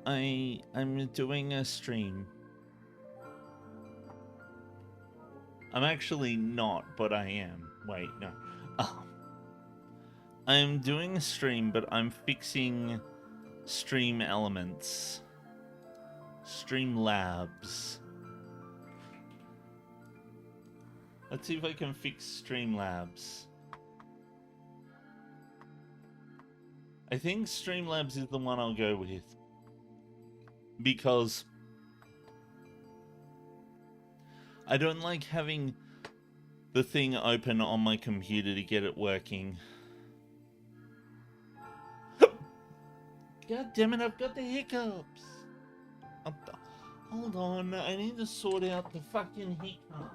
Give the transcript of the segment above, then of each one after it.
I'm doing a stream. I'm actually not, but I am. Wait, no. I'm doing a stream, but I'm fixing stream elements. Stream labs. Let's see if I can fix Streamlabs. I think Streamlabs is the one I'll go with. Because I don't like having the thing open on my computer to get it working. God damn it, I've got the hiccups. Hold on, I need to sort out the fucking hiccup.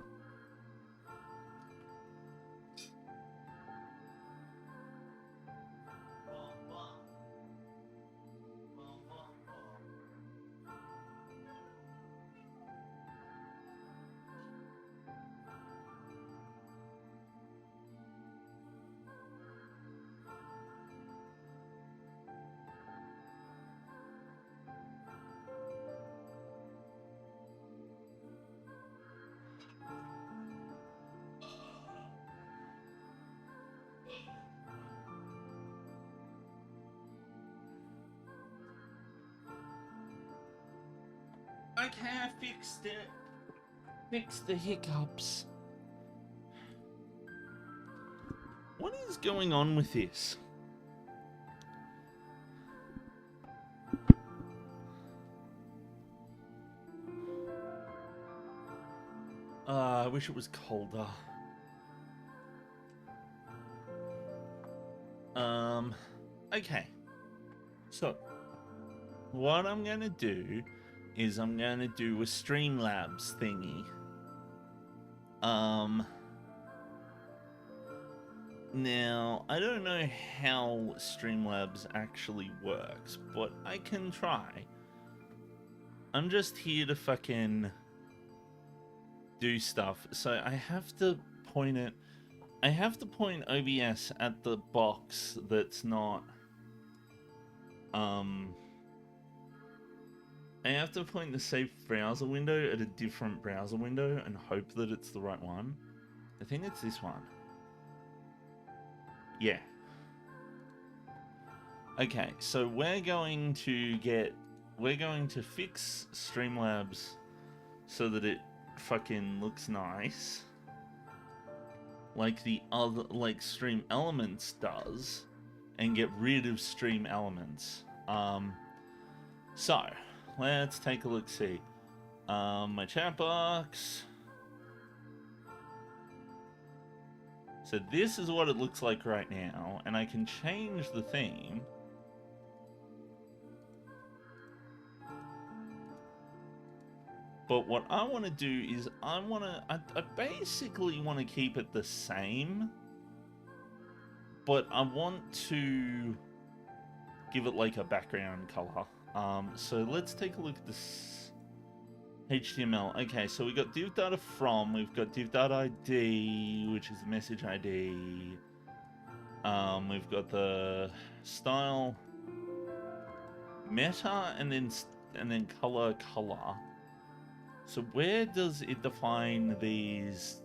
Okay, I fixed it. Fixed the hiccups. What is going on with this? I wish it was colder. Okay. So, what I'm gonna do is I'm gonna do a Streamlabs thingy. Now, I don't know how Streamlabs actually works, but I can try. I'm just here to fucking do stuff. So I have to point it. I have to point OBS at the box that's not. I have to point the save browser window at a different browser window and hope that it's the right one. I think it's this one. Yeah. Okay, so we're going to fix Streamlabs so that it fucking looks nice. Like the other, like Stream Elements does, and get rid of Stream Elements. So, let's take a look, see. My chat box. So this is what it looks like right now, and I can change the theme. But what I want to do is I basically want to keep it the same, but I want to give it like a background color. So let's take a look at this HTML. Okay, so we got div data from, we've got div data ID, which is the message ID. We've got the style meta and then color. So where does it define these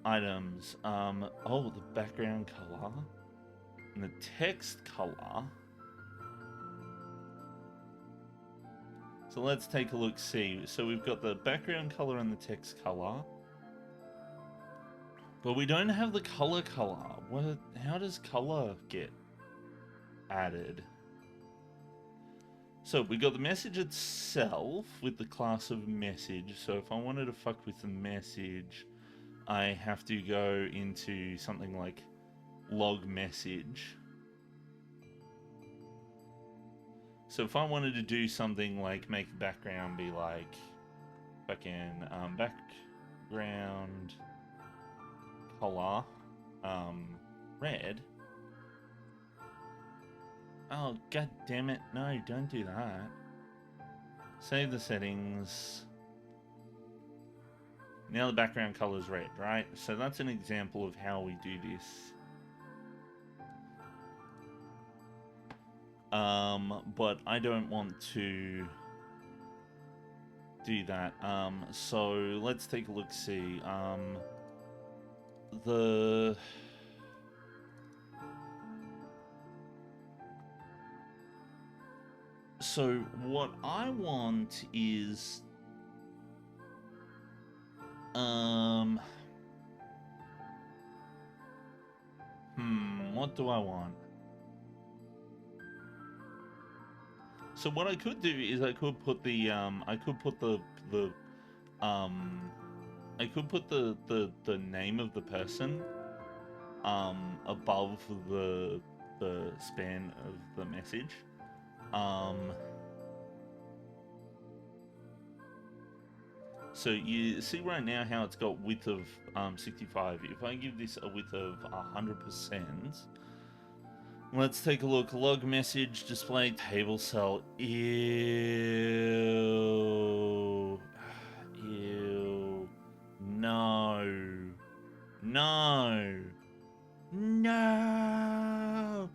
items? Oh, the background color and the text color. So let's take a look, see. So we've got the background color and the text color. But we don't have the color. How does color get added? So we got the message itself with the class of message. So if I wanted to fuck with the message, I have to go into something like log message. So if I wanted to do something like make the background be like fucking background color red. Oh, god damn it. No, don't do that. Save the settings. Now the background color is red, right? So that's an example of how we do this. But I don't want to do that. So let's take a look, see. The... So what I want is... what do I want? So what I could do is I could put the I could put the name of the person above the span of the message. So you see right now how it's got width of 65. If I give this a width of 100%, let's take a look. Log message, display, table cell. Ew. Ew. No. No. No.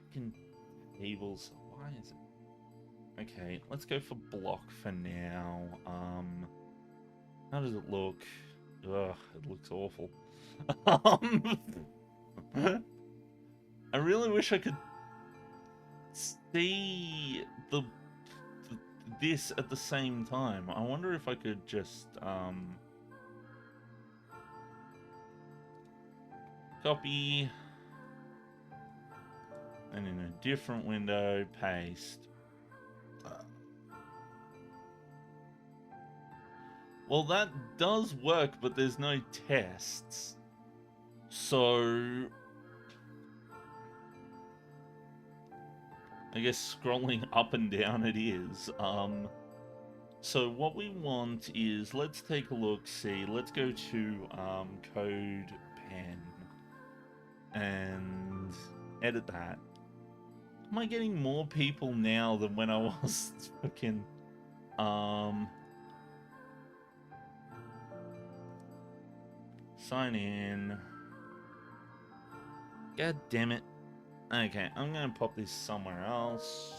Fucking tables. Why is it? Okay, let's go for block for now. How does it look? Ugh, it looks awful. I really wish I could see this at the same time. I wonder if I could just copy and in a different window paste. Well, that does work, but there's no tests. So I guess scrolling up and down it is. So what we want is, let's take a look, see, let's go to code pen and edit that. Am I getting more people now than when I was fucking sign in? God damn it. Okay, I'm gonna pop this somewhere else.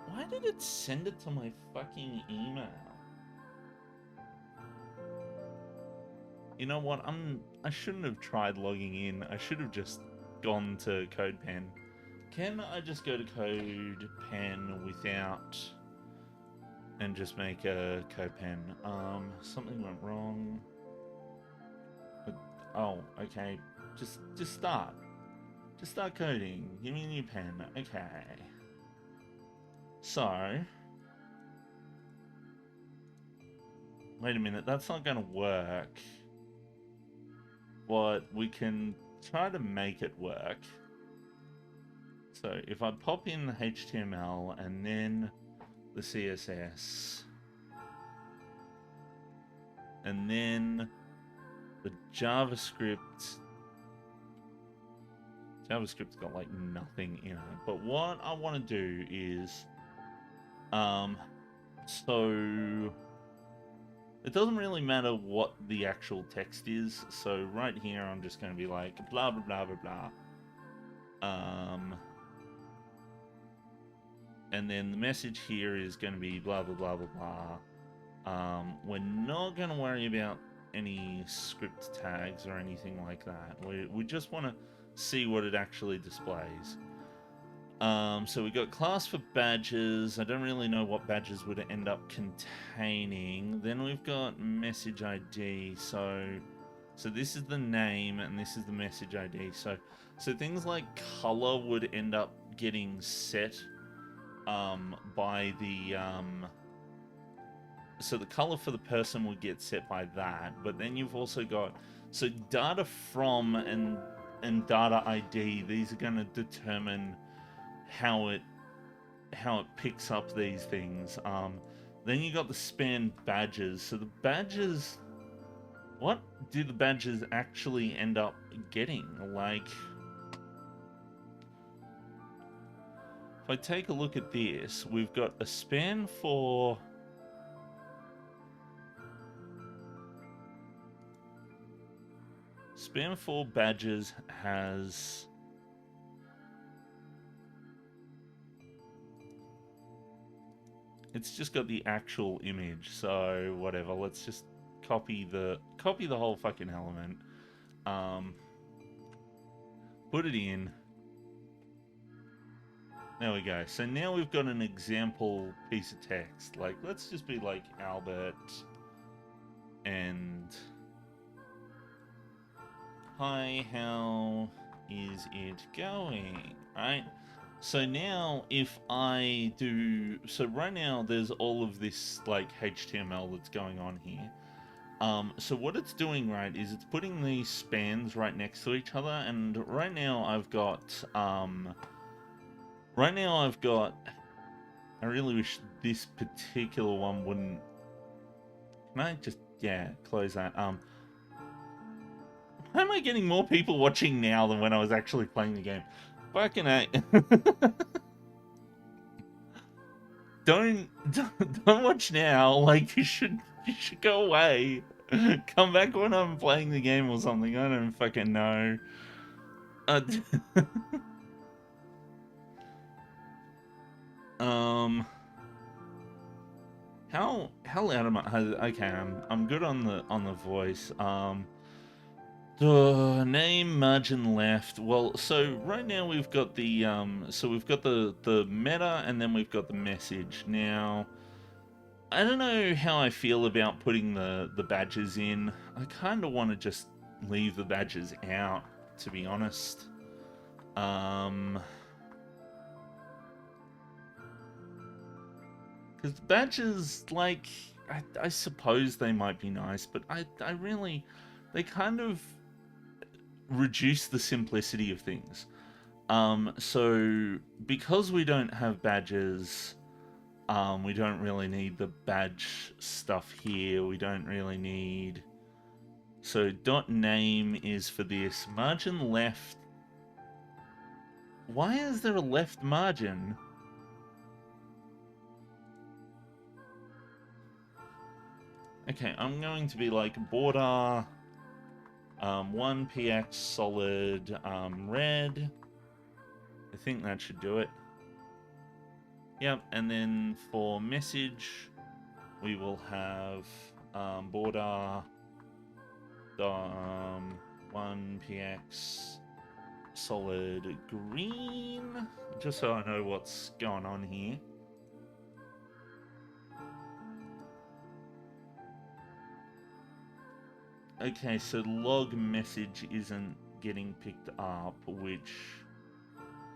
Why did it send it to my fucking email? You know what? I shouldn't have tried logging in. I should have just gone to CodePen. Can I just go to CodePen without and just make a CodePen? Something went wrong. Oh, okay. Just start. Just start coding. Give me a new pen. Okay. So, wait a minute. That's not going to work. But we can try to make it work. So if I pop in the HTML and then the CSS and then the JavaScript's got like nothing in it. But what I want to do is so it doesn't really matter what the actual text is. So right here I'm just going to be like blah blah blah blah blah. And then the message here is going to be blah blah blah blah blah. We're not going to worry about any script tags or anything like that. We just want to see what it actually displays. So we got class for badges. I don't really know what badges would end up containing. Then we've got message ID. So this is the name and this is the message ID. So things like color would end up getting set by the so the color for the person would get set by that. But then you've also got data from and data ID. These are going to determine how it picks up these things. Then you got the span badges. So the badges, what do the badges actually end up getting? Like, if I take a look at this, we've got a span for Spam for badges has... It's just got the actual image, so whatever. Let's just copy the whole fucking element. Put it in. There we go. So now we've got an example piece of text. Like, let's just be like Albert and hi, how is it going? Right? So now if I do... So right now there's all of this like HTML that's going on here. So what it's doing, right, is it's putting these spans right next to each other, and right now I've got... I really wish this particular one wouldn't... Can I just... Yeah, close that. Why am I getting more people watching now than when I was actually playing the game? Fucking A. Don't watch now. Like, you should go away. Come back when I'm playing the game or something. I don't fucking know. How loud am I? Okay, I'm good on the voice. Name margin left. Well, so right now we've got the the meta, and then we've got the message. Now, I don't know how I feel about putting the badges in. I kind of want to just leave the badges out, to be honest. Because badges, like, I suppose they might be nice, but I really, they kind of reduce the simplicity of things. So because we don't have badges, we don't really need the badge stuff here. We don't really need... So dot name is for this. Margin left. Why is there a left margin? Okay, I'm going to be like border 1px solid red. I think that should do it. Yep, and then for message, we will have border 1px solid green, just so I know what's going on here. Okay, so log message isn't getting picked up, which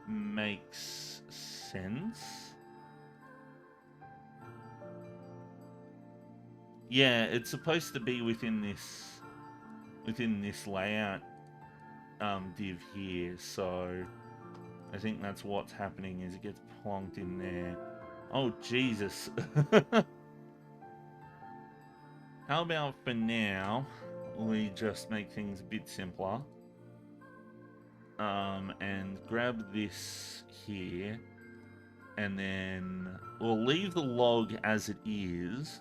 makes sense. Yeah, it's supposed to be within this layout div here, so I think that's what's happening, is it gets plonked in there. Oh Jesus. How about for now we just make things a bit simpler, and grab this here, and then we'll leave the log as it is.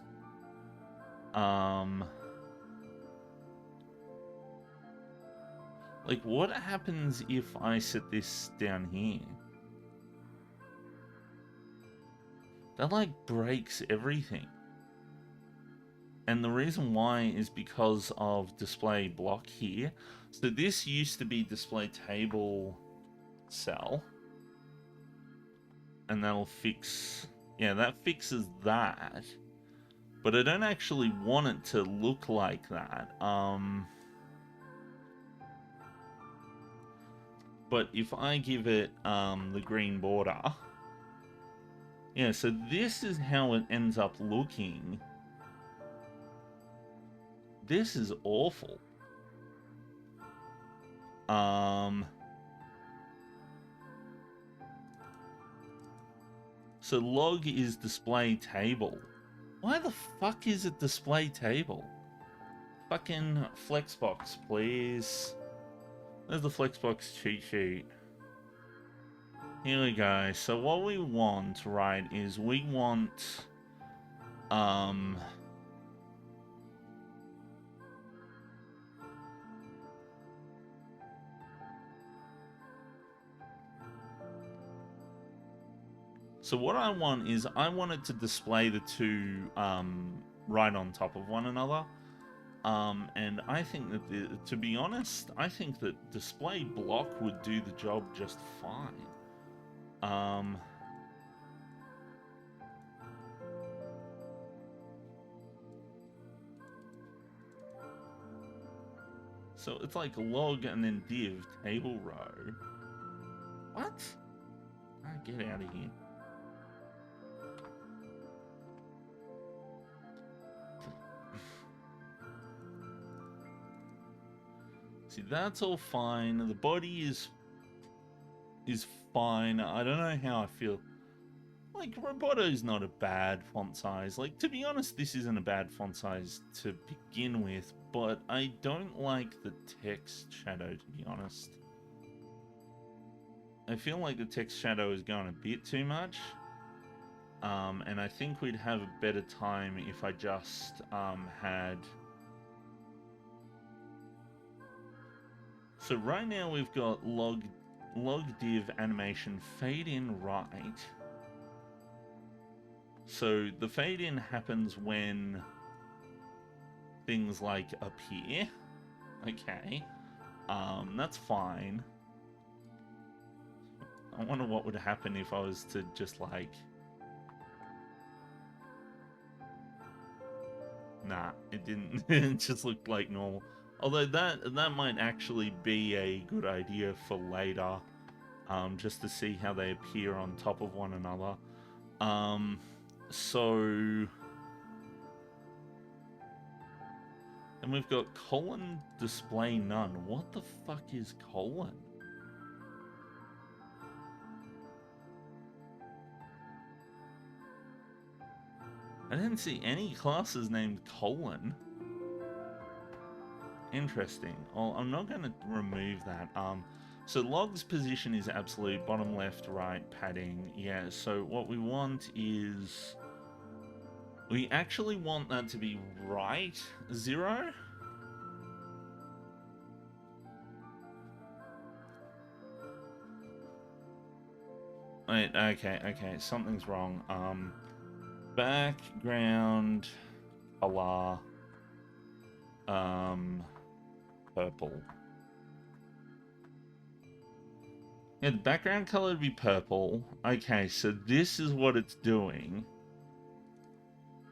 Like, what happens if I set this down here? That, like, breaks everything. And the reason why is because of display block here. So this used to be display table cell. And that'll fix... Yeah, that fixes that. But I don't actually want it to look like that. But if I give it the green border... Yeah, so this is how it ends up looking. This is awful. So log is display table. Why the fuck is it display table? Fucking Flexbox, please. There's the Flexbox cheat sheet. Here we go. So what we want, right, is we want... So what I want is I want it to display the two right on top of one another. And I think that, to be honest, I think that display block would do the job just fine. So it's like log and then div table row. What? Get out of here. See, that's all fine. The body is fine. I don't know how I feel. Like, Roboto's not a bad font size. Like, to be honest, this isn't a bad font size to begin with, but I don't like the text shadow, to be honest. I feel like the text shadow is going a bit too much. And I think we'd have a better time if I just had... So right now we've got log div animation fade in right. So the fade in happens when things like appear. Okay. That's fine. I wonder what would happen if I was to just like... Nah, it didn't. It just looked like normal. Although that might actually be a good idea for later. Just to see how they appear on top of one another. So... And we've got colon display none. What the fuck is colon? I didn't see any classes named colon. Interesting. Well, I'm not going to remove that. So log's position is absolute, bottom left, right, padding. Yeah, so what we want is... We actually want that to be right 0. Wait, okay, something's wrong. Background color purple. Yeah, the background color would be purple. Okay, so this is what it's doing.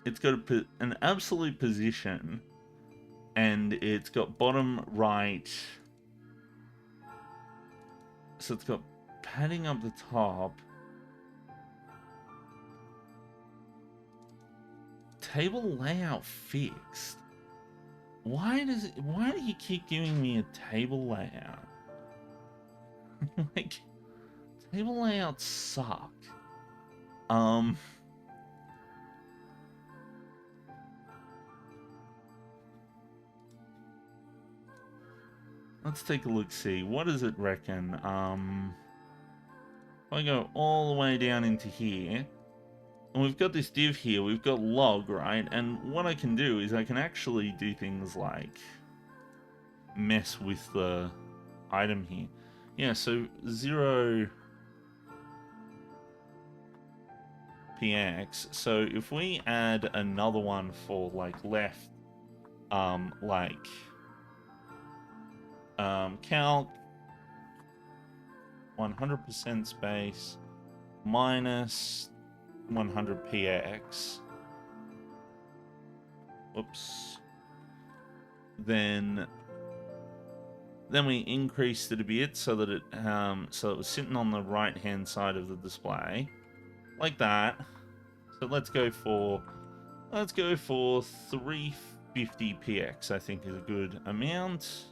It's got an absolute position, and it's got bottom right. So it's got padding up the top. Table layout fixed. Why do you keep giving me a table layout? Like, table layouts suck. Let's take a look, see. What does it reckon? If I go all the way down into here, and we've got this div here, we've got log, right? And what I can do is I can actually do things like mess with the item here. Yeah, so 0 px. So if we add another one for like left, calc 100% space minus 100px. Whoops. Then we increased it a bit so that it was sitting on the right hand side of the display, like that. So let's go for 350px. I think is a good amount.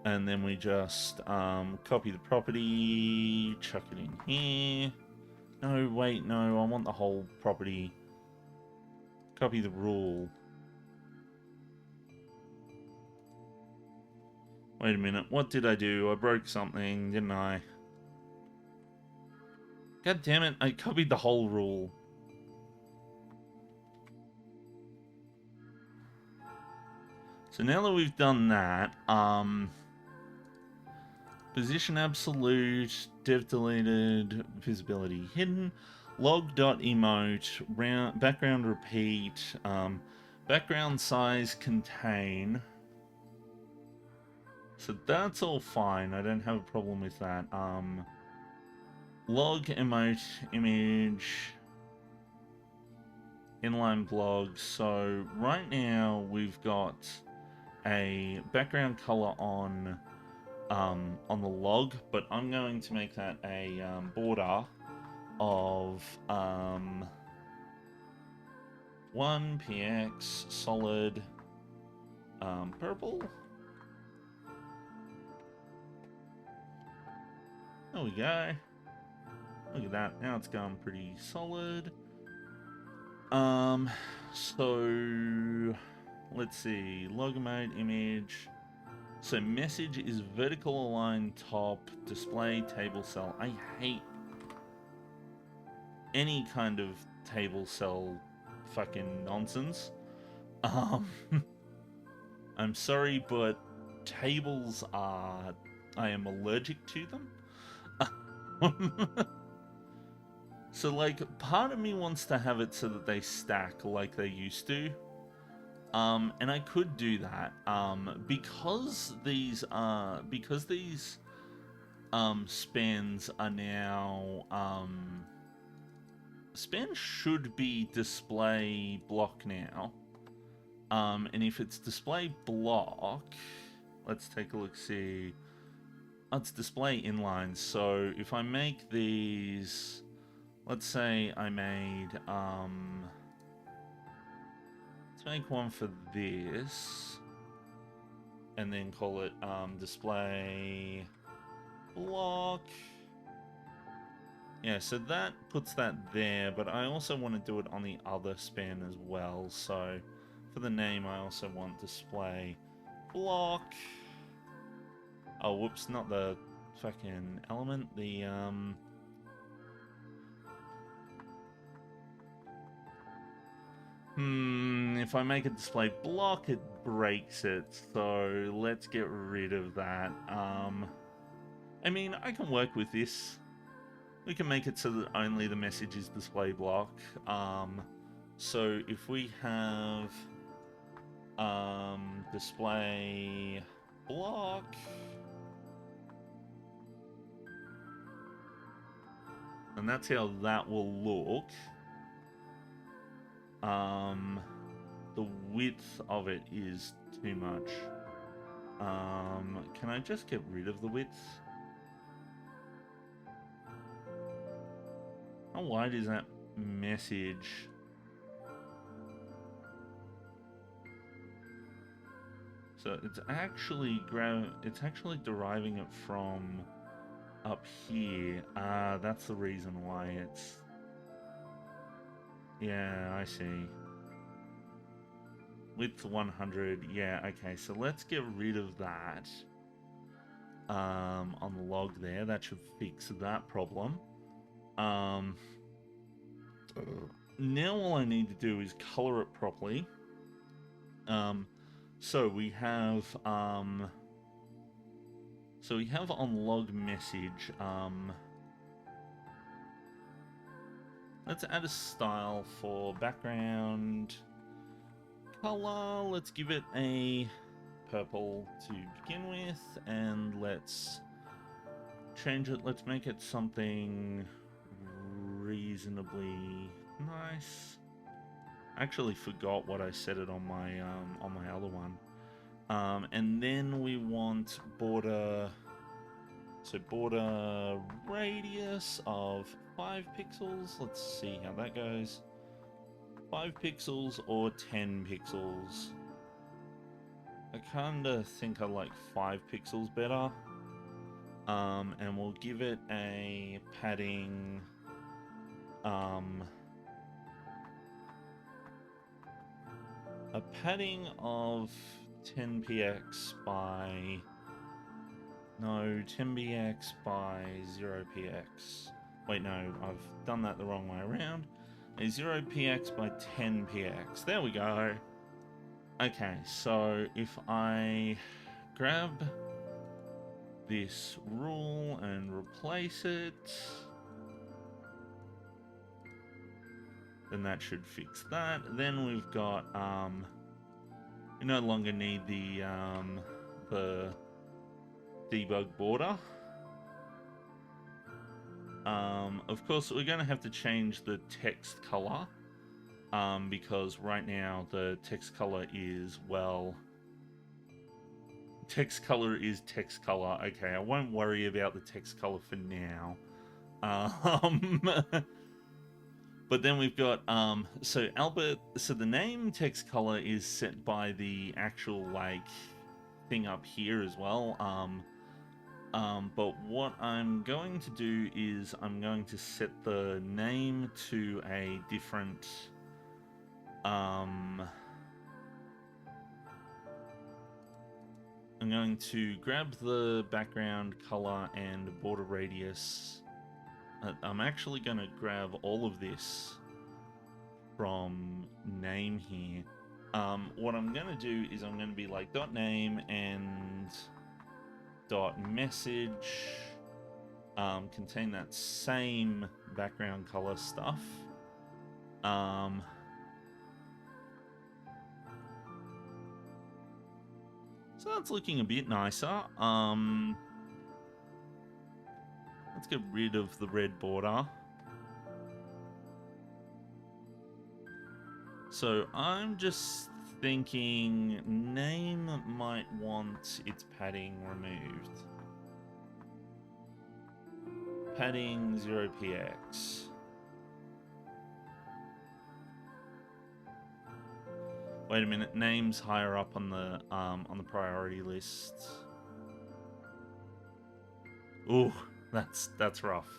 And then we just copy the property, chuck it in here. No, wait, no, I want the whole property. Copy the rule. Wait a minute, what did I do? I broke something, didn't I? God damn it, I copied the whole rule. So now that we've done that, position absolute, div deleted, visibility hidden. log.emote, background repeat, background size contain. So that's all fine. I don't have a problem with that. Log emote image inline blog. So right now we've got a background color on the log, but I'm going to make that a border of 1px solid purple. There we go. Look at that. Now it's gone pretty solid. So let's see. Log mode image. So message is vertical align top, display table cell. I hate any kind of table cell fucking nonsense. I'm sorry, but tables are... I am allergic to them. So, like, part of me wants to have it so that they stack like they used to. And I could do that. Because these spans are now, span should be display block now. And if it's display block, let's take a look, see. Oh, it's display inlines. So if I make these, let's say I made, let's make one for this, and then call it display block. Yeah, so that puts that there, but I also want to do it on the other span as well. So for the name, I also want display block. Oh, whoops, not the fucking element, the if I make a display block, it breaks it, so let's get rid of that. I mean, I can work with this. We can make it so that only the message is display block. So if we have display block, and that's how that will look. The width of it is too much. Can I just get rid of the width? How wide is that message? So it's actually deriving it from up here. That's the reason why it's... Yeah, I see. Width 100. Yeah, okay, so let's get rid of that. On the log there. That should fix that problem. Now all I need to do is color it properly. So we have on log message, let's add a style for background color. Let's give it a purple to begin with, and let's change it. Let's make it something reasonably nice. I actually forgot what I set it on my other one. And then we want border. So border radius of 5 pixels. Let's see how that goes. 5 pixels or 10 pixels. I kinda think I like 5 pixels better. And we'll give it a padding. A padding of 10px by... No, 10px by 0px. Wait, no, I've done that the wrong way around. A 0px by 10px. There we go. Okay, so if I grab this rule and replace it... then that should fix that. Then we've got, we no longer need the debug border. Of course, we're going to have to change the text color, because right now the text color is, well, text color is text color. Okay, I won't worry about the text color for now. But then we've got, so Albert, so the name text color is set by the actual, like, thing up here as well. But what I'm going to do is I'm going to set the name to a different, I'm going to grab the background color and border radius. I'm actually going to grab all of this from name here. What I'm going to do is I'm going to be like .name and .message contain that same background color stuff. So that's looking a bit nicer. Let's get rid of the red border. So I'm just thinking name might want its padding removed. Padding 0px. Wait a minute, name's higher up on the priority list. Ooh, that's rough.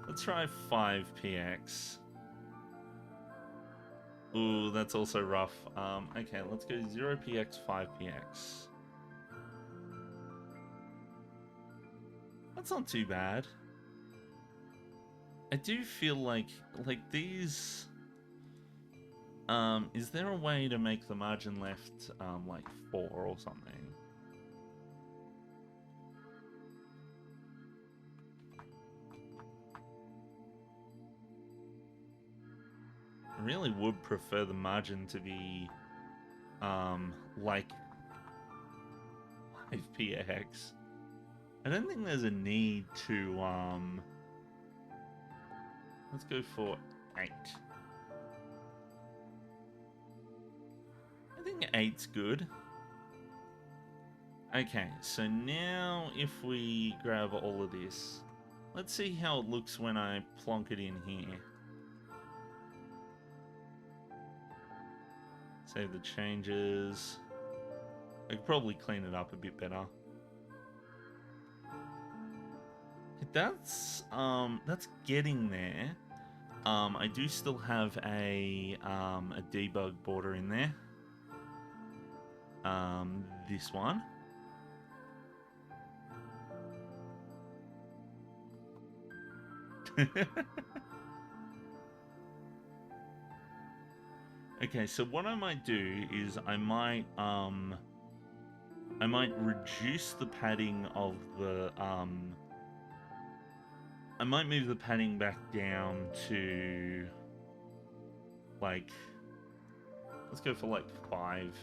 Let's try 5px. Ooh, that's also rough. Okay, let's go 0px, 5px. That's not too bad. I do feel like these... is there a way to make the margin left, like 4 or something? I really would prefer the margin to be, like 5px. I don't think there's a need to, let's go for 8. I think 8's good. Okay, so now if we grab all of this, let's see how it looks when I plonk it in here. Save the changes. I could probably clean it up a bit better. That's getting there. I do still have a debug border in there. This one. Okay, so what I might do is I might reduce the padding of the I might move the padding back down to like, let's go for like 5.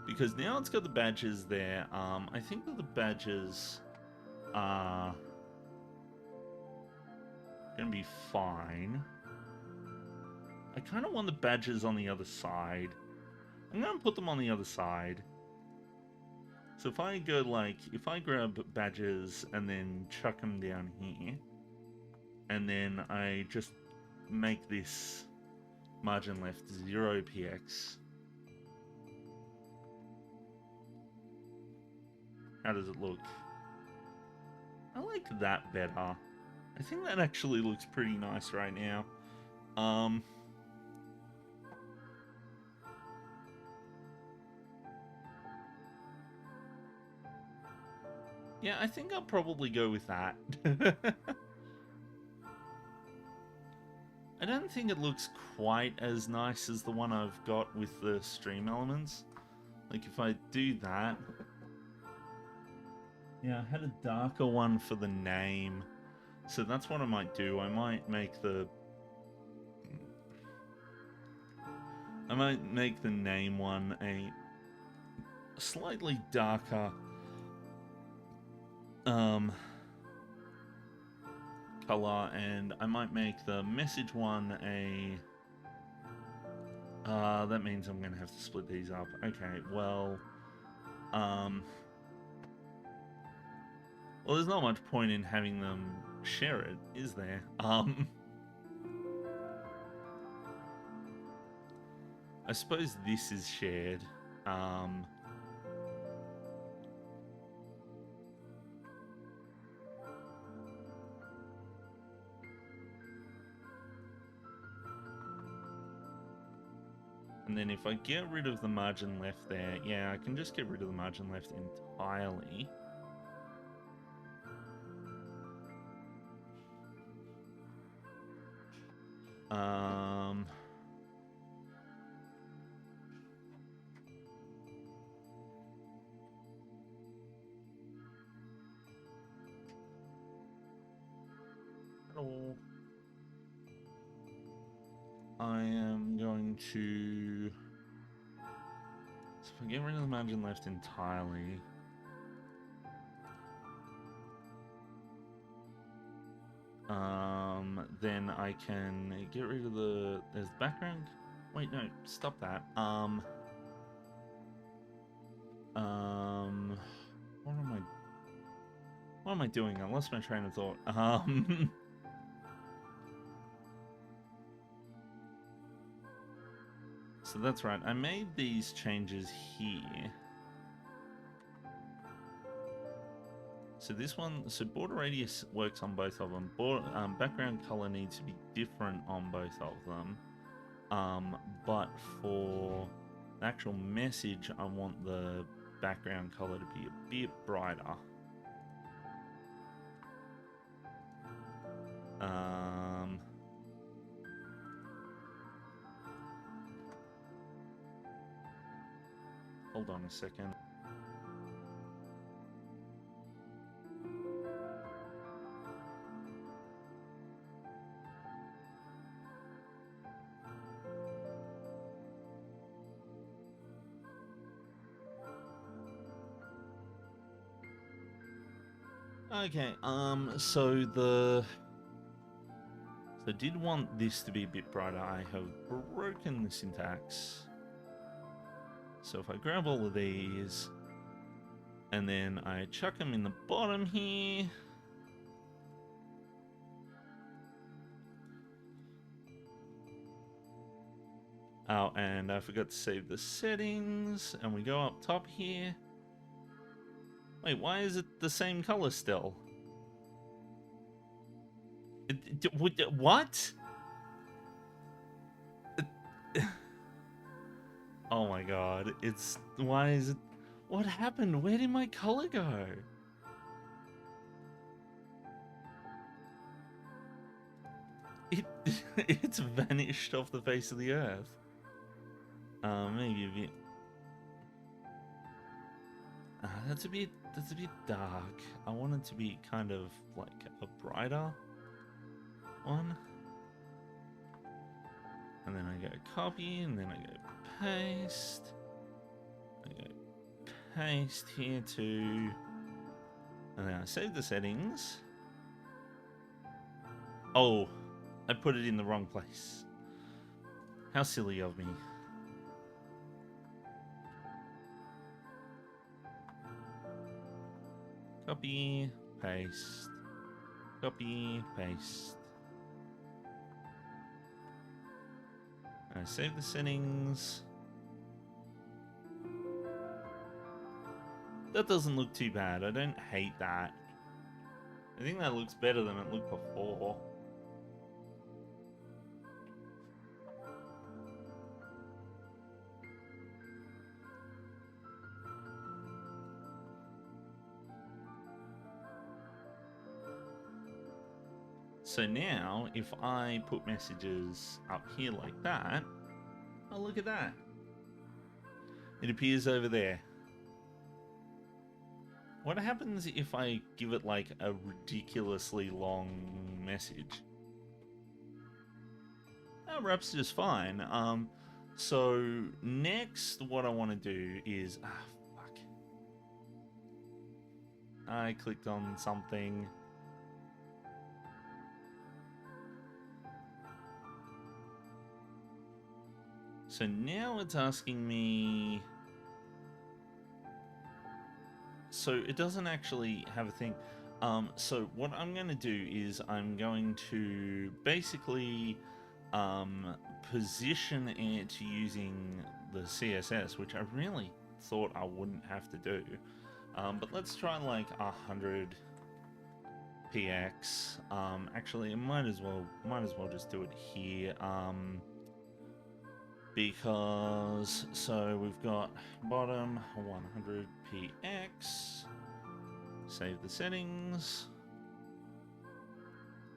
Because now it's got the badges there. I think that the badges are gonna be fine. I kind of want the badges on the other side. I'm gonna put them on the other side. So if I go like, if I grab badges and then chuck them down here, and then I just make this margin left 0px. How does it look? I like that better. I think that actually looks pretty nice right now. Yeah, I think I'll probably go with that. I don't think it looks quite as nice as the one I've got with the stream elements. Like if I do that... Yeah, I had a darker one for the name. So that's what I might do. I might make the name one a slightly darker color, and I might make the message one a that means I'm gonna have to split these up. Okay, well there's not much point in having them share it, is there? I suppose this is shared. And then if I get rid of the margin left there, yeah, I can just get rid of the margin left entirely. Hello. I am going to... So if I get rid of the margin left entirely... then I can get rid of the... There's background? Wait, no, stop that. What am I doing? I lost my train of thought. So that's right. I made these changes here. So this one, so border radius works on both of them. Background color needs to be different on both of them. But for the actual message, I want the background color to be a bit brighter. Hold on a second. Okay, so I did want this to be a bit brighter. I have broken the syntax. So if I grab all of these, and then I chuck them in the bottom here. Oh, and I forgot to save the settings, and we go up top here. Wait, why is it the same color still? What? Oh my god, why is it... What happened? Where did my color go? It's vanished off the face of the earth. Maybe a bit... that's a bit dark. I want it to be kind of like a brighter one. And then I go copy, and then I go paste. I go paste here too. And then I save the settings. Oh, I put it in the wrong place. How silly of me. Copy, paste, copy, paste. I save the settings. That doesn't look too bad. I don't hate that. I think that looks better than it looked before. So now, if I put messages up here like that, oh, look at that. It appears over there. What happens if I give it like a ridiculously long message? That wraps just fine. So next what I want to do is... fuck. I clicked on something. So now it's asking me... So it doesn't actually have a thing. So what I'm going to do is I'm going to basically position it using the CSS, which I really thought I wouldn't have to do. But let's try like 100 px. Actually, I might as well just do it here. Because so we've got bottom 100 px, save the settings,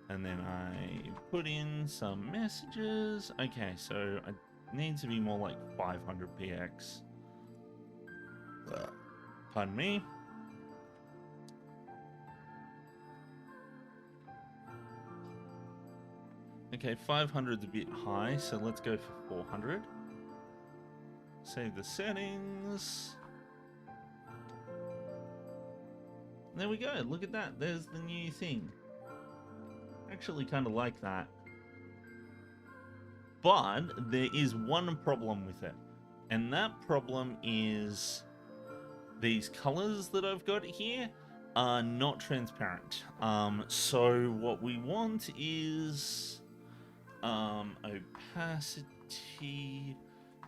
and then I put in some messages. Okay, so I need to be more like 500 px. Pardon me. Okay, 500 is a bit high, so let's go for 400. Save the settings. There we go, look at that, there's the new thing. Actually kind of like that. But there is one problem with it. And that problem is these colors that I've got here are not transparent. So what we want is opacity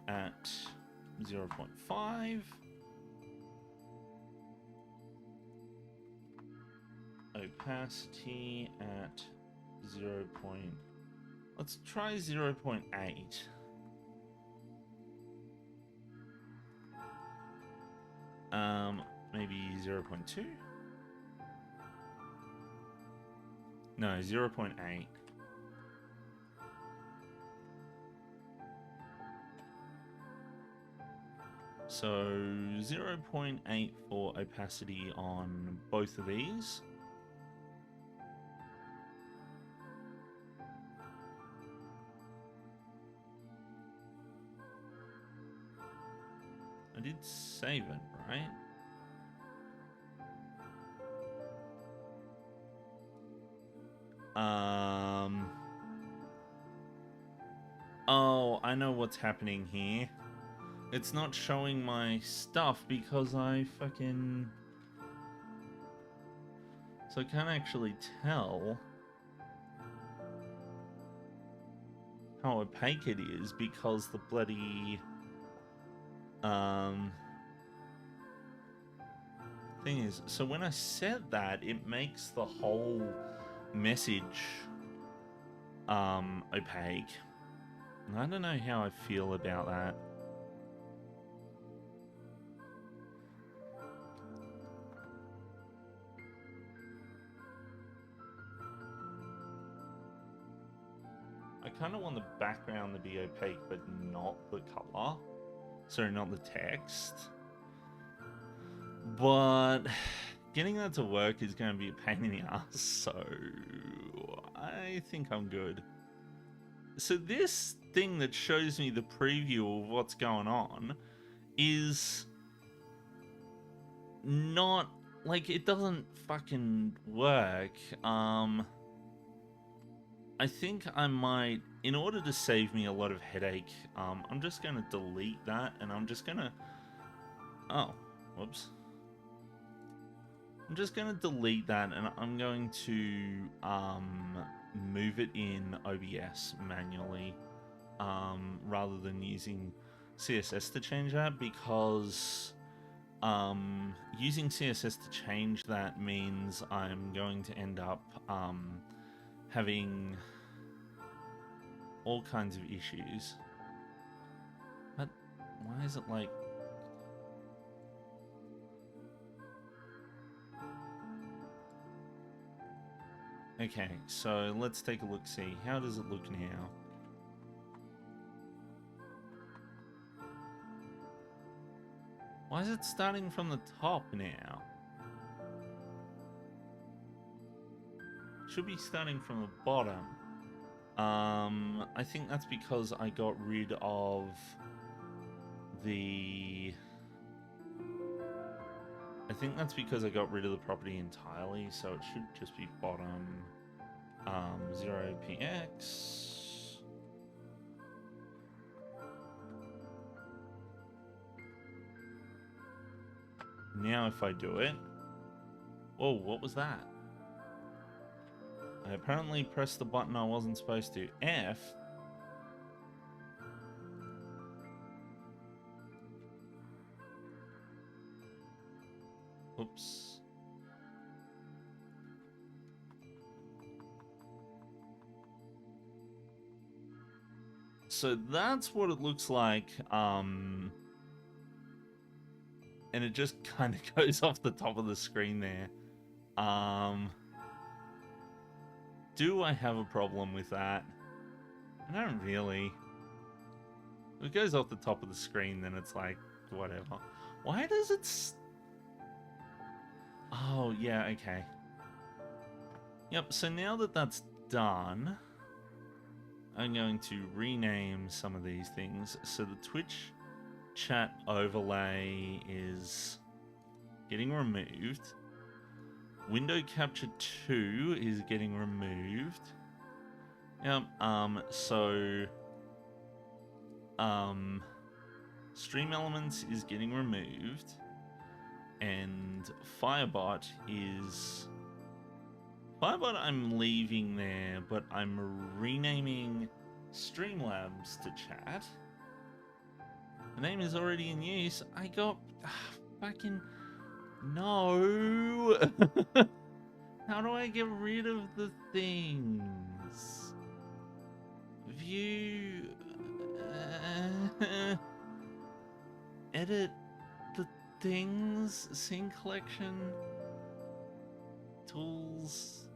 at 0.5. Opacity at 0. Let's try 0.8. Maybe 0.2? No, 0.8. So 0.8 for opacity on both of these. I did save it, right? Oh, I know what's happening here. It's not showing my stuff because I fucking... So I can't actually tell how opaque it is because the bloody... thing is, so when I said that, it makes the whole message opaque. And I don't know how I feel about that. I kind of want the background to be opaque, but not the color. Sorry, not the text. But getting that to work is going to be a pain in the ass, so I think I'm good. So this thing that shows me the preview of what's going on is not, like, it doesn't fucking work. I think I might, in order to save me a lot of headache, I'm just going to delete that, and I'm just going to... Oh, whoops. I'm just going to delete that, and I'm going to move it in OBS manually, rather than using CSS to change that, because using CSS to change that means I'm going to end up having all kinds of issues. But why is it like... Okay, so let's take a look, see. How does it look now? Why is it starting from the top now? Should be starting from the bottom. I think that's because I got rid of the... I think that's because I got rid of the property entirely, so it should just be bottom 0px. Now if I do it... Whoa, what was that? I apparently pressed the button I wasn't supposed to. F? Oops. So that's what it looks like, and it just kind of goes off the top of the screen there. Do I have a problem with that? I don't really. If it goes off the top of the screen, then it's like, whatever. Why does it... Oh, yeah, okay. Yep, so now that that's done, I'm going to rename some of these things. So the Twitch chat overlay is getting removed. Window capture 2 is getting removed. Yep, stream elements is getting removed. And Firebot is... Firebot I'm leaving there, but I'm renaming Streamlabs to chat. The name is already in use. I got... fucking... No! How do I get rid of the things? View... edit the things? Scene collection? Tools?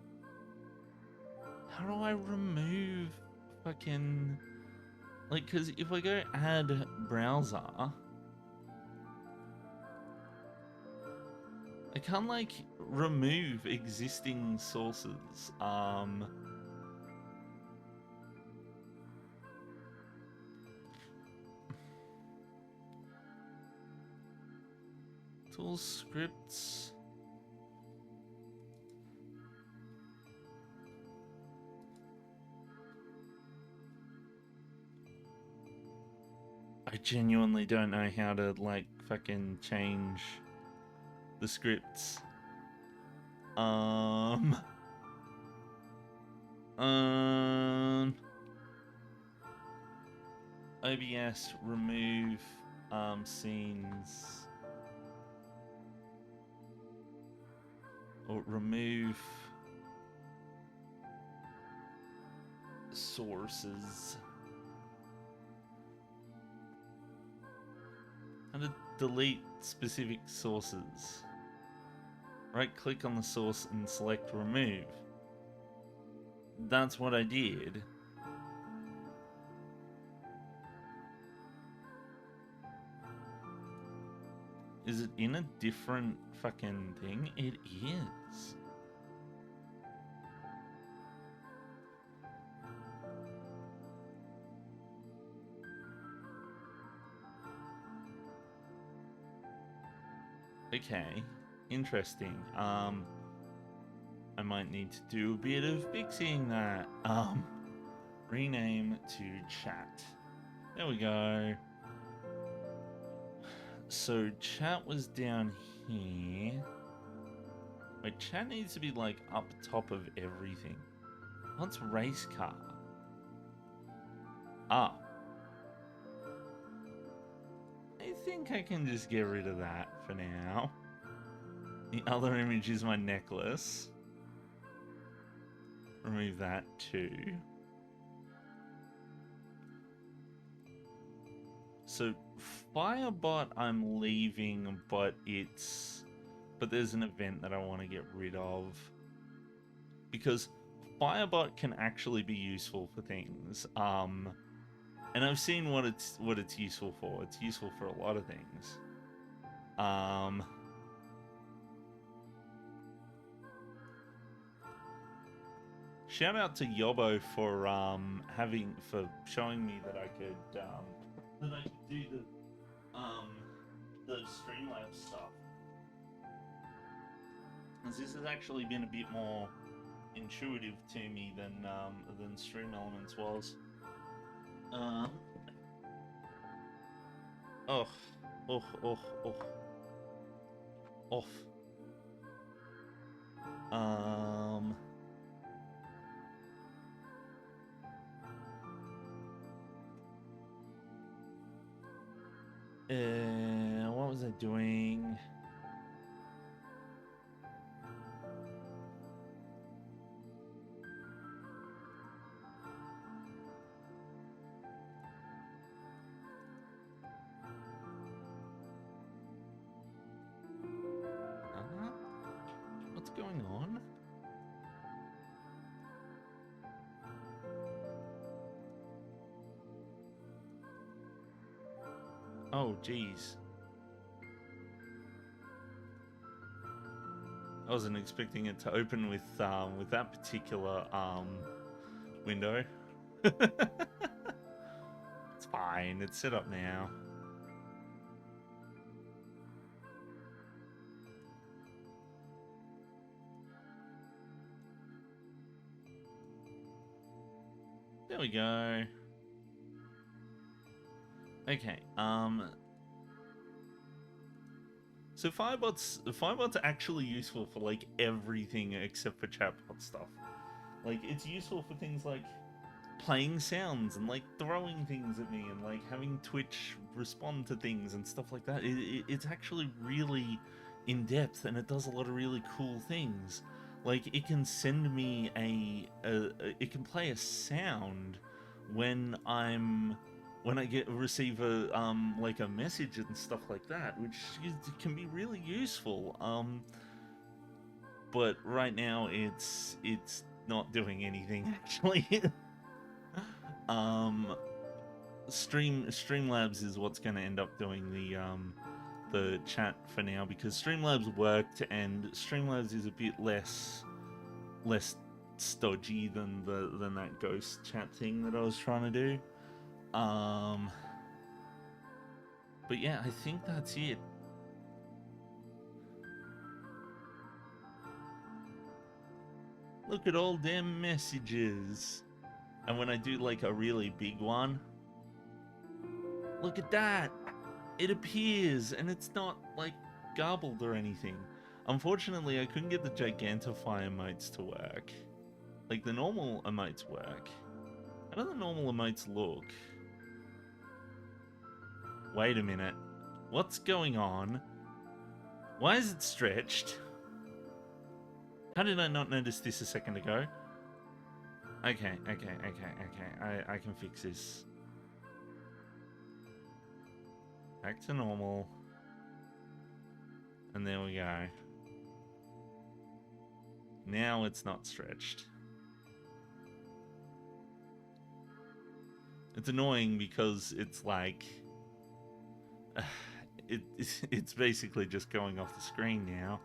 How do I remove fucking... Like, because if I go add browser... I can't, like, remove existing sources. Tools, scripts... I genuinely don't know how to, like, fucking change the scripts. OBS, remove, scenes. Or remove sources. How to delete specific sources. Right click on the source and select remove. That's what I did. Is it in a different fucking thing? It is. Okay, interesting. I might need to do a bit of fixing that. Rename to chat. There we go. So chat was down here. Wait, chat needs to be like up top of everything. What's race car? Ah. I think I can just get rid of that for now. The other image is my necklace. Remove that too. So Firebot I'm leaving, but there's an event that I want to get rid of. Because Firebot can actually be useful for things. And I've seen what it's useful for. It's useful for a lot of things. Shout out to Yobo for showing me that I could do the Streamlabs stuff. As this has actually been a bit more intuitive to me than Stream Elements was. Oh, oh, oh, oh. Off. What was I doing? What's going on? Oh, jeez. I wasn't expecting it to open with that particular window. It's fine. It's set up now. There we go. Okay, so Firebot's actually useful for like everything except for chatbot stuff. Like, it's useful for things like playing sounds and like throwing things at me and like having Twitch respond to things and stuff like that. It's actually really in depth, and it does a lot of really cool things. Like, it can send me it can play a sound when I receive a like a message and stuff like that, which can be really useful. But right now it's not doing anything actually. Streamlabs is what's going to end up doing the chat for now, because Streamlabs worked, and Streamlabs is a bit less stodgy than that ghost chat thing that I was trying to do. But yeah, I think that's it. Look at all them messages. And when I do like a really big one, look at that. It appears, and it's not like garbled or anything. Unfortunately, I couldn't get the Gigantify emotes to work. Like, the normal emotes work. How do the normal emotes look? Wait a minute. What's going on? Why is it stretched? How did I not notice this a second ago? Okay. I can fix this. Back to normal. And there we go. Now it's not stretched. It's annoying because it's like... it's basically just going off the screen now.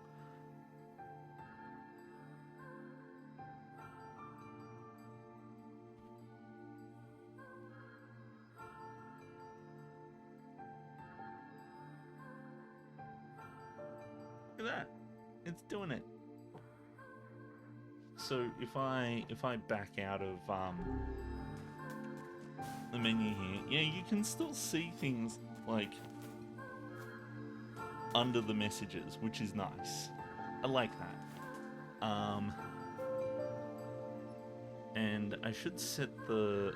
Look at that. It's doing it. So if I back out of the menu here, yeah, you can still see things like under the messages, which is nice. I like that. And I should set the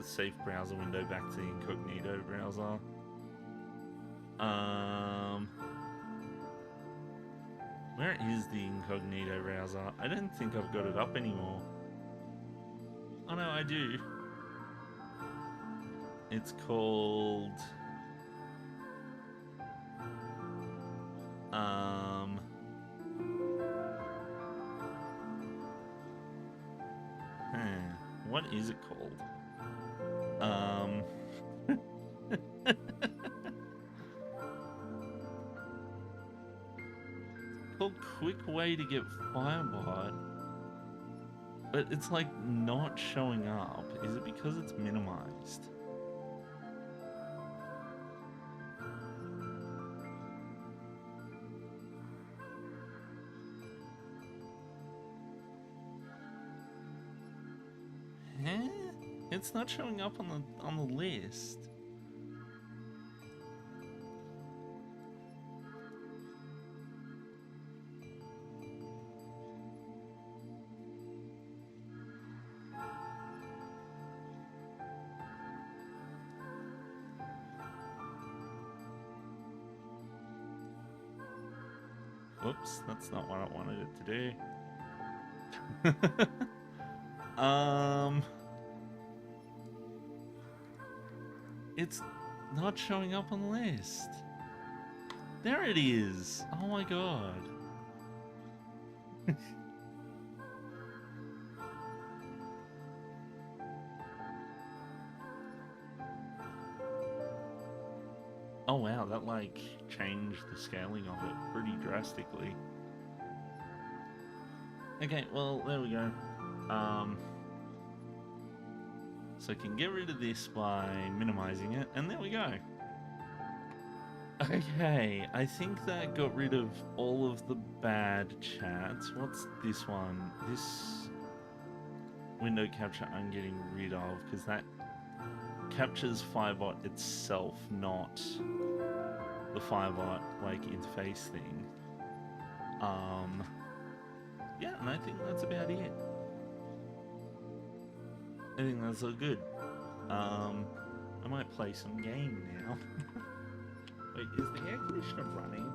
safe browser window back to the incognito browser. Where is the incognito browser? I don't think I've got it up anymore. Oh no, I do. It's called... What is it called? called quick way to get Firebot, but it's like not showing up. Is it because it's minimized? Huh? It's not showing up on the list. Whoops, that's not what I wanted it to do. It's not showing up on the list. There it is. Oh my god. Oh wow, that like changed the scaling of it pretty drastically. Okay, well, there we go. So I can get rid of this by minimizing it, and there we go. Okay, I think that got rid of all of the bad chats. What's this one? This window capture I'm getting rid of, because that captures Firebot itself, not the Firebot like interface thing. Yeah, and I think that's about it. I think that's all good. I might play some game now. Wait, is the air conditioner running?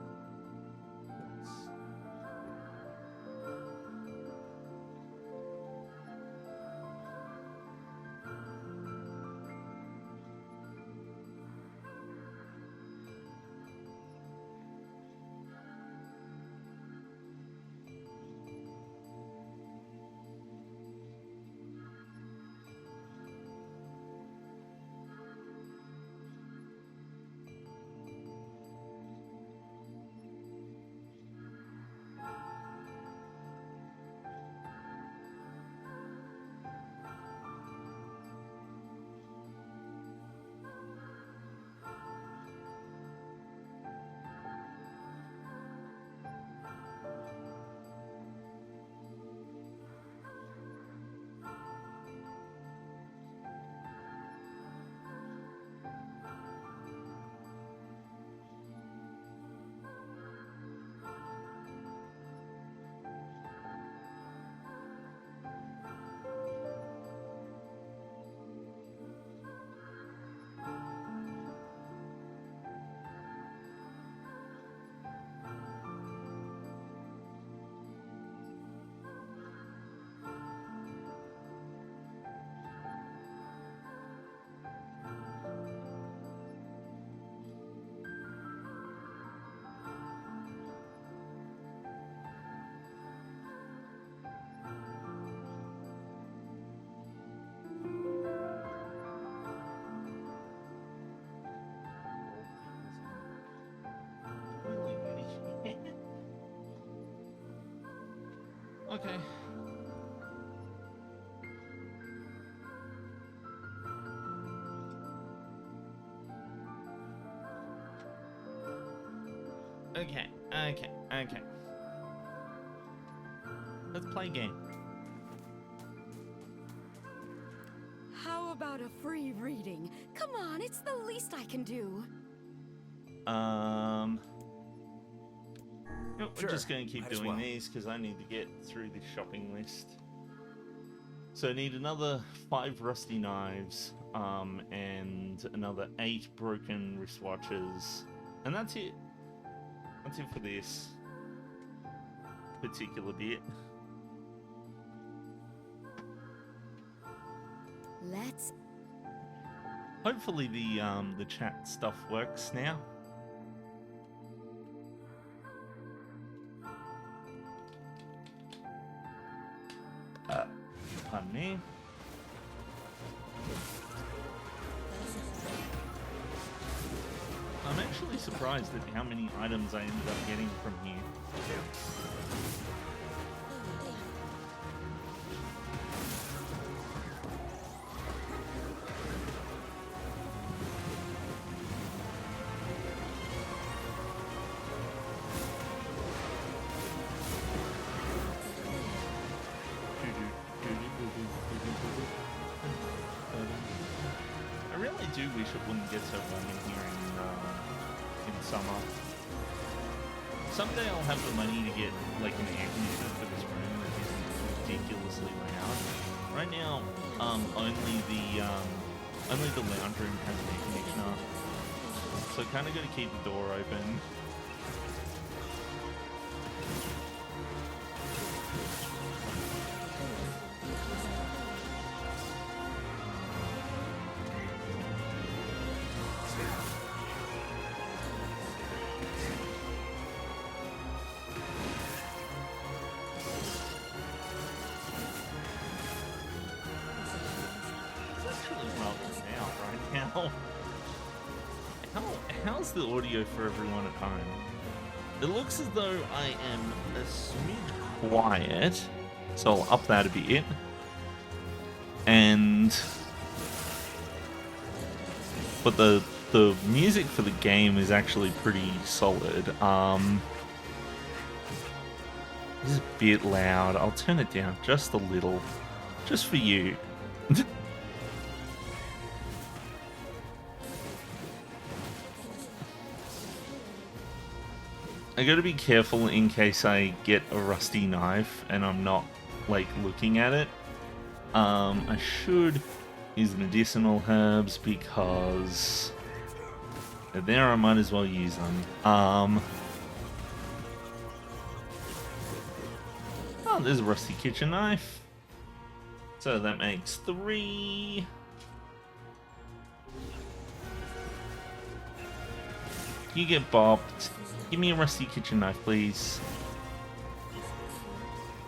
Okay. Okay. Let's play a game. How about a free reading? Come on, it's the least I can do. Nope, Sure, we're just going to keep might as doing well. these because I need to get through this shopping list. So I need another 5 rusty knives, and another 8 broken wristwatches, and that's it. That's it for this particular bit. Let's... Hopefully the chat stuff works now. Pardon me. I'm in. actually surprised at how many items I ended up getting from here. I really do wish it wouldn't get so warm in here in summer. Someday I'll have the money to get like an air conditioner for this room that isn't ridiculously loud. Right now, only the lounge room has an air conditioner, so kind of got to keep the door open. How's the audio for everyone at home? It looks as though I am a smidge quiet, so I'll up that a bit. But the music for the game is actually pretty solid. This is a bit loud. I'll turn it down just a little, just for you. I gotta be careful in case I get a rusty knife and I'm not, like, looking at it. I should use medicinal herbs because they're there, I might as well use them. Oh, there's a rusty kitchen knife. So that makes 3. You get bopped. Give me a rusty kitchen knife, please.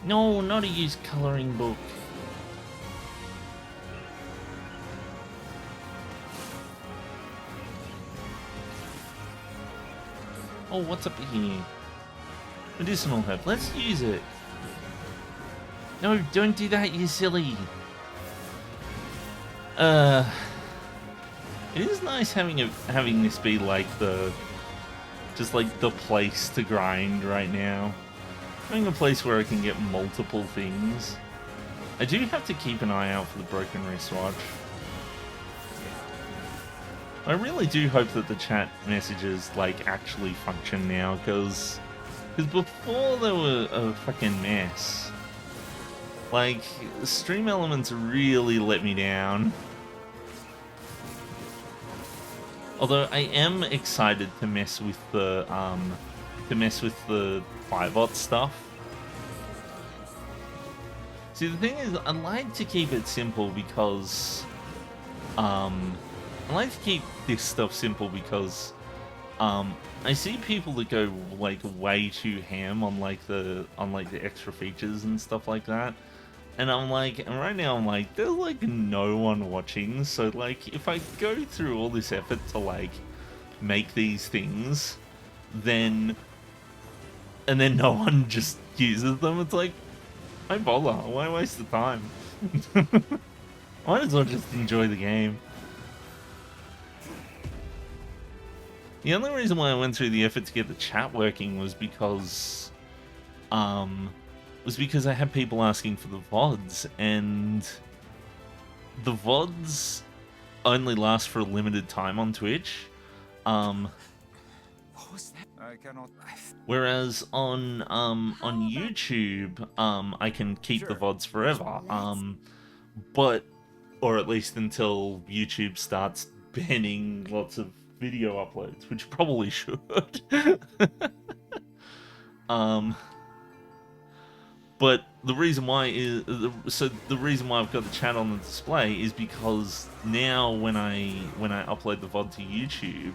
No, not a used coloring book. Oh, what's up here? Medicinal herb. Let's use it. No, don't do that, you silly. It is nice having this be like just like the place to grind right now. Having a place where I can get multiple things. I do have to keep an eye out for the broken wristwatch. I really do hope that the chat messages like actually function now, because before they were a fucking mess. Like, Stream Elements really let me down. Although I am excited to mess with the Firebot stuff. See, the thing is, I like to keep it simple because I like to keep this stuff simple because I see people that go like way too ham on the extra features and stuff like that. And I'm like, and right now I'm like, there's like no one watching, so like if I go through all this effort to like make these things, and then no one just uses them, it's like, why bother? Why waste the time? Might as well just enjoy the game. The only reason why I went through the effort to get the chat working was because I had people asking for the VODs, and the VODs only last for a limited time on Twitch. Whereas on YouTube, I can keep the VODs forever. Or at least until YouTube starts banning lots of video uploads, which probably should. But the reason why the reason why I've got the chat on the display is because now when I upload the VOD to YouTube,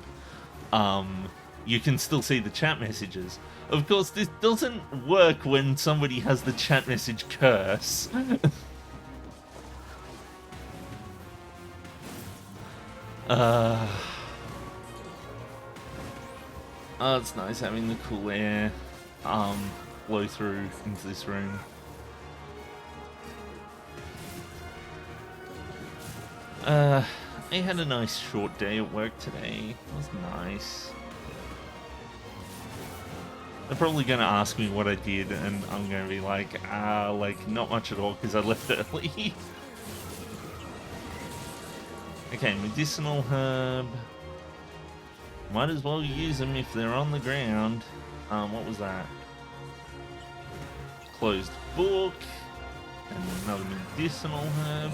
you can still see the chat messages. Of course, this doesn't work when somebody has the chat message curse. Oh, it's nice having the cool air blow through into this room. I had a nice short day at work today. It was nice. They're probably going to ask me what I did, and I'm going to be like, not much at all, because I left early. Okay, medicinal herb. Might as well use them if they're on the ground. What was that? Closed book. And another medicinal herb.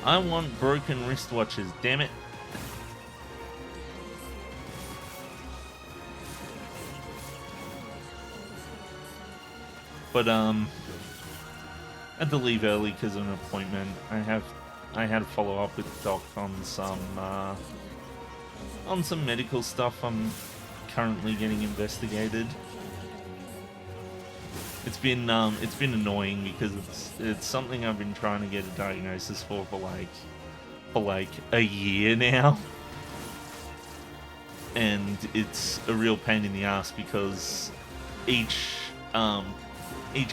I want broken wristwatches, damn it. But I had to leave early because of an appointment. I had to follow up with Doc on some medical stuff I'm currently getting investigated. It's been annoying because it's something I've been trying to get a diagnosis for like a year now. And it's a real pain in the ass because each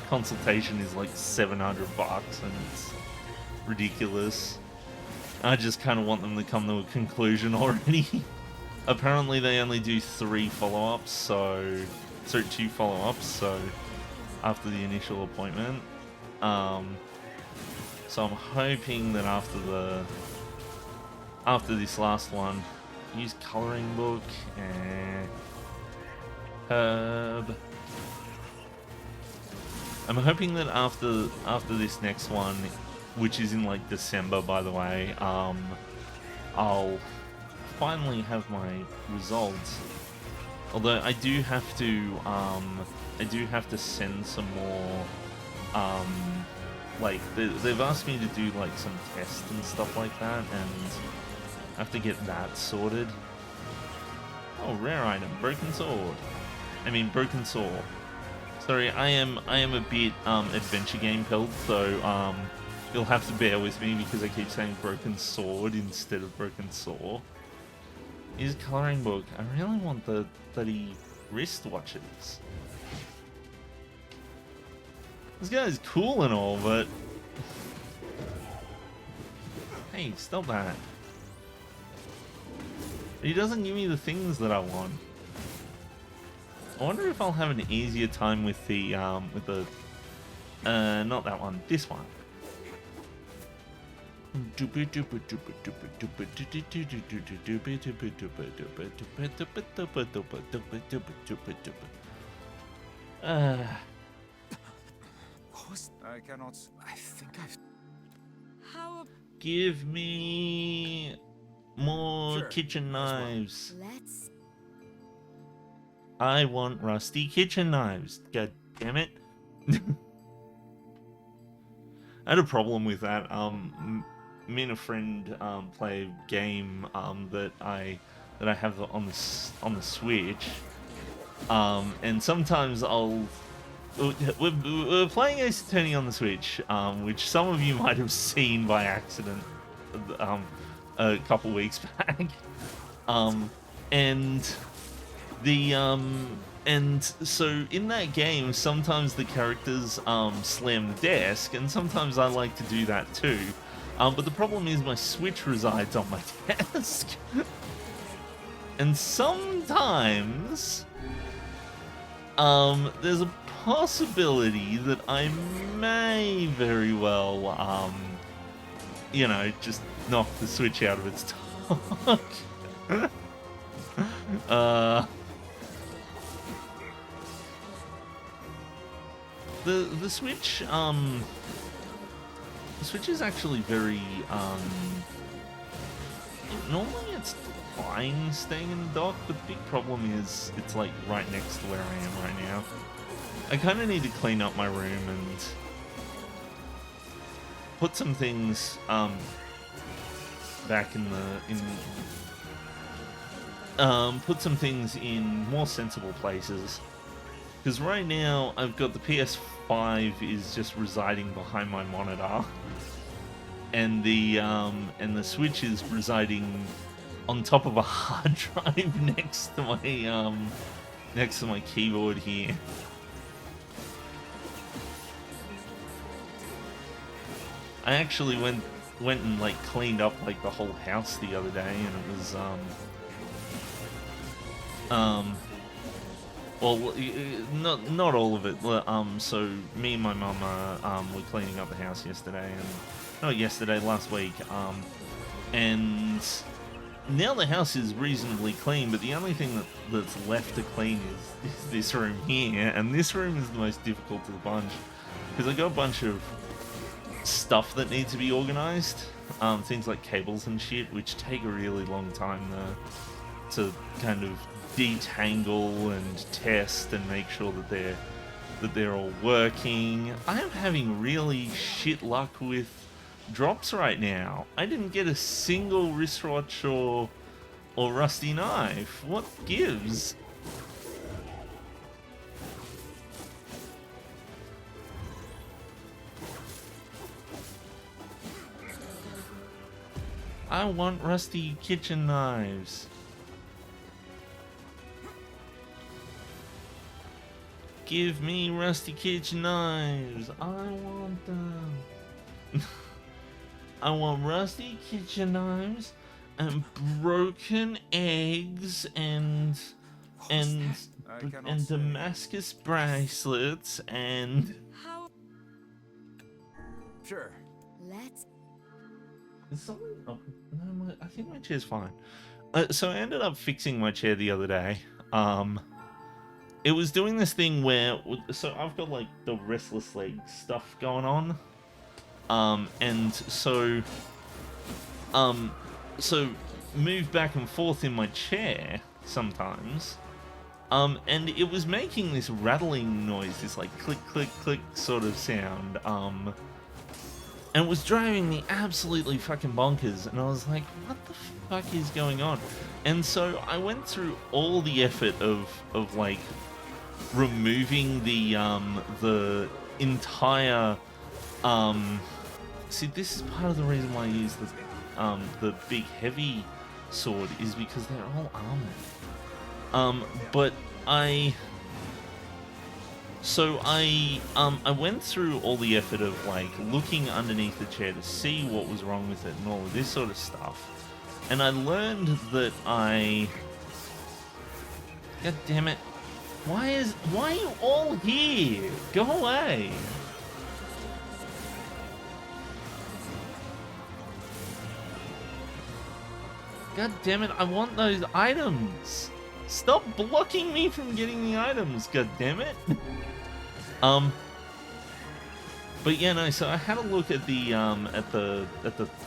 consultation is like $700 and it's ridiculous. I just kind of want them to come to a conclusion already. Apparently they only do 3 follow-ups, so 2 follow-ups, so after the initial appointment. So I'm hoping that after this last one, use coloring book and herb. I'm hoping that after this next one, which is in like December, by the way, I'll finally have my results. Although I do have to send some more. Like they've asked me to do like some tests and stuff like that, and I have to get that sorted. Oh, rare item, broken sword. I mean, broken saw. Sorry, I am a bit adventure game pilled, so you'll have to bear with me because I keep saying broken sword instead of broken saw. Use coloring book. I really want the bloody wristwatches. This guy's cool and all, but hey, stop that. He doesn't give me the things that I want. I wonder if I'll have an easier time with the not that one, this one. I cannot. I think I've. How Give me more Sure, kitchen knives. let's I want rusty kitchen knives. God damn it. I had a problem with that. Me and a friend play a game that I have on the Switch. And sometimes we're playing Ace Attorney on the Switch, which some of you might have seen by accident a couple weeks back. And so in that game, sometimes the characters slam the desk, and sometimes I like to do that too. But the problem is my Switch resides on my desk. And sometimes there's a possibility that I may very well, just knock the Switch out of its dock. The Switch, the Switch is actually very, normally it's fine staying in the dock, but the big problem is it's like right next to where I am right now. I kind of need to clean up my room and put some things, back put some things in more sensible places. Because right now, I've got the PS5 is just residing behind my monitor, and the Switch is residing on top of a hard drive next to my keyboard here. I actually went and like cleaned up like the whole house the other day, and it was well, not all of it. So me and my mum were cleaning up the house yesterday, and not yesterday, last week. And now the house is reasonably clean, but the only thing that's left to clean is this room here, and this room is the most difficult of the bunch because I got a bunch of stuff that needs to be organized, things like cables and shit, which take a really long time to kind of detangle and test and make sure that they're all working. I am having really shit luck with drops right now. I didn't get a single wristwatch or rusty knife. What gives? I want rusty kitchen knives. Give me rusty kitchen knives. I want them. I want rusty kitchen knives and broken eggs and Damascus bracelets and. How? Sure. Let's. Is something? Oh, no, I think my chair's fine. So I ended up fixing my chair the other day. It was doing this thing where, so I've got like the restless leg stuff going on. And so move back and forth in my chair sometimes. And it was making this rattling noise, this like click, click, click sort of sound. And it was driving me absolutely fucking bonkers. And I was like, what the fuck is going on? And so I went through all the effort of like removing the entire, see, this is part of the reason why I use the big heavy sword, is because they're all armored. But I went through all the effort of like looking underneath the chair to see what was wrong with it and all of this sort of stuff. And I learned that God damn it. Why are you all here? Go away. God damn it, I want those items. Stop blocking me from getting the items, god damn it. But yeah, no, so I had a look at the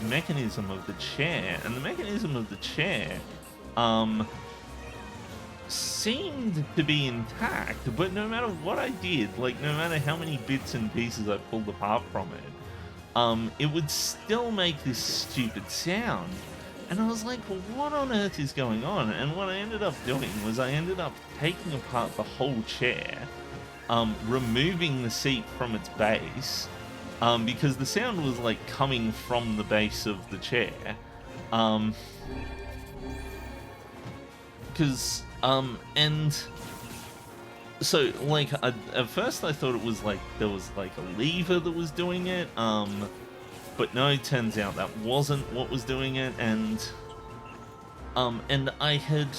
mechanism of the chair, and the mechanism of the chair seemed to be intact, but no matter what I did, like no matter how many bits and pieces I pulled apart from it, it would still make this stupid sound. And I was like, well, what on earth is going on? And what I ended up doing was I ended up taking apart the whole chair, removing the seat from its base, because the sound was like coming from the base of the chair. And so like at first I thought it was like there was like a lever that was doing it, but no, it turns out that wasn't what was doing it. And I had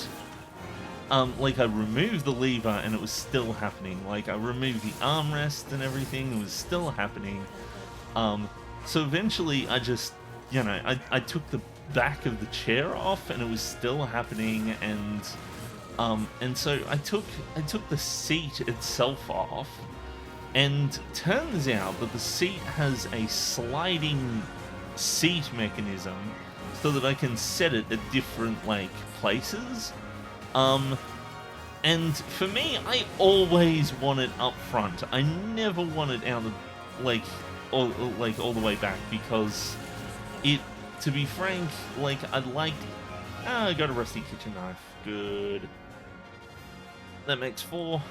like I removed the lever and it was still happening. Like I removed the armrest and everything, it was still happening. So eventually I just, you know, I took the back of the chair off and it was still happening. And so I took the seat itself off, and turns out that the seat has a sliding seat mechanism so that I can set it at different like places. And for me, I always want it up front. I never want it out of all the way back, because it, to be frank, like I got a rusty kitchen knife. Good. That makes 4.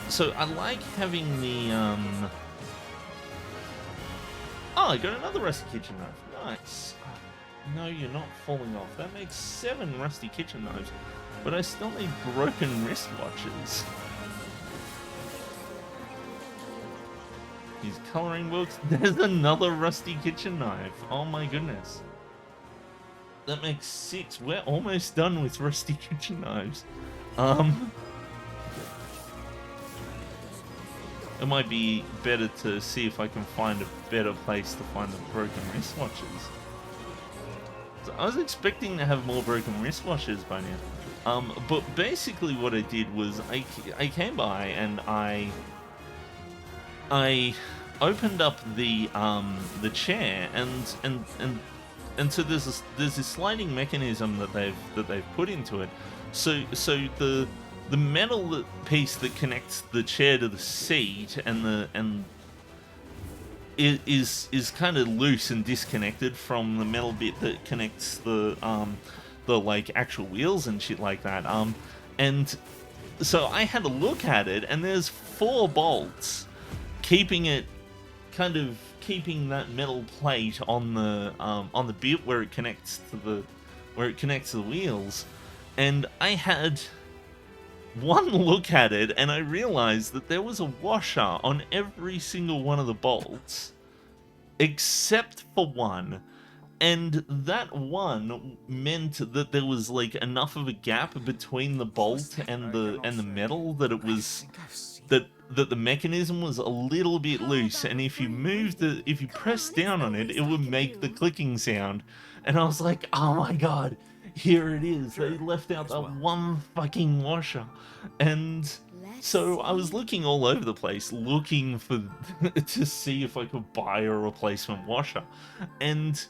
So I like having the oh, I got another rusty kitchen knife. Nice. No, you're not falling off. That makes 7 rusty kitchen knives, but I still need broken wristwatches. These coloring books. There's another rusty kitchen knife. Oh my goodness. That makes 6. We're almost done with rusty kitchen knives. It might be better to see if I can find a better place to find the broken wristwatches. So I was expecting to have more broken wristwatches by now. But basically what I did was I came by and I opened up the chair and so there's this sliding mechanism that they've put into it. So the metal piece that connects the chair to the seat is kind of loose and disconnected from the metal bit that connects the like actual wheels and shit like that. And so I had a look at it, and there's 4 bolts keeping that metal plate on the bit where it connects to the wheels. And I had one look at it, and I realized that there was a washer on every single one of the bolts, except for one. And that one meant that there was like enough of a gap between the bolt and the metal that it was that the mechanism was a little bit loose, and if you press down on it, it would make the clicking sound. And I was like, oh my god, here it is. They left out that one fucking washer. And so I was looking all over the place, looking for to see if I could buy a replacement washer, and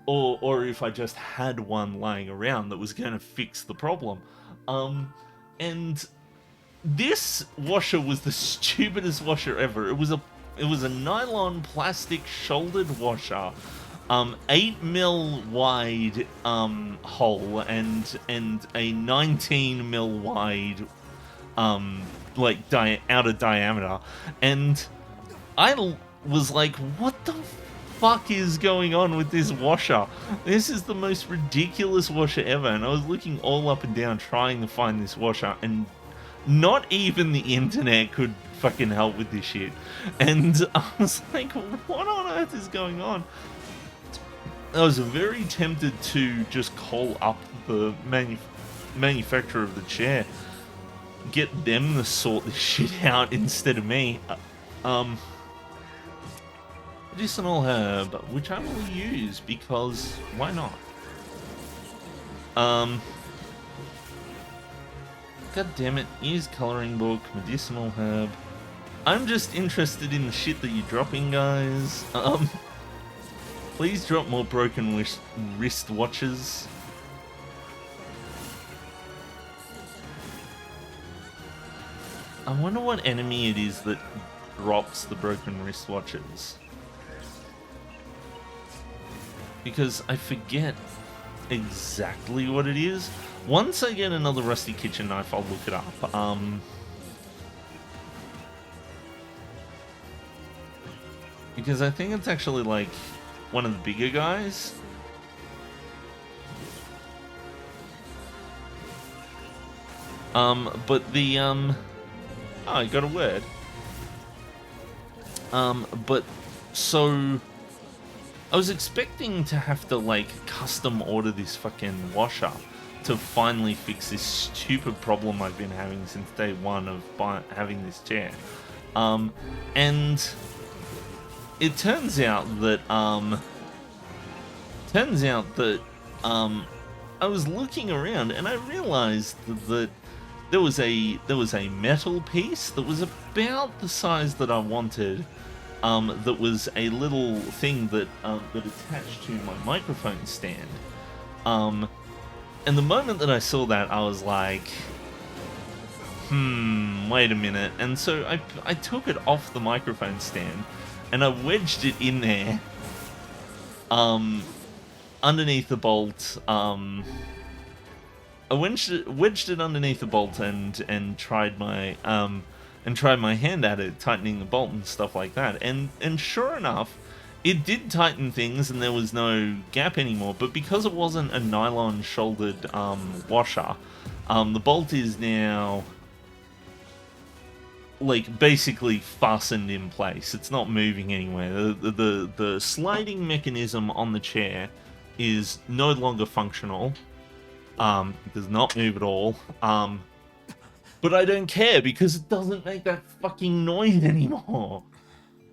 or if I just had one lying around that was going to fix the problem. And this washer was the stupidest washer ever. It was a nylon plastic shouldered washer, 8mm wide hole and a 19mm wide like outer diameter. And I was like, what the fuck is going on with this washer? This is the most ridiculous washer ever. And I was looking all up and down trying to find this washer, and not even the internet could fucking help with this shit. And I was like, what on earth is going on? I was very tempted to just call up the manufacturer of the chair, get them to sort this shit out instead of me. Medicinal herb, which I will use because why not? God damn it, use coloring book, medicinal herb. I'm just interested in the shit that you're dropping, guys. Please drop more broken wrist watches. I wonder what enemy it is that drops the broken wristwatches. Because I forget exactly what it is. Once I get another rusty kitchen knife, I'll look it up. Because I think it's actually like one of the bigger guys. But the oh, I got a word. But so I was expecting to have to like custom order this fucking washer to finally fix this stupid problem I've been having since day one of having this chair. And it turns out that I was looking around and I realized that there was a metal piece that was about the size that I wanted, that was a little thing that attached to my microphone stand. And the moment that I saw that, I was like, wait a minute. And so I took it off the microphone stand and I wedged it in there, underneath the bolt. I wedged it underneath the bolt and tried my hand at it, tightening the bolt and stuff like that. And sure enough, it did tighten things and there was no gap anymore, but because it wasn't a nylon shouldered washer, the bolt is now like basically fastened in place. It's not moving anywhere. The sliding mechanism on the chair is no longer functional. It does not move at all. But I don't care because it doesn't make that fucking noise anymore.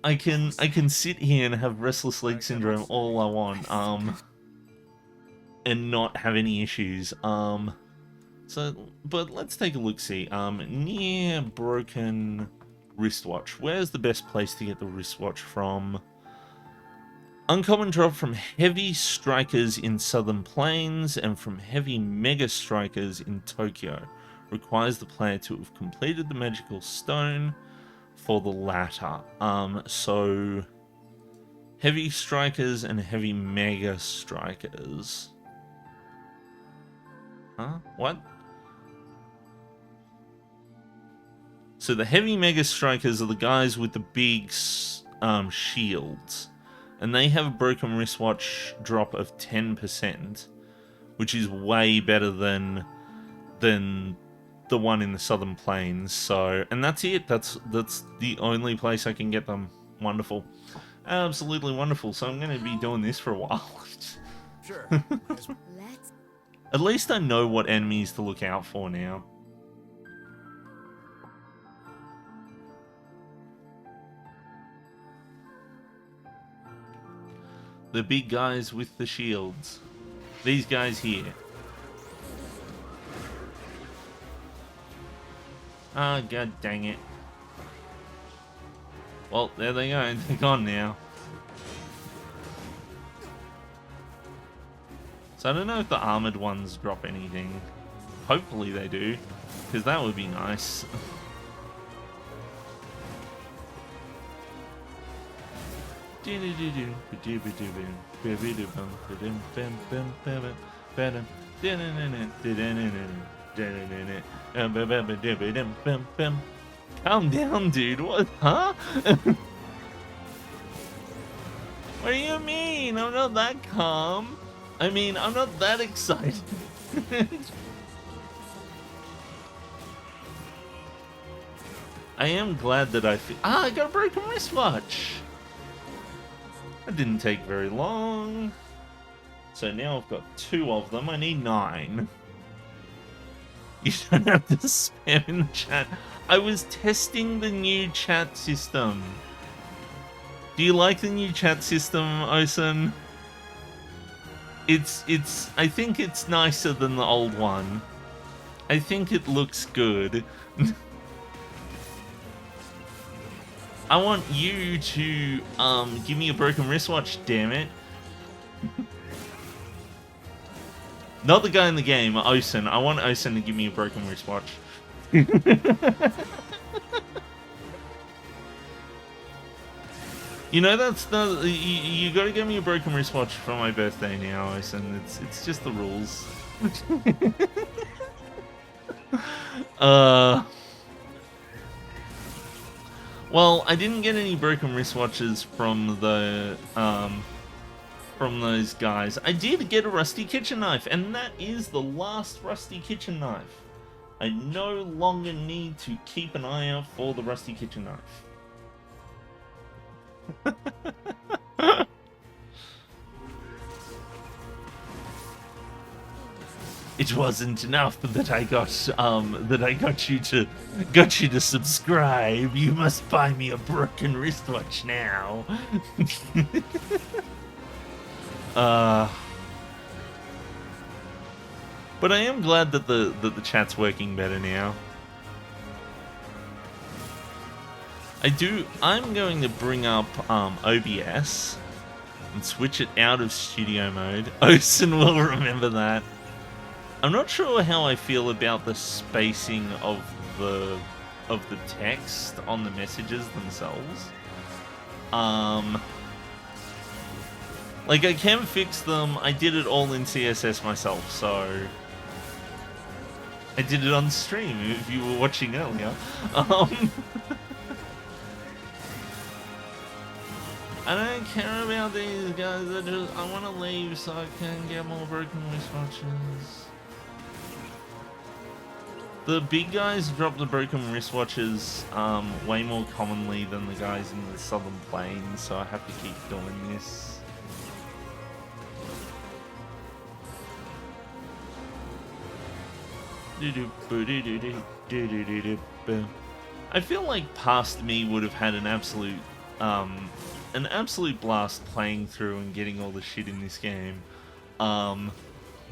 I can sit here and have restless leg syndrome all I want, and not have any issues. But let's take a look-see. Nier broken wristwatch. Where's the best place to get the wristwatch from? Uncommon drop from heavy strikers in Southern Plains and from heavy mega strikers in Tokyo. Requires the player to have completed the magical stone for the latter. So heavy strikers and heavy mega strikers. Huh? What? So the heavy mega strikers are the guys with the big shields, and they have a broken wristwatch drop of 10%, which is way better than the one in the Southern Plains. So, and that's it. That's the only place I can get them. Wonderful, absolutely wonderful. So I'm going to be doing this for a while. Sure. At least I know what enemies to look out for now. The big guys with the shields. These guys here. Ah, god dang it. Well, there they go. They're gone now. So I don't know if the armored ones drop anything. Hopefully they do, because that would be nice. Calm down, dude. What? Huh? What do you mean? I'm not that calm. I mean, I'm not that excited. I am glad that I got a broken wristwatch. That didn't take very long. So now I've got 2 of them. I need 9. You don't have to spam in the chat. I was testing the new chat system. Do you like the new chat system, Osen? I think it's nicer than the old one. I think it looks good. I want you to give me a broken wristwatch, damn it. Not the guy in the game, Osen. I want Osen to give me a broken wristwatch. You know, that's the you gotta give me a broken wristwatch for my birthday now, Osen. It's just the rules. Well, I didn't get any broken wristwatches from the from those guys. I did get a rusty kitchen knife, and that is the last rusty kitchen knife. I no longer need to keep an eye out for the rusty kitchen knife. It wasn't enough that I got you to subscribe. You must buy me a broken wristwatch now. But I am glad that the chat's working better now. I'm going to bring up OBS and switch it out of studio mode. Osen will remember that. I'm not sure how I feel about the spacing of the text on the messages themselves. Like, I can fix them. I did it all in CSS myself, so I did it on stream if you were watching earlier. I don't care about these guys. I want to leave so I can get more broken wristwatches. The big guys drop the broken wristwatches way more commonly than the guys in the southern plains, so I have to keep doing this. I feel like past me would have had an absolute blast playing through and getting all the shit in this game.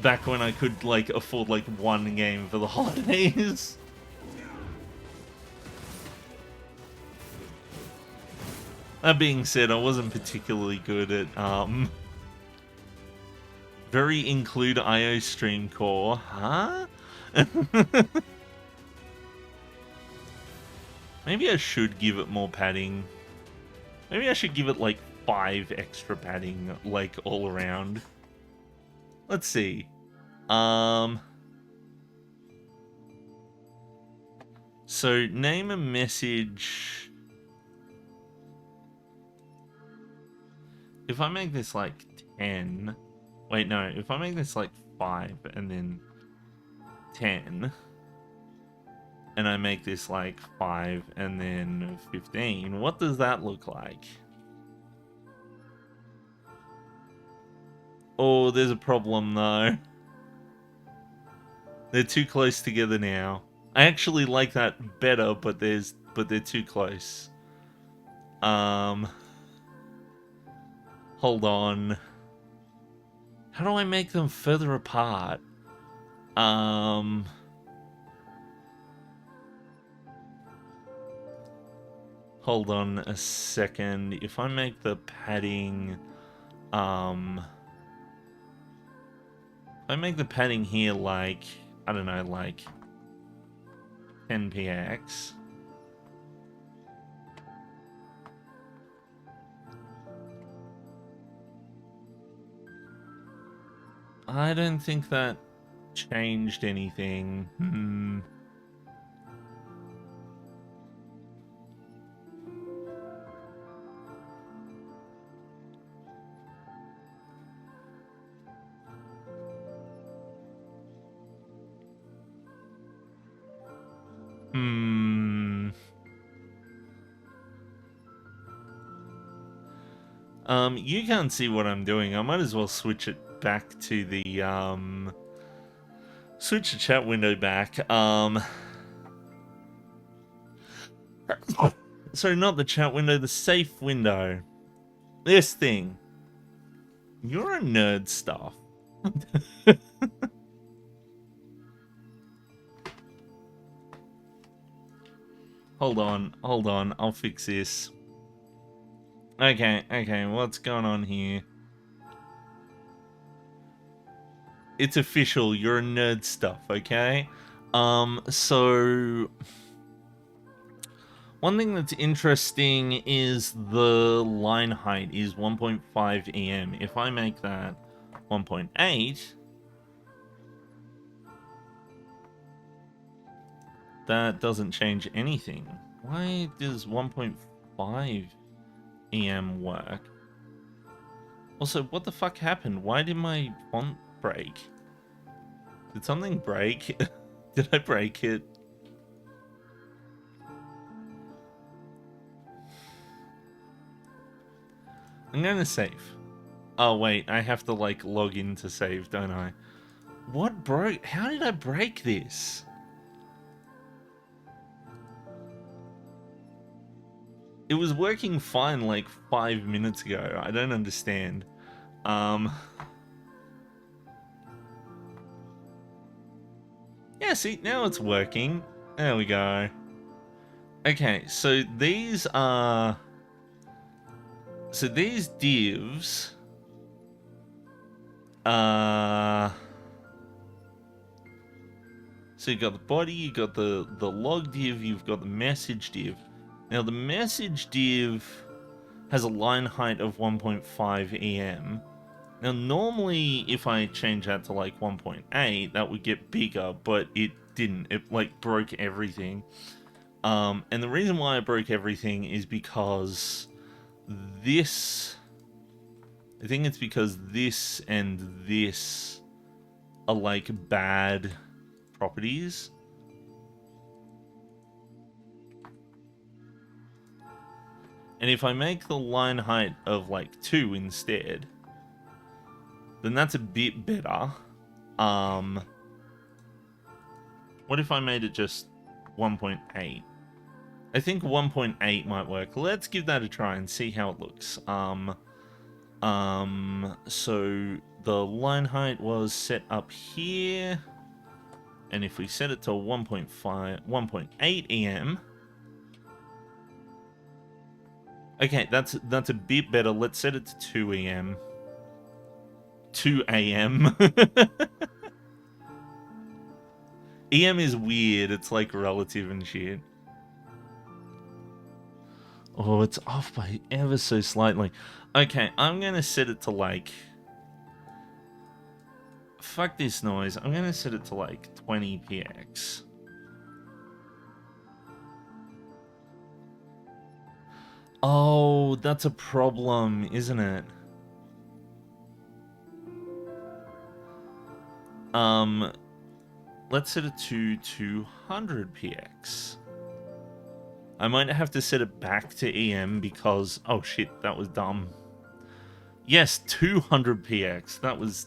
Back when I could like afford like one game for the holidays. That being said, I wasn't particularly good at very include IO stream core, huh? Maybe I should give it more padding. Maybe I should give it like 5 extra padding, like all around. Let's see. So name a message. If I make this like 10, wait, no, if I make this like 5 and then 10, and I make this like 5 and then 15, what does that look like? Oh, there's a problem though. They're too close together now. I actually like that better, but they're too close. Hold on. How do I make them further apart? Hold on a second. If I make the padding, if I make the padding here like, I don't know, like 10px. I don't think that changed anything. You can't see what I'm doing. I might as well switch it back to the, switch the chat window back. Sorry, not the chat window, the safe window. This thing. You're a nerd stuff. Hold on, I'll fix this. Okay, what's going on here? It's official, you're a nerd stuff, okay? So... One thing that's interesting is the line height is 1.5 EM. If I make that 1.8... that doesn't change anything. Why does 1.5 EM work? Also, what the fuck happened? Why did my font break? Did something break? Did I break it? I'm gonna save. Oh wait, I have to like log in to save, don't I? What broke? How did I break this? It was working fine like 5 minutes ago. I don't understand. Yeah, see, now it's working. There we go. Okay, so these are... So these divs... So you've got the body, you've got the log div, you've got the message div. Now the message div has a line height of 1.5 EM. Now normally if I change that to like 1.8 that would get bigger, but it didn't. It like broke everything. And the reason why it broke everything is because this... I think it's because this and this are like bad properties. And if I make the line height of like 2 instead, then that's a bit better. What if I made it just 1.8? I think 1.8 might work. Let's give that a try and see how it looks. So the line height was set up here, and if we set it to 1.8 EM, okay, that's a bit better. Let's set it to 2 EM. 2 AM. EM is weird. It's like relative and shit. Oh, it's off by ever so slightly. Okay, I'm gonna set it to like... Fuck this noise. I'm gonna set it to like 20 px. Oh, that's a problem, isn't it? Let's set it to 200 px. I might have to set it back to EM because... Oh shit, that was dumb. Yes, 200 px. That was...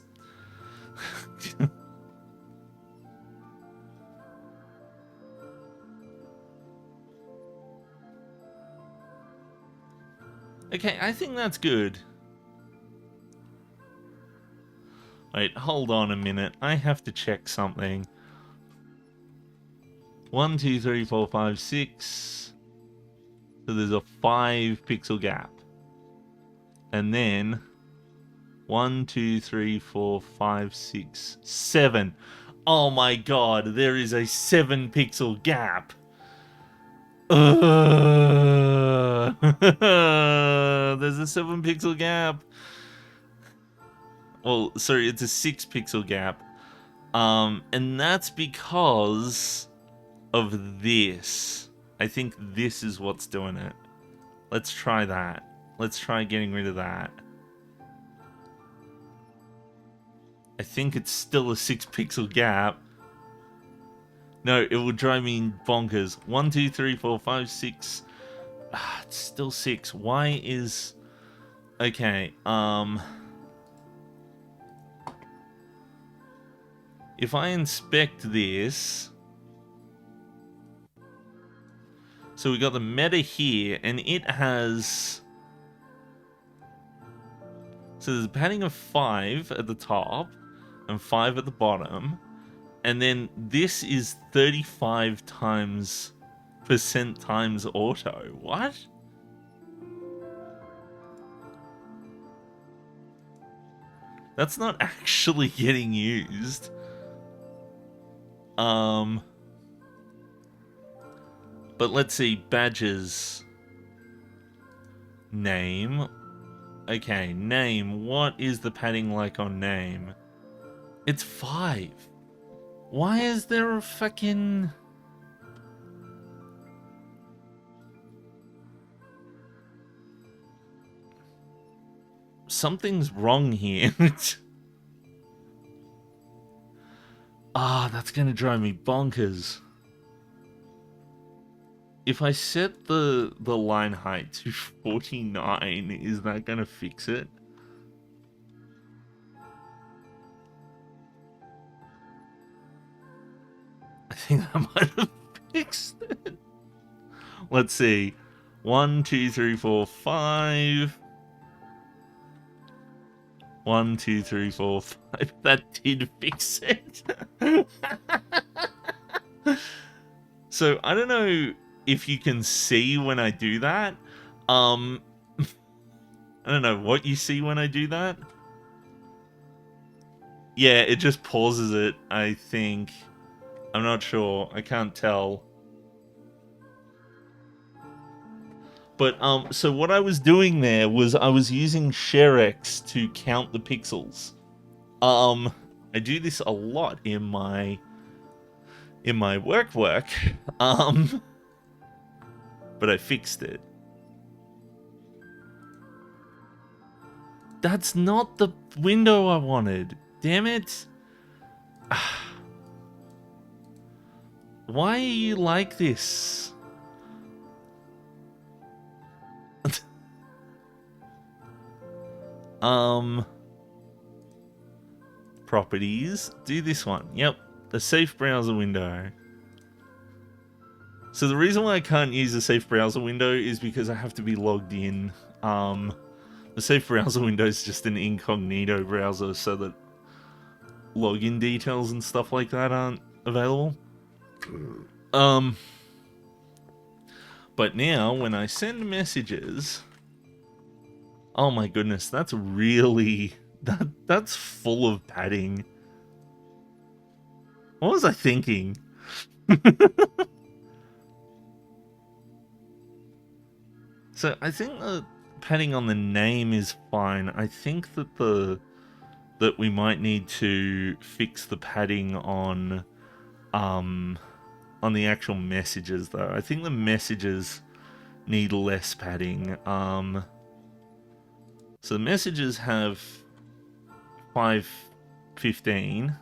Okay, I think that's good. Wait, hold on a minute. I have to check something. 1, 2, 3, 4, 5, 6. So there's a 5 pixel gap. And then 1, 2, 3, 4, 5, 6, 7. Oh my god, there is a 7 pixel gap. There's a 7 pixel gap. Well, sorry, it's a 6 pixel gap. And that's because of this. I think this is what's doing it. Let's try that. Let's try getting rid of that. I think it's still a 6 pixel gap. No, it will drive me bonkers. 1, 2, 3, 4, 5, 6. Ah, it's still 6. Why is... Okay, if I inspect this... So we got the meta here, and it has... So there's a padding of 5 at the top, and 5 at the bottom. And then this is 35 times % times auto. What? That's not actually getting used. But let's see, badges. Name. Okay, name. What is the padding like on name? It's 5. Why is there a fucking... Something's wrong here. Ah, that's gonna drive me bonkers. If I set the line height to 49, is that gonna fix it? I think I might have fixed it. Let's see. 1, 2, 3, 4, 5. 1, 2, 3, 4, 5. That did fix it. So I don't know if you can see when I do that. I don't know what you see when I do that. Yeah, it just pauses it, I think. I'm not sure. I can't tell. But, so what I was doing there was I was using ShareX to count the pixels. I do this a lot in my work, but I fixed it. That's not the window I wanted. Damn it. Why are you like this? Properties. Do this one. Yep. The safe browser window. So the reason why I can't use the safe browser window is because I have to be logged in. The safe browser window is just an incognito browser so that login details and stuff like that aren't available. But now when I send messages, oh my goodness, that's really that's full of padding. What was I thinking? So I think the padding on the name is fine. I think that we might need to fix the padding on the actual messages though. I think the messages need less padding. So the messages have 515.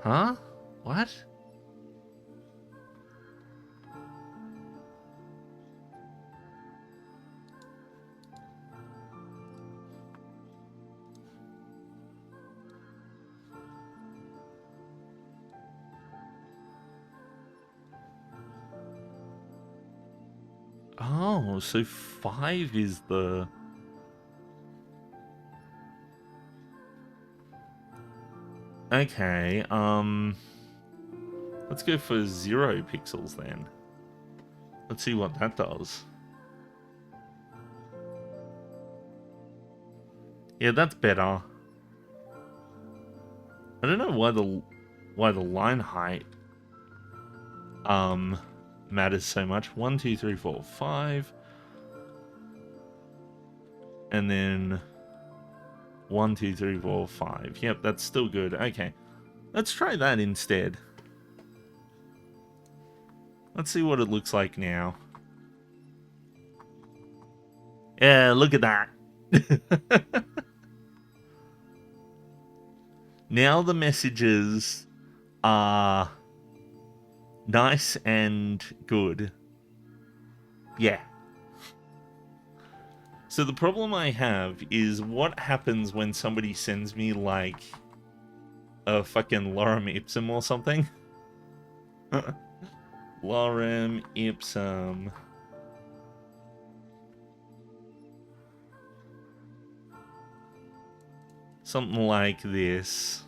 Huh? What? Oh, so 5 is the... Okay, let's go for 0 pixels then. Let's see what that does. Yeah, that's better. I don't know why the line height matters so much. 1, 2, 3, 4, 5. And then 1, 2, 3, 4, 5. Yep, that's still good. Okay. Let's try that instead. Let's see what it looks like now. Yeah, look at that. Now the messages are nice and good. Yeah. So the problem I have is what happens when somebody sends me like a fucking lorem ipsum or something. Lorem ipsum. Something like this.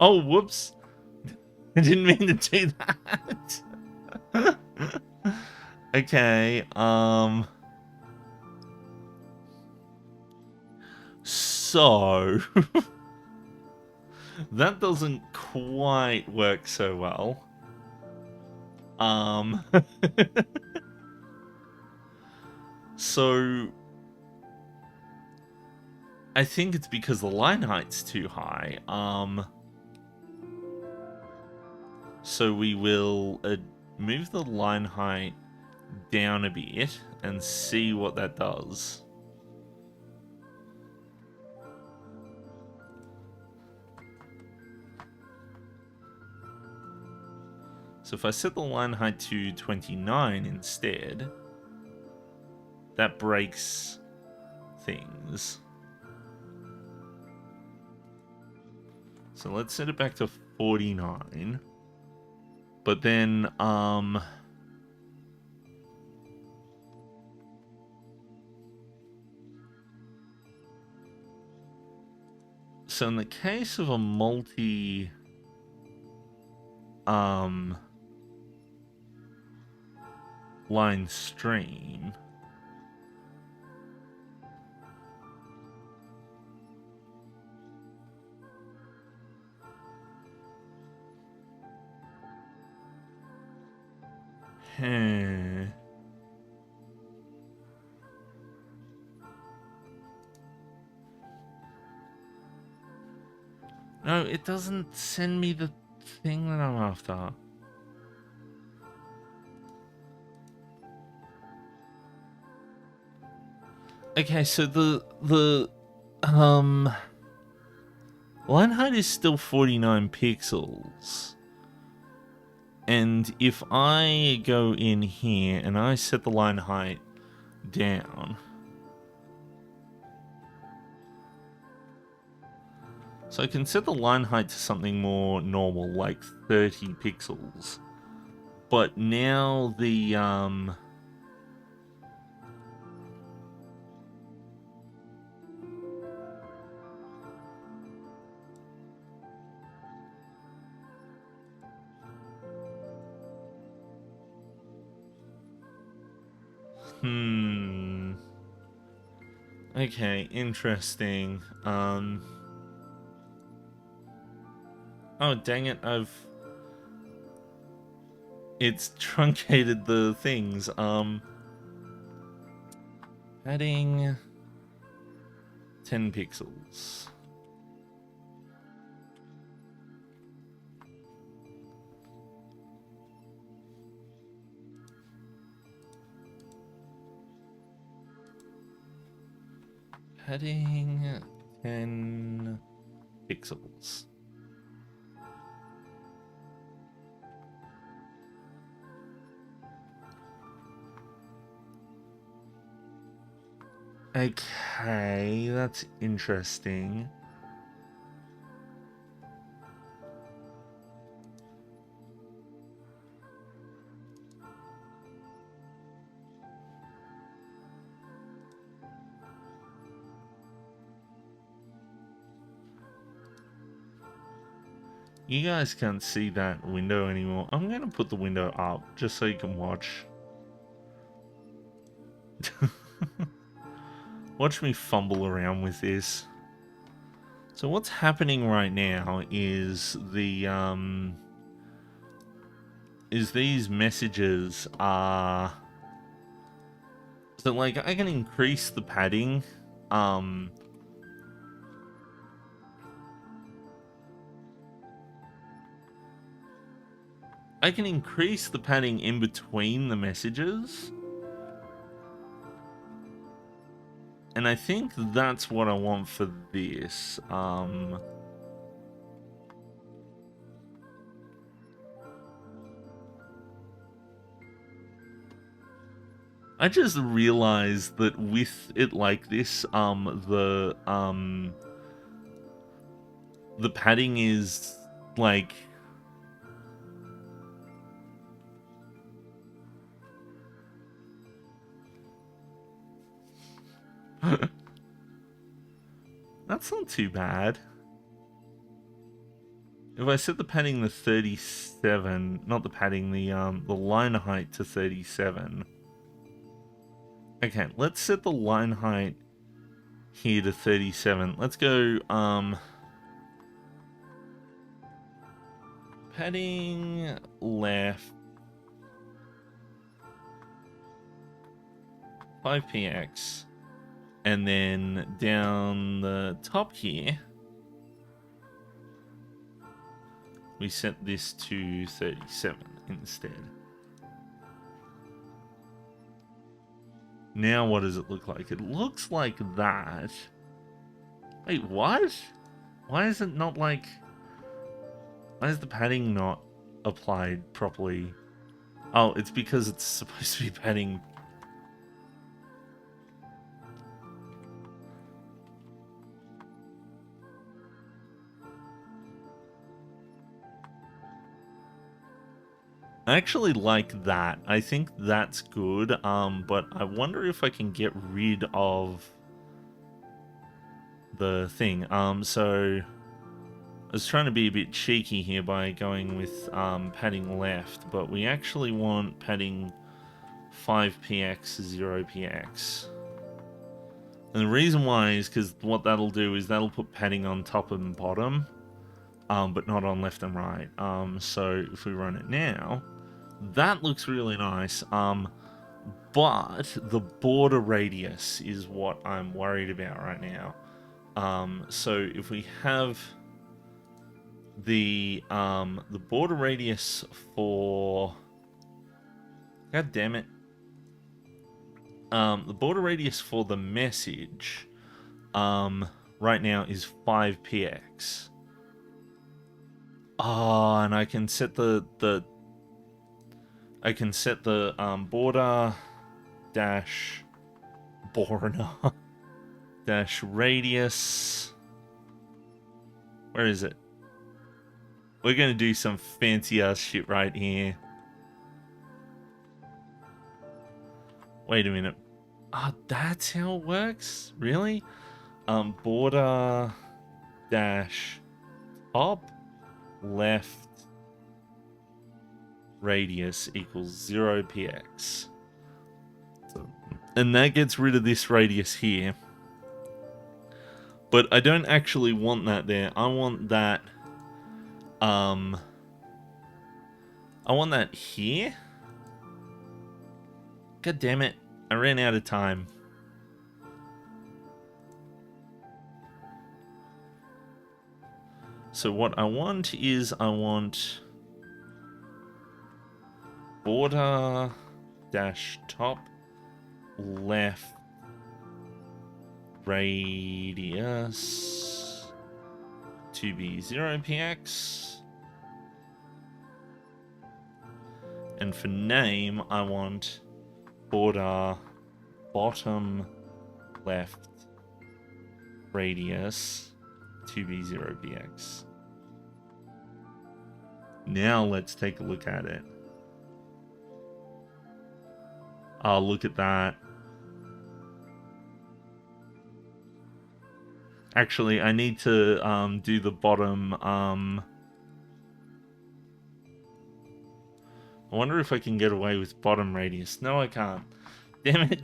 Oh, whoops. I didn't mean to do that. Okay, so that doesn't quite work so well. So I think it's because the line height's too high. So we will move the line height down a bit and see what that does. So if I set the line height to 29 instead, that breaks things. So let's set it back to 49. But then, so in the case of a multi, line stream, Hmm. No, it doesn't send me the thing that I'm after. Okay, so the line height is still 49 pixels. And if I go in here and I set the line height down, so I can set the line height to something more normal, like 30 pixels. But now the okay, interesting. Oh, dang it, it's truncated the things. Adding 10 pixels. Adding 10 pixels. Okay, that's interesting. You guys can't see that window anymore. I'm gonna put the window up just so you can watch. Watch me fumble around with this. So what's happening right now is these messages are, so like I can increase the padding. I can increase the padding in between the messages. And I think that's what I want for this. I just realized that with it like this, the padding is like, that's not too bad. If I set the padding to 37, not the padding, the line height to 37. Okay, let's set the line height here to 37. Let's go padding left 5px, and then down the top here we set this to 37 instead. Now what does it look like? It looks like that. Wait, what? Why is it not like... Why is the padding not applied properly? Oh, it's because it's supposed to be padding. I actually like that. I think that's good, but I wonder if I can get rid of the thing. So I was trying to be a bit cheeky here by going with padding left, but we actually want padding 5px, 0px. And the reason why is because what that'll do is that'll put padding on top and bottom, but not on left and right. So if we run it now, that looks really nice. But the border radius is what I'm worried about right now. So if we have the border radius for, god damn it, the border radius for the message right now is 5px. Oh, and I can set the border dash dash radius. Where is it? We're gonna do some fancy ass shit right here. Wait a minute. Ah, that's how it works? Really? Border dash top left radius equals 0px. And that gets rid of this radius here. But I don't actually want that there. I want that here. God damn it. I ran out of time. So what I want is I want border dash top left radius to be 0px. And for name, I want border bottom left radius to be 0px. Now let's take a look at it. Oh, look at that. Actually, I need to do the bottom. I wonder if I can get away with bottom radius. No, I can't. Damn it.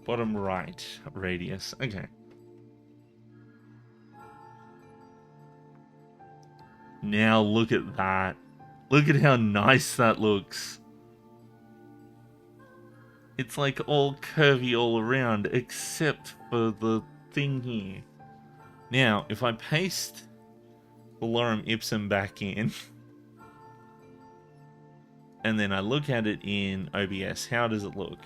Bottom right radius. Okay. Now look at that. Look at how nice that looks. It's like all curvy all around, except for the thing here. Now, if I paste the lorem ipsum back in, and then I look at it in OBS, how does it look?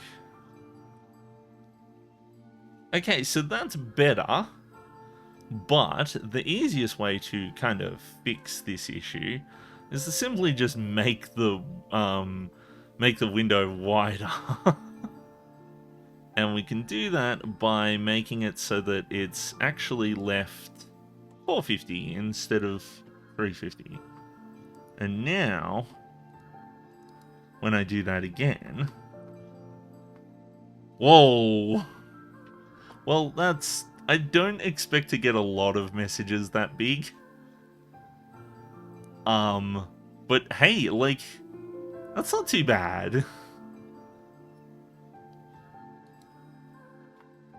Okay, so that's better, but the easiest way to kind of fix this issue is to simply just make the window wider. And we can do that by making it so that it's actually left 450 instead of 350. And now, when I do that again... Whoa! Well, that's... I don't expect to get a lot of messages that big. But hey, like, that's not too bad.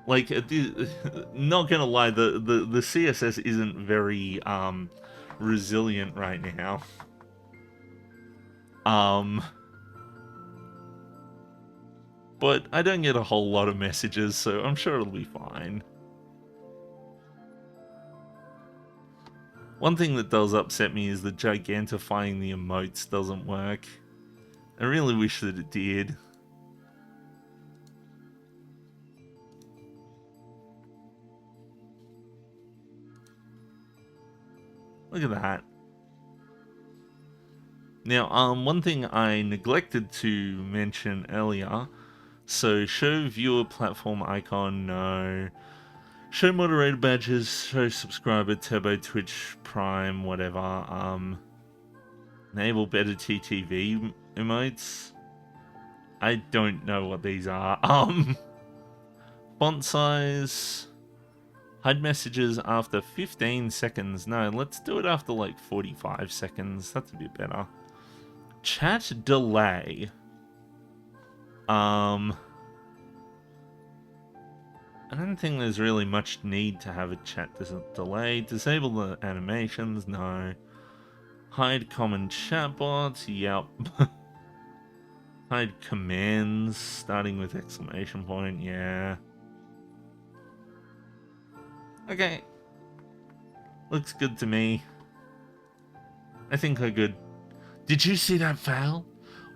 Like, not gonna lie, the CSS isn't very resilient right now. But I don't get a whole lot of messages, so I'm sure it'll be fine. One thing that does upset me is that gigantifying the emotes doesn't work. I really wish that it did. Look at that. Now, one thing I neglected to mention earlier, so show viewer platform icon, no. Show moderator badges, show subscriber, turbo, Twitch, Prime, whatever. Enable better TTV emotes. I don't know what these are. Font size. Hide messages after 15 seconds. No, let's do it after like 45 seconds. That's a bit better. Chat delay. I don't think there's really much need to have a chat delay. Disable the animations. No. Hide common chatbots, yep. Hide commands, starting with exclamation point, yeah. Okay. Looks good to me. I think I'm good. Did you see that foul?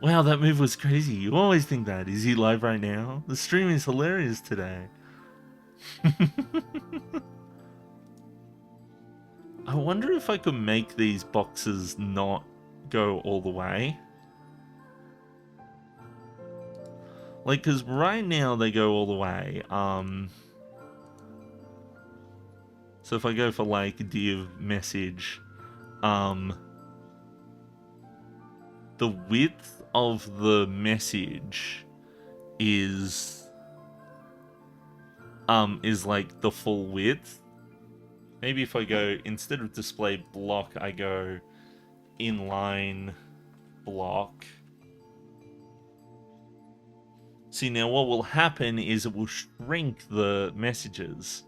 Wow, that move was crazy. You always think that. Is he live right now? The stream is hilarious today. I wonder if I could make these boxes not go all the way. Like, because right now they go all the way. So if I go for, like, div message, the width of the message is like the full width. Maybe if I go, instead of display block, I go inline block. See, now what will happen is it will shrink the messages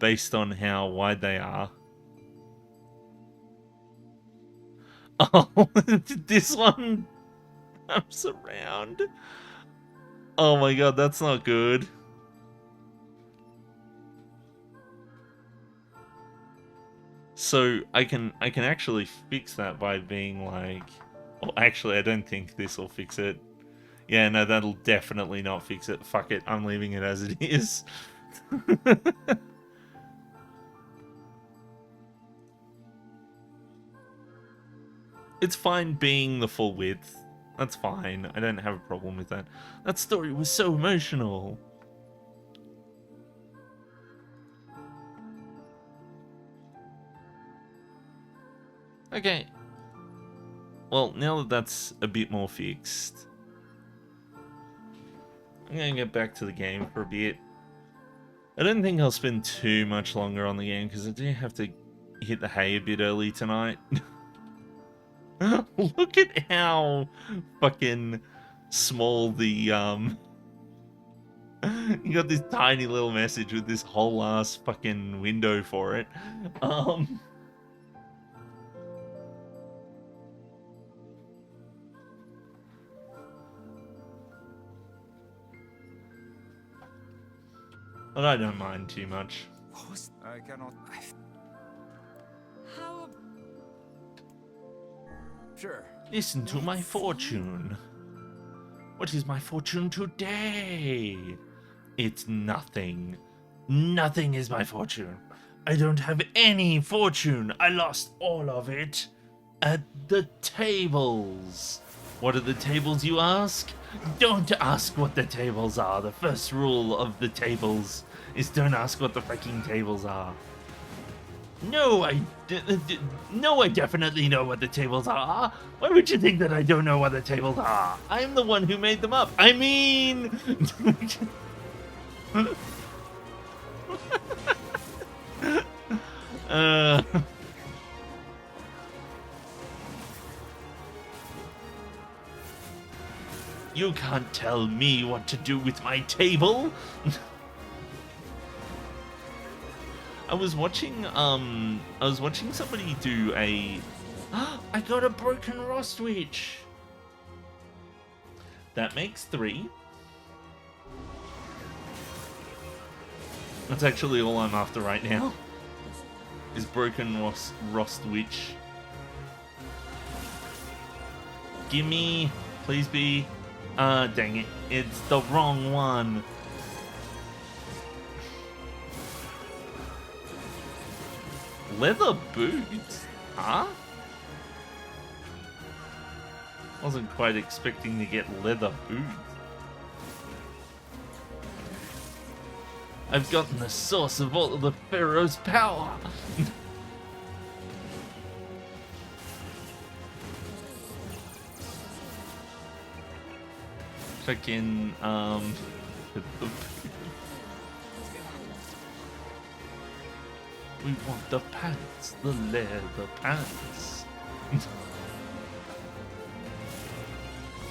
based on how wide they are. Oh, this one jumps around. Oh my god, that's not good. So I can actually fix that by being like, well, actually I don't think this will fix it. Yeah, no, that'll definitely not fix it. Fuck it, I'm leaving it as it is. It's fine being the full width. That's fine. I don't have a problem with that. That story was so emotional. Okay. Well, now that that's a bit more fixed, I'm gonna get back to the game for a bit. I don't think I'll spend too much longer on the game because I do have to hit the hay a bit early tonight. Look at how fucking small the you got this tiny little message with this whole ass fucking window for it. But I don't mind too much. I cannot. How? Sure. Listen to my fortune. What is my fortune today? It's nothing. Nothing is my fortune. I don't have any fortune. I lost all of it at the tables. What are the tables, you ask? Don't ask what the tables are. The first rule of the tables is don't ask what the fucking tables are. No, I definitely know what the tables are. Why would you think that I don't know what the tables are? I'm the one who made them up. I mean... You can't tell me what to do with my table. I was watching somebody do a I got a broken Rost Witch. That makes 3. That's actually all I'm after right now. Is broken Rost Witch. Gimme, please be. Dang it. It's the wrong one. Leather boots? Huh? Wasn't quite expecting to get leather boots. I've gotten the source of all of the Pharaoh's power. Fucking, we want the pants, the leather pants.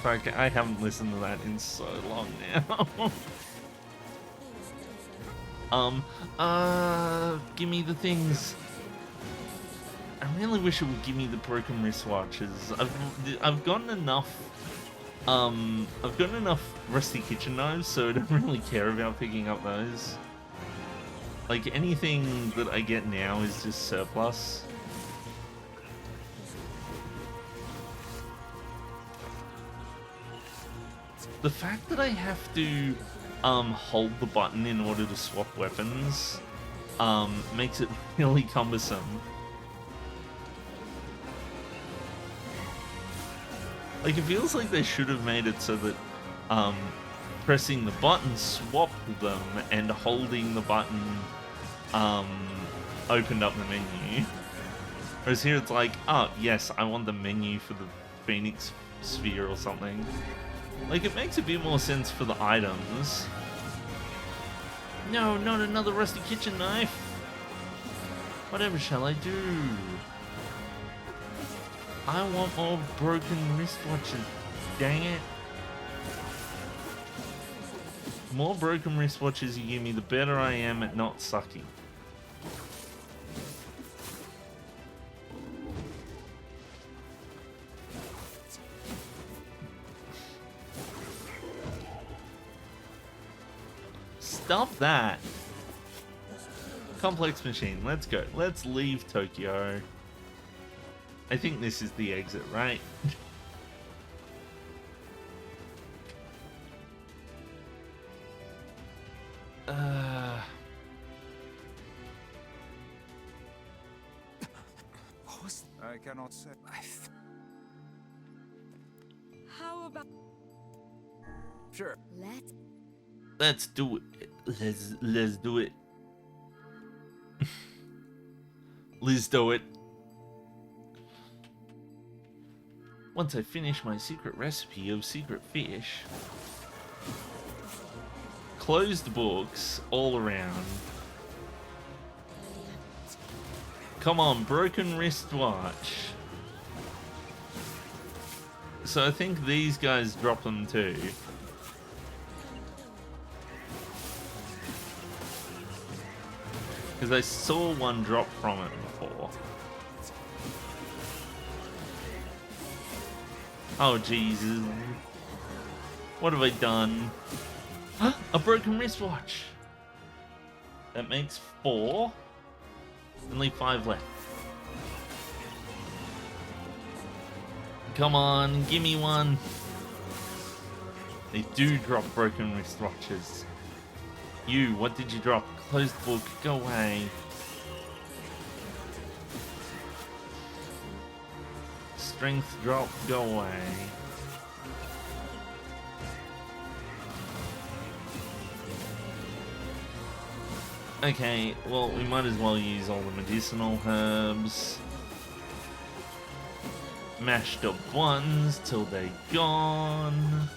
Fuck, I haven't listened to that in so long now. Give me the things. I really wish it would give me the broken wristwatches. I've gotten enough. I've gotten enough rusty kitchen knives, so I don't really care about picking up those. Like, anything that I get now is just surplus. The fact that I have to hold the button in order to swap weapons makes it really cumbersome. Like, it feels like they should have made it so that pressing the button swapped them and holding the button opened up the menu. Whereas here it's like, oh yes, I want the menu for the Phoenix Sphere or something. Like, it makes a bit more sense for the items. No, not another rusty kitchen knife. Whatever shall I do? I want more broken wristwatches. Dang it. The more broken wristwatches you give me, the better I am at not sucking. Stop that. Complex machine, let's go. Let's leave Tokyo. I think this is the exit, right? I cannot say. How about... Sure. Let's do it. Let's do it. Let's do it. Once I finish my secret recipe of secret fish. Closed books all around. Come on, broken wristwatch. So I think these guys drop them too. Because I saw one drop from it before. Oh, Jesus. What have I done? A broken wristwatch. That makes 4. Only 5 left. Come on, give me one. They do drop broken wristwatches. You, what did you drop? Closed book, go away. Strength drop, go away. Okay, well, we might as well use all the medicinal herbs. Mashed up ones till they're gone.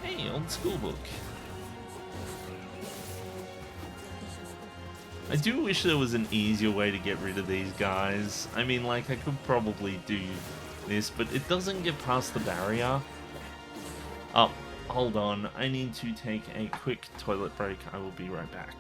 Hey, old school book. I do wish there was an easier way to get rid of these guys. I mean, like, I could probably do this, but it doesn't get past the barrier. Oh, hold on. I need to take a quick toilet break. I will be right back.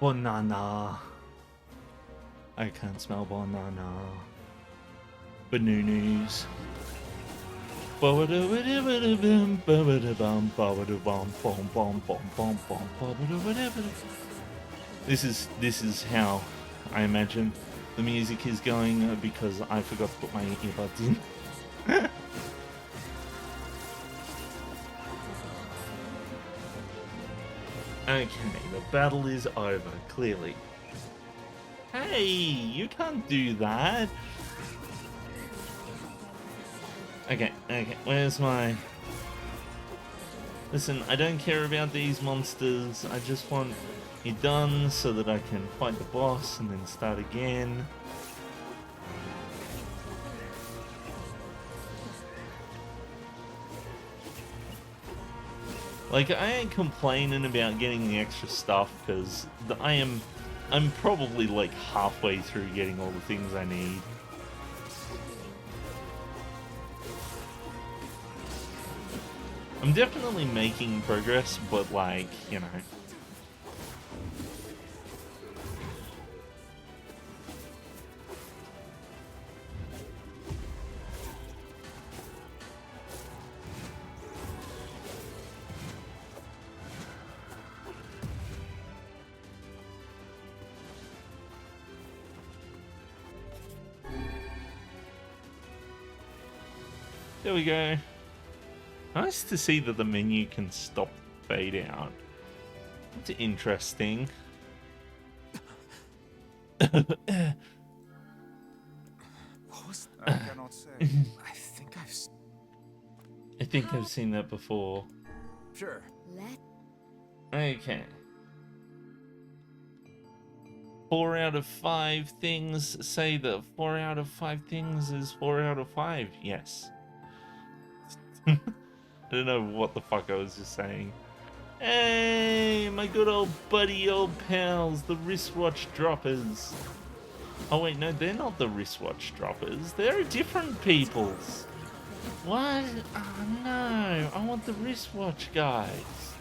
Banana. I can't smell banana. Bananas. This is how I imagine the music is going because I forgot to put my earbuds in. Okay, the battle is over, clearly. Hey, you can't do that. Okay, where's my... Listen, I don't care about these monsters. I just want it done so that I can fight the boss and then start again. Like, I ain't complaining about getting the extra stuff because I'm probably like halfway through getting all the things I need. I'm definitely making progress, but like, you know. There we go. Nice to see that the menu can stop fade out. That's interesting. What was I cannot say. I think I've seen that before. Sure. Okay. 4 out of 5 things say that 4 out of 5 things is 4 out of 5. Yes. I don't know what the fuck I was just saying. Hey, my good old buddy, old pals, the wristwatch droppers. Oh wait, no, they're not the wristwatch droppers. They're different peoples. What? Oh no, I want the wristwatch guys.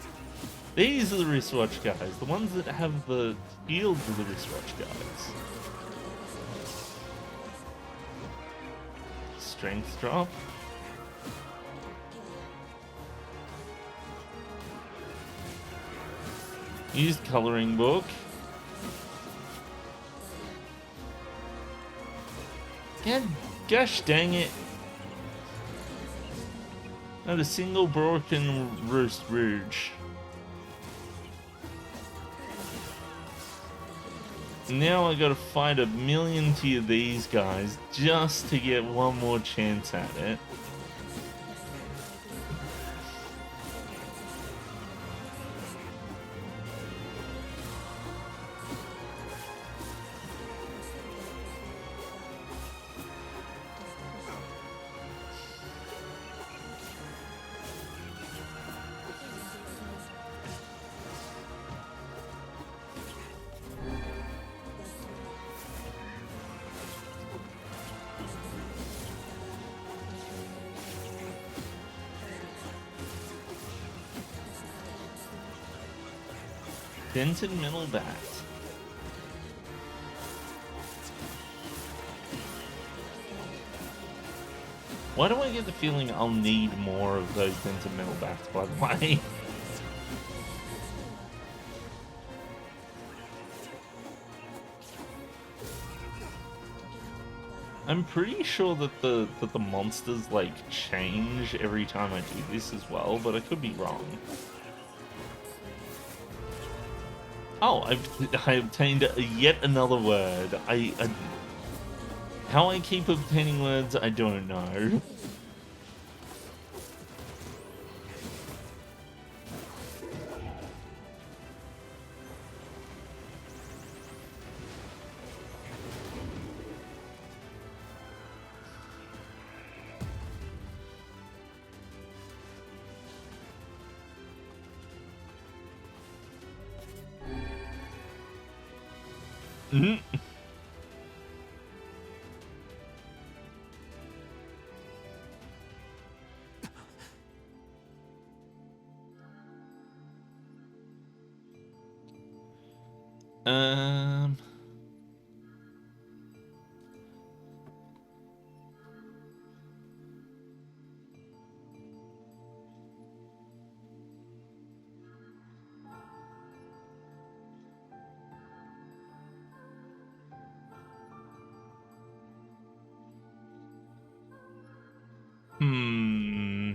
These are the wristwatch guys, the ones that have the shields of the wristwatch guys. Strength drop. Used coloring book. God, gosh dang it. Not a single broken Roost Rouge. Now I gotta fight 1,000,000 of these guys just to get one more chance at it. Dented metal bat. Why do I get the feeling I'll need more of those dented metal bats, by the way? I'm pretty sure that the monsters like change every time I do this as well, but I could be wrong. Oh, I obtained yet another word. How I keep obtaining words, I don't know. Mm-hmm. Um. Hmm.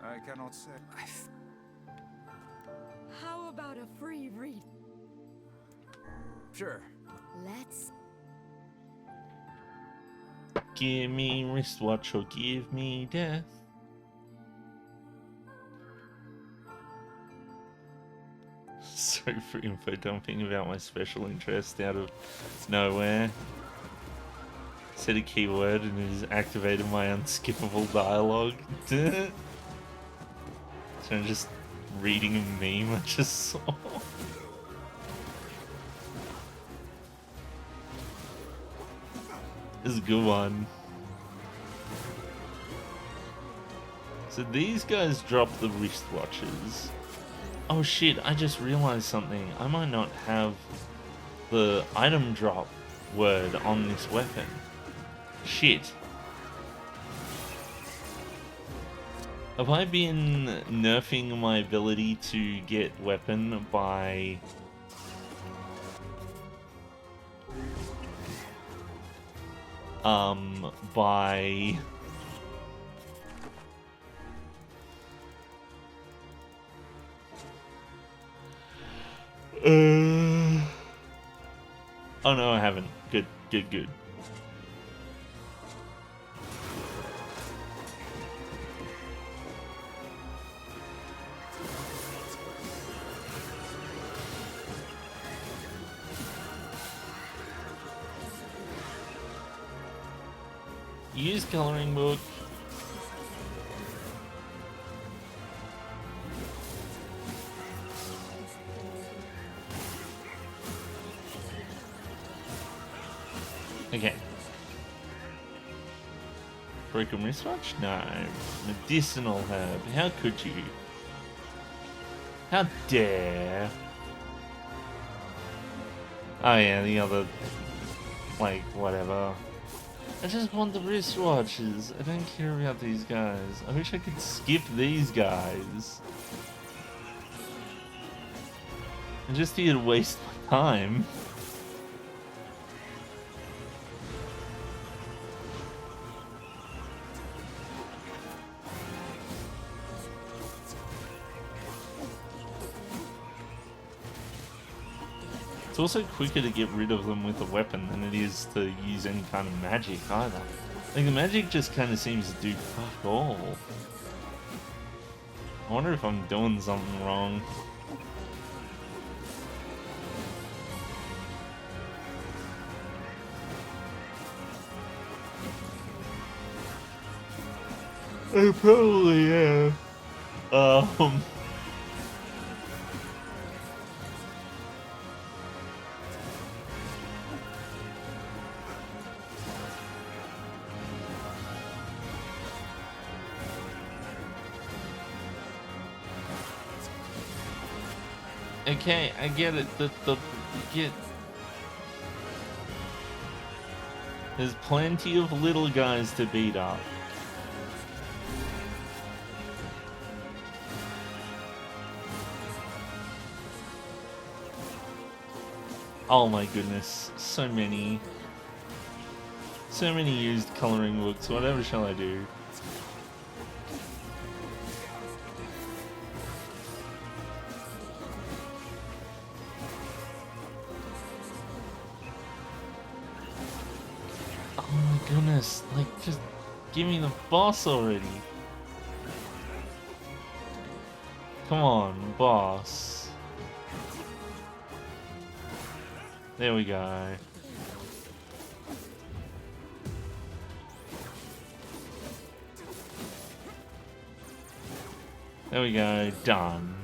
I cannot say. How about a free read? Sure. Let's. Give me wristwatch or give me death. Sorry for info dumping about my special interest out of nowhere. Said a keyword and it has activated my unskippable dialogue. So I'm just reading a meme I just saw. This is a good one. So these guys drop the wristwatches. Oh shit, I just realized something. I might not have the item drop word on this weapon. Shit. Have I been nerfing my ability to get weapon by... by... Oh no, I haven't. Good, good, good. Use coloring book. Okay. Broken wristwatch? No. Medicinal herb. How could you? How dare? Oh yeah, the other... like, whatever. I just want the wristwatches. I don't care about these guys. I wish I could skip these guys. And just here to waste my time. It's also quicker to get rid of them with a weapon than it is to use any kind of magic either. Like the magic just kind of seems to do fuck all. I wonder if I'm doing something wrong. I probably am. Okay, I get it. There's plenty of little guys to beat up. Oh my goodness, so many. So many used coloring books, whatever shall I do? Oh my goodness, like just give me the boss already. Come on, boss. There we go. There we go, done.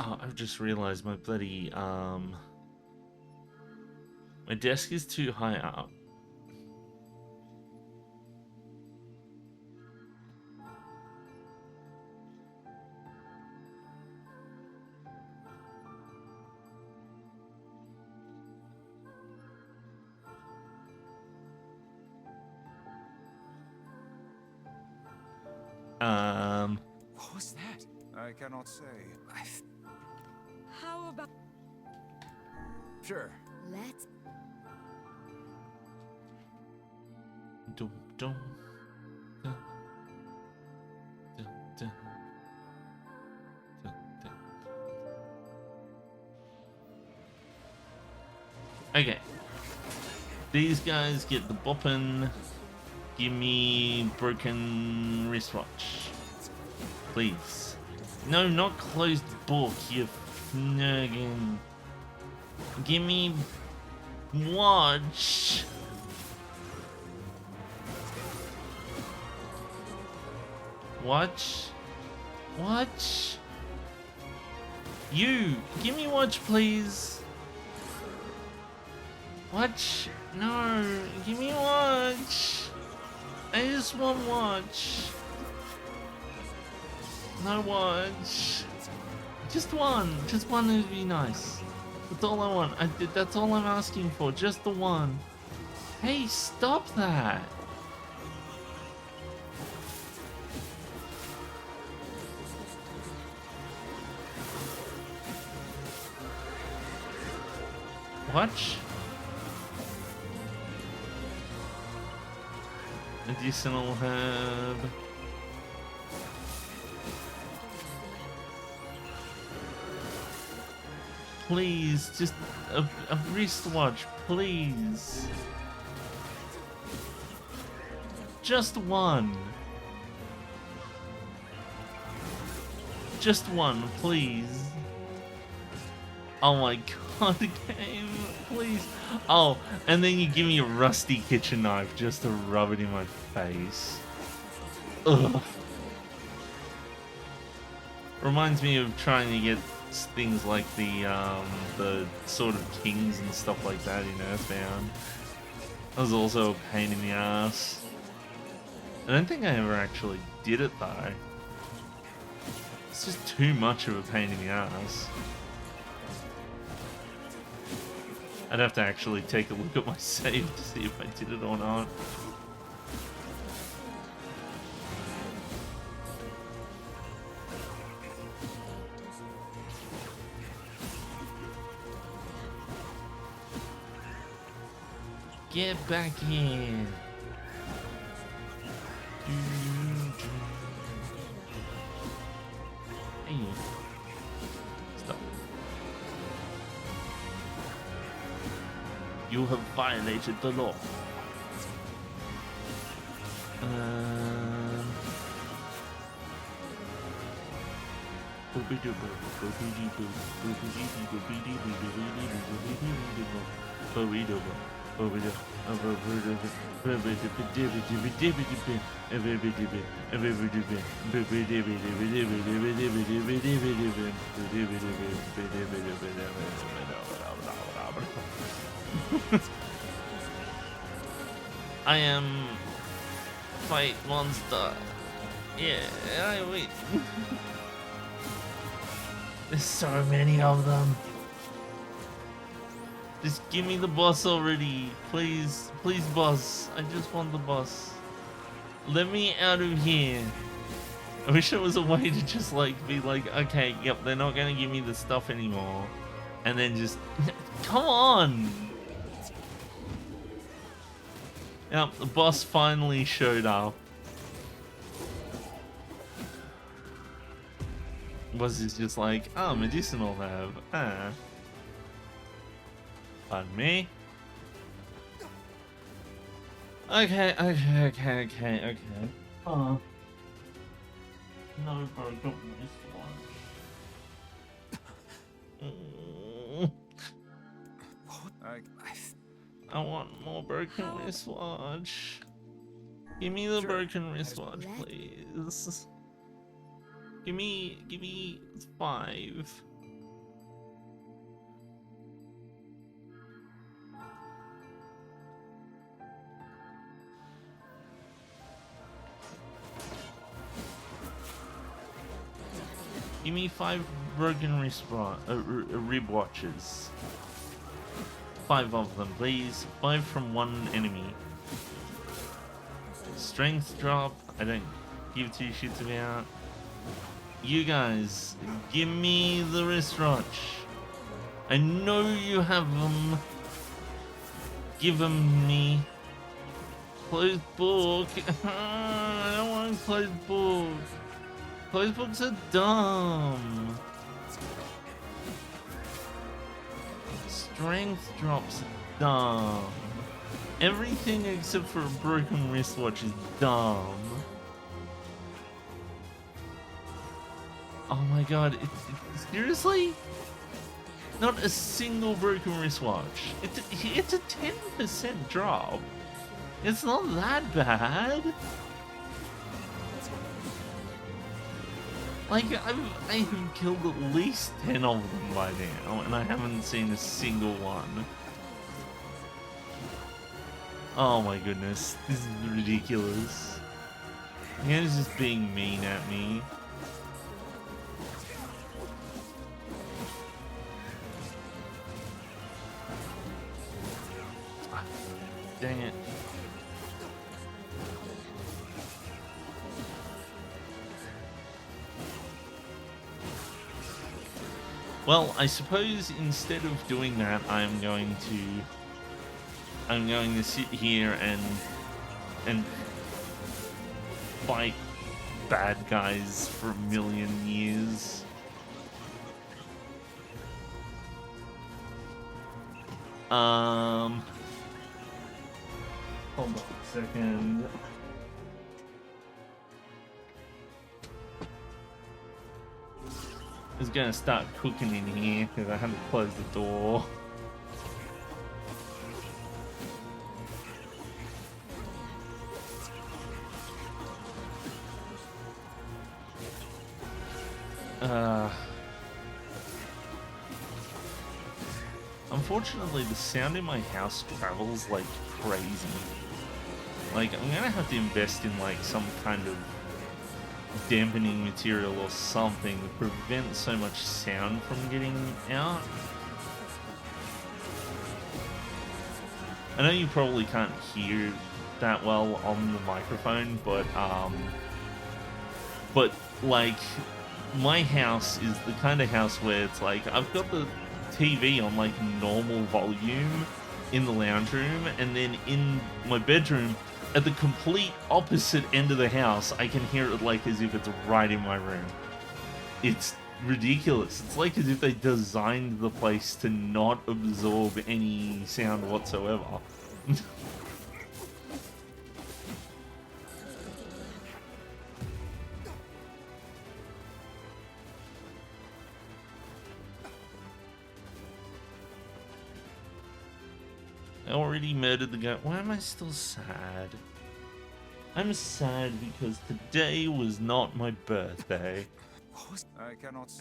Oh, I've just realized my bloody, my desk is too high up. What was that? I cannot say. How about... Sure. Let's... Dum, dum, dum, dum, dum, dum, dum. Okay. These guys get the boppin'. Give me broken wristwatch. Please. No, not closed book, you fnurgin. Give me watch. Watch. Watch. You. Give me watch, please. Watch. No. Give me watch. I just want watch. No watch. Just one. Just one would be nice. That's all I want. That's all I'm asking for. Just the one. Hey, stop that. Watch. Medicinal herb. Please, just a wristwatch, please. Just one. Just one, please. Oh my god, game, please. Oh, and then you give me a rusty kitchen knife just to rub it in my face. Ugh. Reminds me of trying to get things like the Sword of Kings and stuff like that in Earthbound. That was also a pain in the ass. I don't think I ever actually did it though. It's just too much of a pain in the ass. I'd have to actually take a look at my save to see if I did it or not. Get back in. Hey. Stop. You have violated the law. I am fight monster. Yeah, I wait. There's so many of them. Just give me the boss already. Please, please boss. I just want the boss. Let me out of here. I wish there was a way to just like be like, okay, yep, they're not gonna give me the stuff anymore. And then just, come on. Yep, the boss finally showed up. Was he just like, oh, medicinal herb, ah. Pardon me. Okay. Oh. No, bro, don't miss one. I want more broken wristwatch. Give me the broken wristwatch, please. Give me 5. Give me 5 broken rib watches. 5 of them, please. 5 from one enemy. Strength drop, I don't give 2 shits about. You guys, give me the wristwatch. I know you have them. Give them me. Closed book. I don't want closed book. Closed books are dumb. Strength drops are dumb. Everything except for a broken wristwatch is dumb. Oh my god, seriously? Not a single broken wristwatch. It's a 10% drop. It's not that bad. Like, I have killed at least 10 of them by now, and I haven't seen a single one. Oh my goodness, this is ridiculous. The game is just being mean at me. Dang it. Well, I suppose instead of doing that, I'm going to sit here and fight bad guys for a million years. Hold on a second. I was gonna start cooking in here because I had to close the door. Unfortunately, the sound in my house travels like crazy. Like, I'm gonna have to invest in like some kind of dampening material or something to prevent so much sound from getting out. I know you probably can't hear that well on the microphone, but like, my house is the kind of house where it's like, I've got the TV on like normal volume in the lounge room, and then in my bedroom at the complete opposite end of the house I can hear it like as if it's right in my room. It's ridiculous. It's like as if they designed the place to not absorb any sound whatsoever. I already murdered the guy. Why am I still sad? I'm sad because today was not my birthday.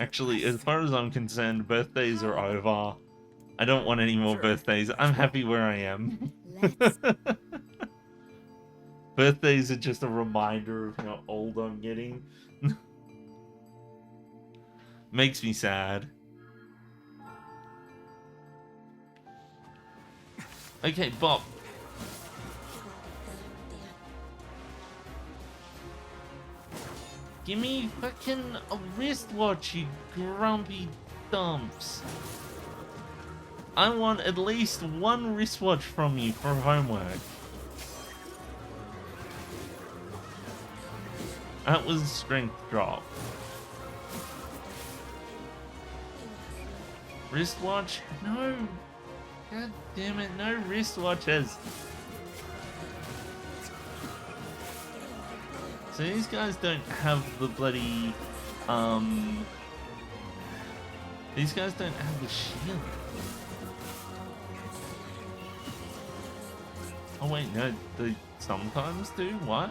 Actually, as far as I'm concerned, birthdays are over. I don't want any more birthdays. I'm happy where I am. Birthdays are just a reminder of how old I'm getting. Makes me sad. Okay, Bob. Give me fucking a wristwatch, you grumpy dumps. I want at least one wristwatch from you for homework. That was a strength drop. Wristwatch? No. God damn it, no wristwatches. So these guys don't have the bloody, these guys don't have the shield. Oh wait, no, they sometimes do? What?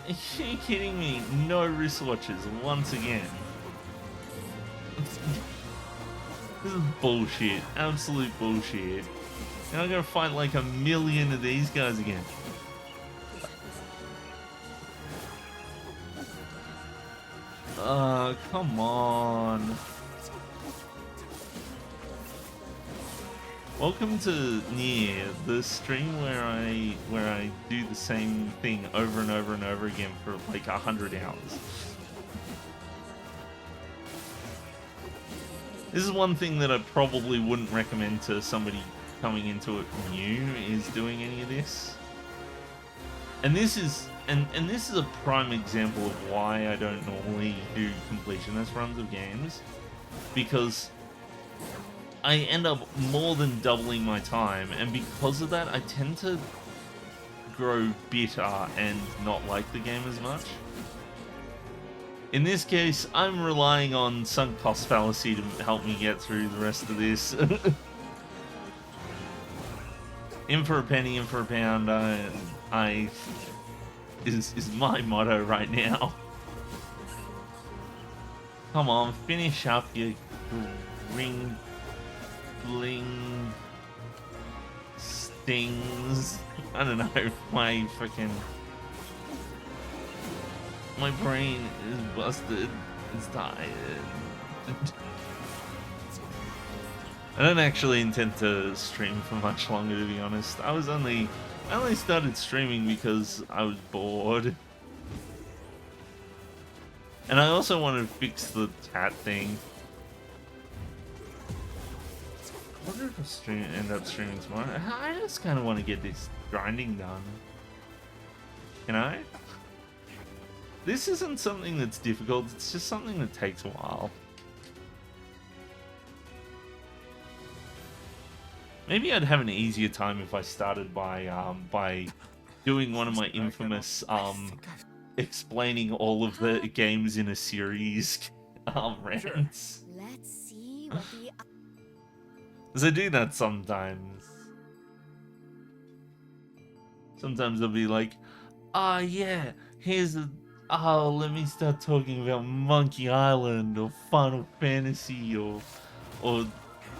Are you kidding me? No wristwatches once again. This is bullshit. Absolute bullshit. Now I gotta fight like a million of these guys again. Come on. Welcome to Nier, the stream where I do the same thing over and over and over again for like 100 hours. This is one thing that I probably wouldn't recommend to somebody coming into it new, is doing any of this. And this is this is a prime example of why I don't normally do completionist runs of games, because I end up more than doubling my time, and because of that I tend to grow bitter and not like the game as much. In this case, I'm relying on sunk cost fallacy to help me get through the rest of this. In for a penny, in for a pound, is my motto right now. Come on, finish up your ring bling stings. I don't know, my brain is busted. It's tired. I don't actually intend to stream for much longer, to be honest. I only started streaming because I was bored. And I also want to fix the chat thing. I wonder if I end up streaming tomorrow. I just kind of want to get this grinding done. Can I? This isn't something that's difficult, it's just something that takes a while. Maybe I'd have an easier time if I started by doing one of my infamous explaining all of the games in a series rants. Let's see what the... Because I do that sometimes. Sometimes I'll be like, ah, yeah, here's a... Oh, let me start talking about Monkey Island or Final Fantasy or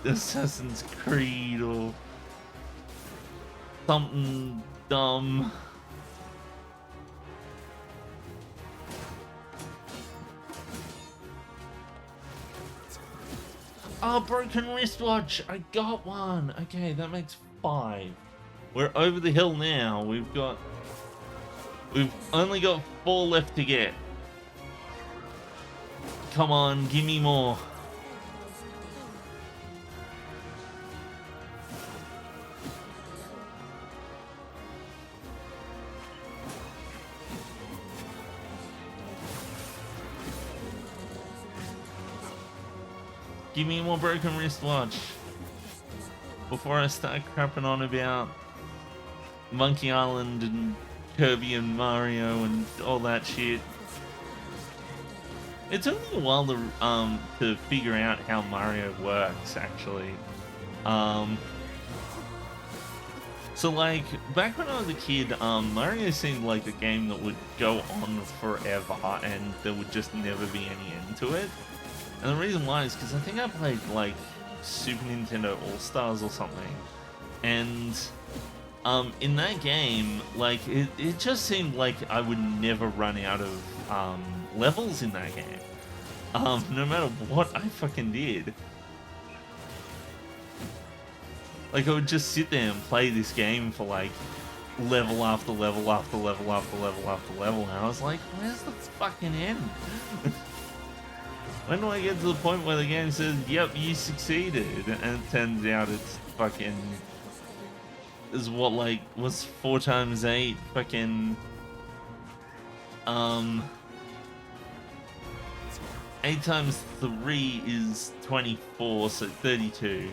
Assassin's Creed or something dumb. Oh, broken wristwatch! I got one! Okay, that makes 5. We're over the hill now. We've only got 4 left to get. Come on, give me more. Give me more broken wristwatch before I start crapping on about Monkey Island and Kirby and Mario and all that shit. It took me a while to figure out how Mario works, actually. So like back when I was a kid, Mario seemed like a game that would go on forever and there would just never be any end to it. And the reason why is because I think I played like Super Nintendo All-Stars or something, and in that game, like it just seemed like I would never run out of levels in that game, no matter what I fucking did. Like I would just sit there and play this game for like level after level after level after level after level, and I was like, where's the fucking end? When do I get to the point where the game says, yep, you succeeded? And it turns out it's fucking... is what, like, was 4 times 8 fucking... 8 times 3 is 24, so 32.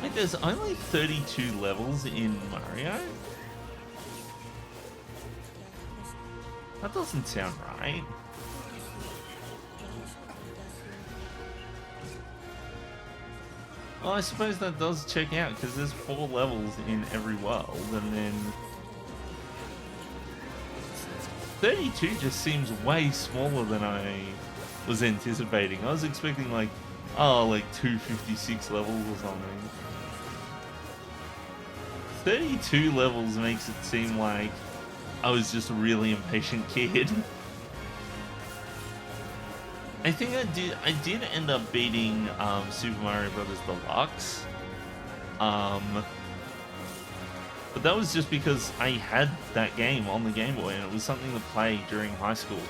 Wait, there's only 32 levels in Mario? That doesn't sound right. Well, I suppose that does check out, because there's 4 levels in every world, and then... 32 just seems way smaller than I was anticipating. I was expecting, like, Oh, like 256 levels or something. 32 levels makes it seem like I was just a really impatient kid. I think I did end up beating Super Mario Brothers Deluxe. But that was just because I had that game on the Game Boy and it was something to play during high school.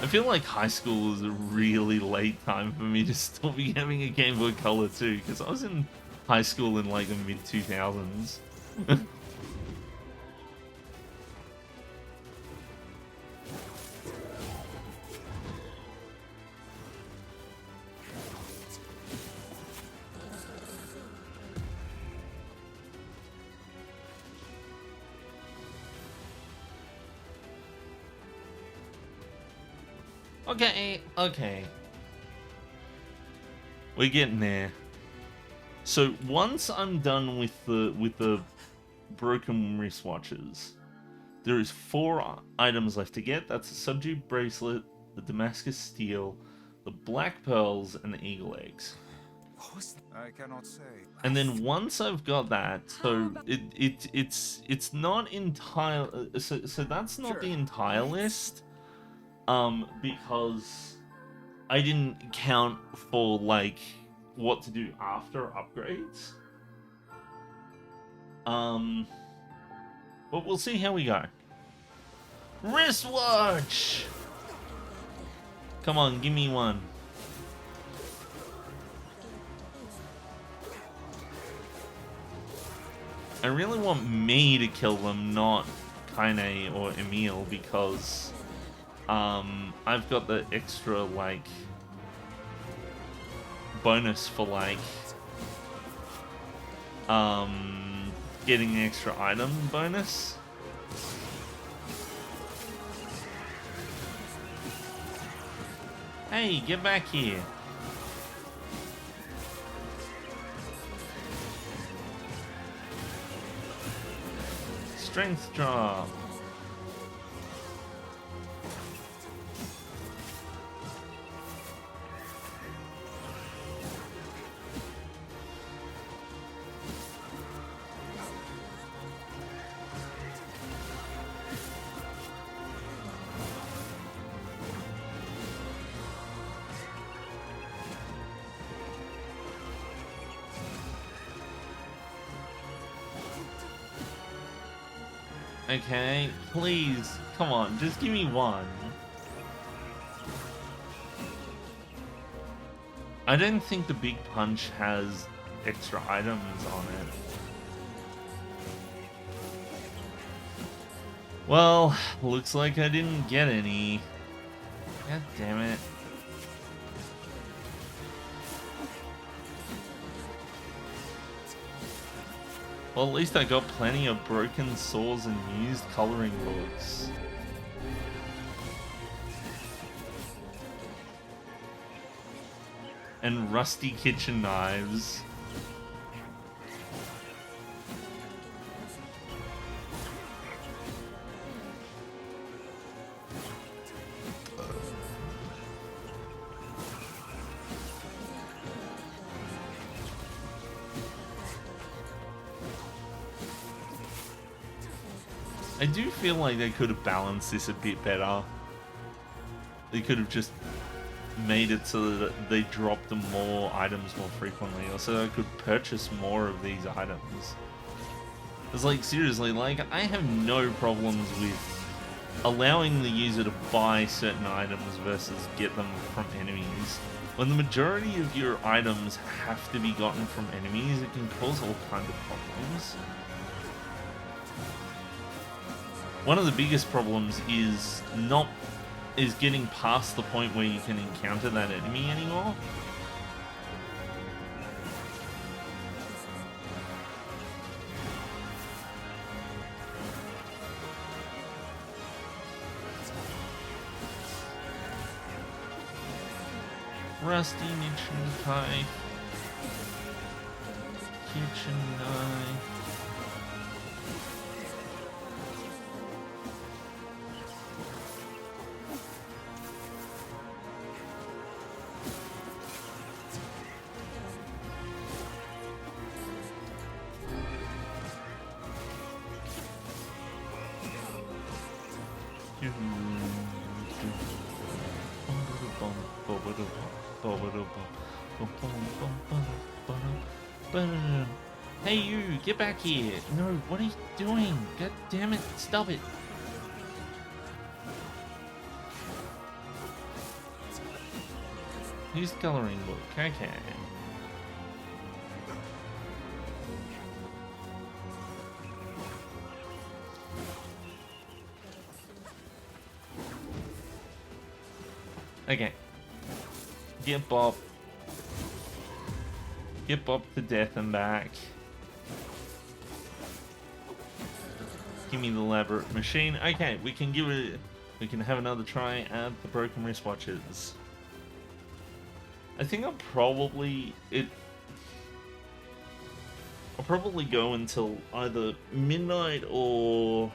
I feel like high school was a really late time for me to still be having a Game Boy Color too, because I was in high school in like the mid-2000s. Okay. We're getting there. So once I'm done with the broken wristwatches, there is 4 items left to get. That's the Subdue Bracelet, the Damascus Steel, the Black Pearls, and the Eagle Eggs. What was that? I cannot say. And then once I've got that, so it's not entire. So that's not the entire list. Because I didn't count for like what to do after upgrades. But we'll see how we go. Wristwatch! Come on, give me one. I really want me to kill them, not Kaine or Emil, because I've got the extra, like, bonus for, like, getting an extra item bonus. Hey, get back here. Strength drop. Okay, please, come on, just give me one. I don't think the Big Punch has extra items on it. Well, looks like I didn't get any. God damn it. Well, at least I got plenty of broken saws and used coloring books. And rusty kitchen knives. I do feel like they could have balanced this a bit better. They could have just made it so that they dropped them more items more frequently, or so I could purchase more of these items. It's like, seriously, like, I have no problems with allowing the user to buy certain items versus get them from enemies. When the majority of your items have to be gotten from enemies, it can cause all kinds of problems. One of the biggest problems is getting past the point where you can encounter that enemy anymore. Rusty Mitchin Pipe. Kitchen knife. Hey you, get back here! No, what are you doing? God damn it, stop it! Use coloring book, okay. Okay. Get Bob. Get Bob to death and back. Give me the elaborate machine. Okay, we can give it. We can have another try at the broken wristwatches. I think I'll probably I'll probably go until either midnight or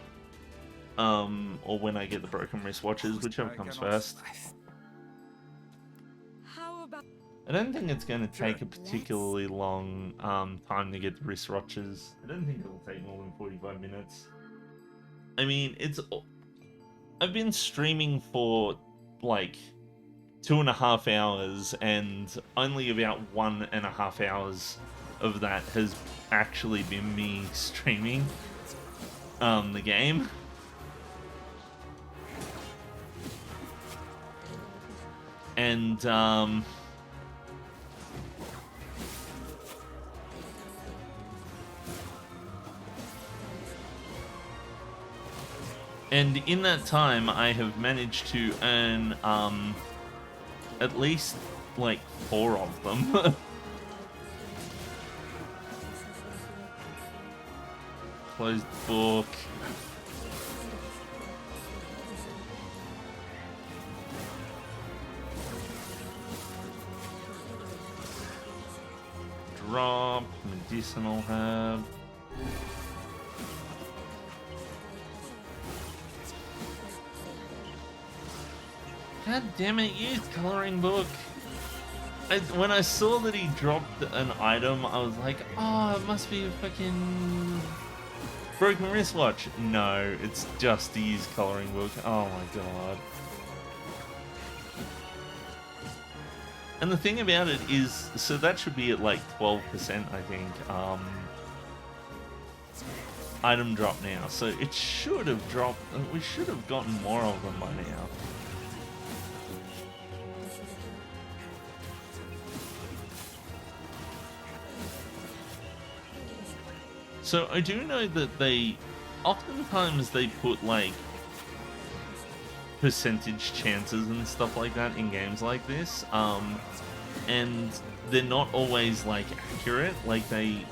when I get the broken wristwatches, whichever comes first. How about... I don't think it's going to take a particularly long time to get the wristwatches. I don't think it'll take more than 45 minutes. I mean, I've been streaming for like 2.5 hours, and only about 1.5 hours of that has actually been me streaming the game. And and in that time, I have managed to earn at least like 4 of them. Closed book. Drop, medicinal herb. God damn it, use coloring book. When I saw that he dropped an item, I was like, oh, it must be a fucking broken wristwatch. No, it's just to use coloring book. Oh my god. And the thing about it is, so that should be at like 12%, I think, item drop now. So it should have dropped, we should have gotten more of them by now. So I do know that oftentimes they put like percentage chances and stuff like that in games like this, and they're not always like accurate. Like they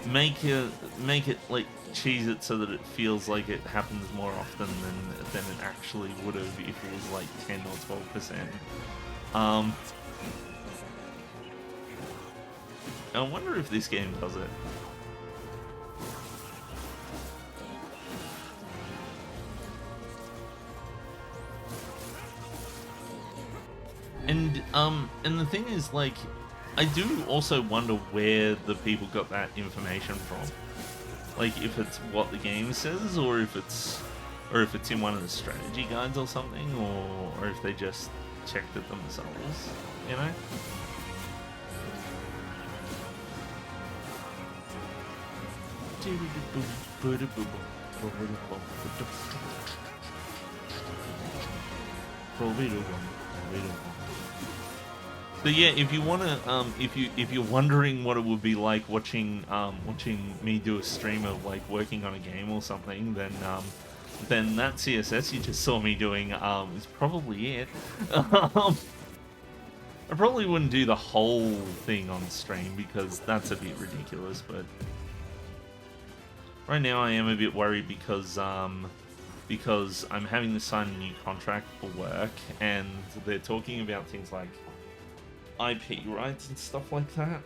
make it like cheese it so that it feels like it happens more often than it actually would have if it was like 10 or 12%. I wonder if this game does it. And the thing is, like, I do also wonder where the people got that information from. Like, if it's what the game says, or if it's in one of the strategy guides or something, or if they just checked it themselves, you know? So yeah, if you wanna, if you're wondering what it would be like watching me do a stream of like working on a game or something, then that CSS you just saw me doing is probably it. I probably wouldn't do the whole thing on stream because that's a bit ridiculous, but right now I am a bit worried because I'm having to sign a new contract for work, and they're talking about things like IP rights and stuff like that.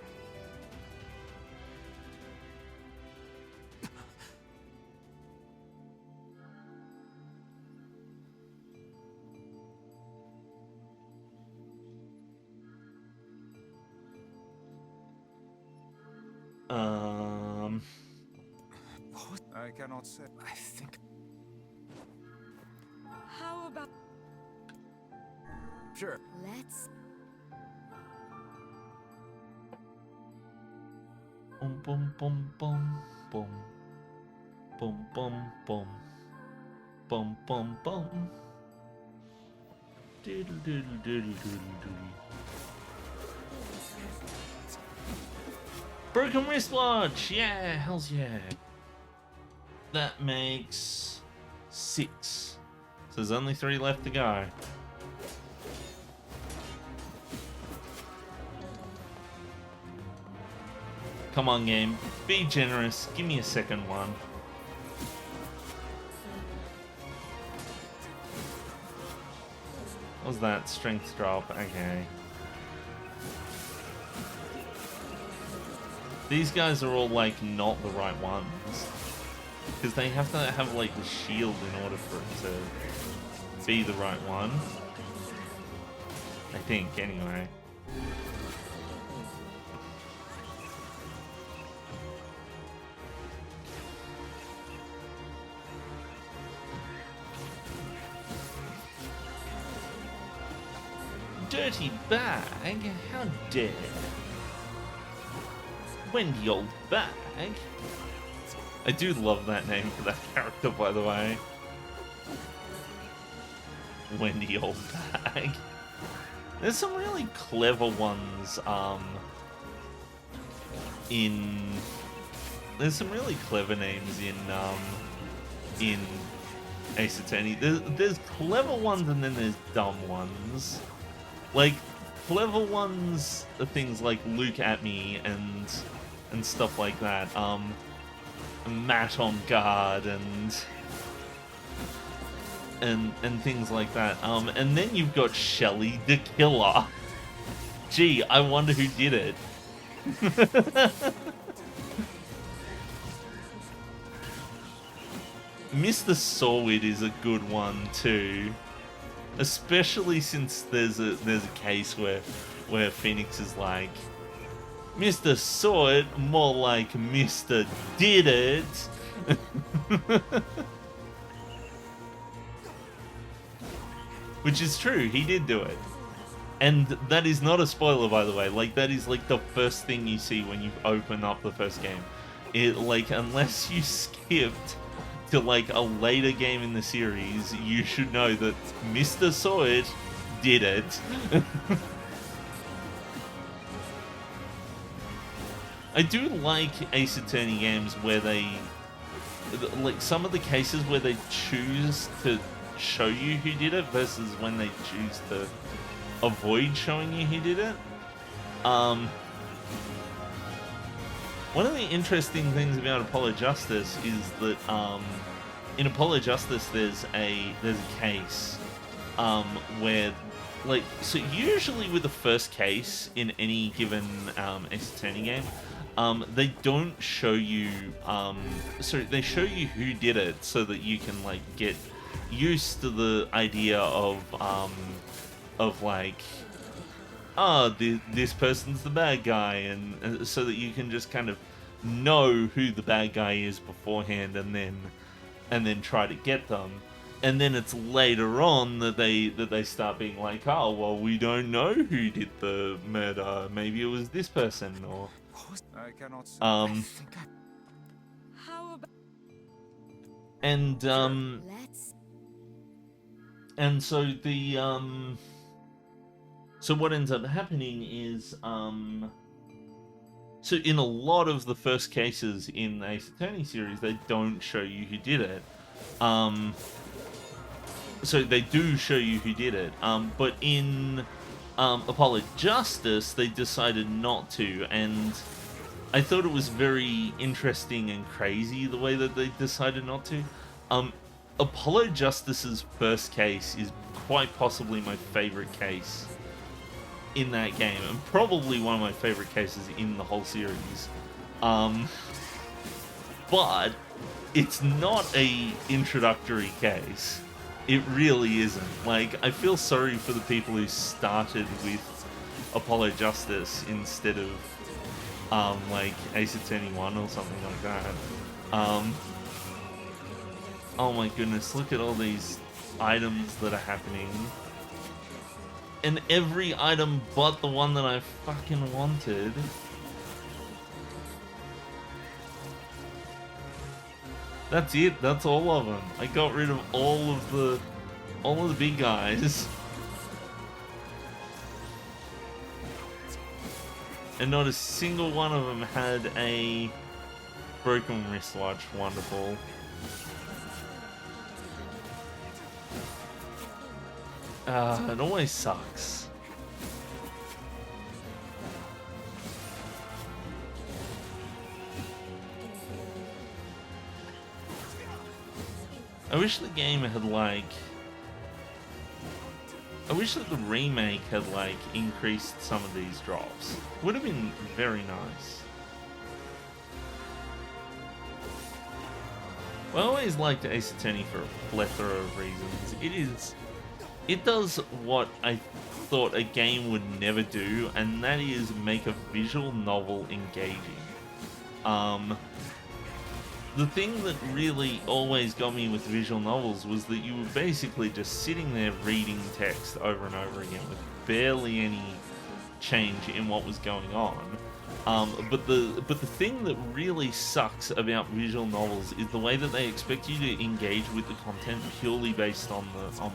What? I cannot say. I think. about... Sure. Let's... Boom, boom, boom, boom, boom. Boom, boom, boom. Boom, boom, boom. Doodle, doodle, doodle, doodle, doodle. Broken wristwatch! Yeah, hells yeah. That makes 6. So there's only 3 left to go. Come on, game. Be generous. Give me a second one. What was that? Strength drop. Okay. These guys are all, like, not the right ones. Because they have to have, like, the shield in order for it to be the right one. I think, anyway. Dirty bag? How dare. Wendy old bag? I do love that name for that character, by the way. Wendy old bag. There's some really clever ones, there's some really clever names in Ace Attorney. There's clever ones and then there's dumb ones. Like, clever ones are things like Luke at me and stuff like that. Matt on guard and things like that. And then you've got Shelly the Killer. Gee, I wonder who did it. Mr. Sawid is a good one too. Especially since there's a case where Phoenix is like, Mr. Saw It, more like Mr. Did It. Which is true, he did do it. And that is not a spoiler, by the way. Like, that is like the first thing you see when you open up the first game. It, like, unless you skipped to like a later game in the series, you should know that Mr. Saw It did it. I do like Ace Attorney games where they, like, some of the cases where they choose to show you who did it versus when they choose to avoid showing you who did it. One of the interesting things about Apollo Justice is that in Apollo Justice there's a case where, like, so usually with the first case in any given Ace Attorney game, they don't show you, so they show you who did it so that you can, like, get used to the idea of like, oh, this person's the bad guy, and so that you can just kind of know who the bad guy is beforehand, and then try to get them. And then it's later on that they start being like, oh, well, we don't know who did the murder. Maybe it was this person, or I cannot say. How about... and Let's... and so the so what ends up happening is so in a lot of the first cases in the Ace Attorney series, they don't show you who did it. So they do show you who did it. But in Apollo Justice, they decided not to, and I thought it was very interesting and crazy the way that they decided not to. Apollo Justice's first case is quite possibly my favorite case in that game, and probably one of my favorite cases in the whole series. But it's not a introductory case. It really isn't. Like, I feel sorry for the people who started with Apollo Justice instead of like Ace Attorney 1 or something like that. Oh my goodness, look at all these items that are happening. And every item but the one that I fucking wanted. That's it, that's all of them. I got rid of all of the big guys. And not a single one of them had a broken wristwatch. Wonderful. It always sucks. I wish the game had like... I wish that the remake had like increased some of these drops. Would have been very nice. Well, I always liked Ace Attorney for a plethora of reasons. It does what I thought a game would never do, and that is make a visual novel engaging. The thing that really always got me with visual novels was that you were basically just sitting there reading text over and over again with barely any change in what was going on. But the thing that really sucks about visual novels is the way that they expect you to engage with the content purely based on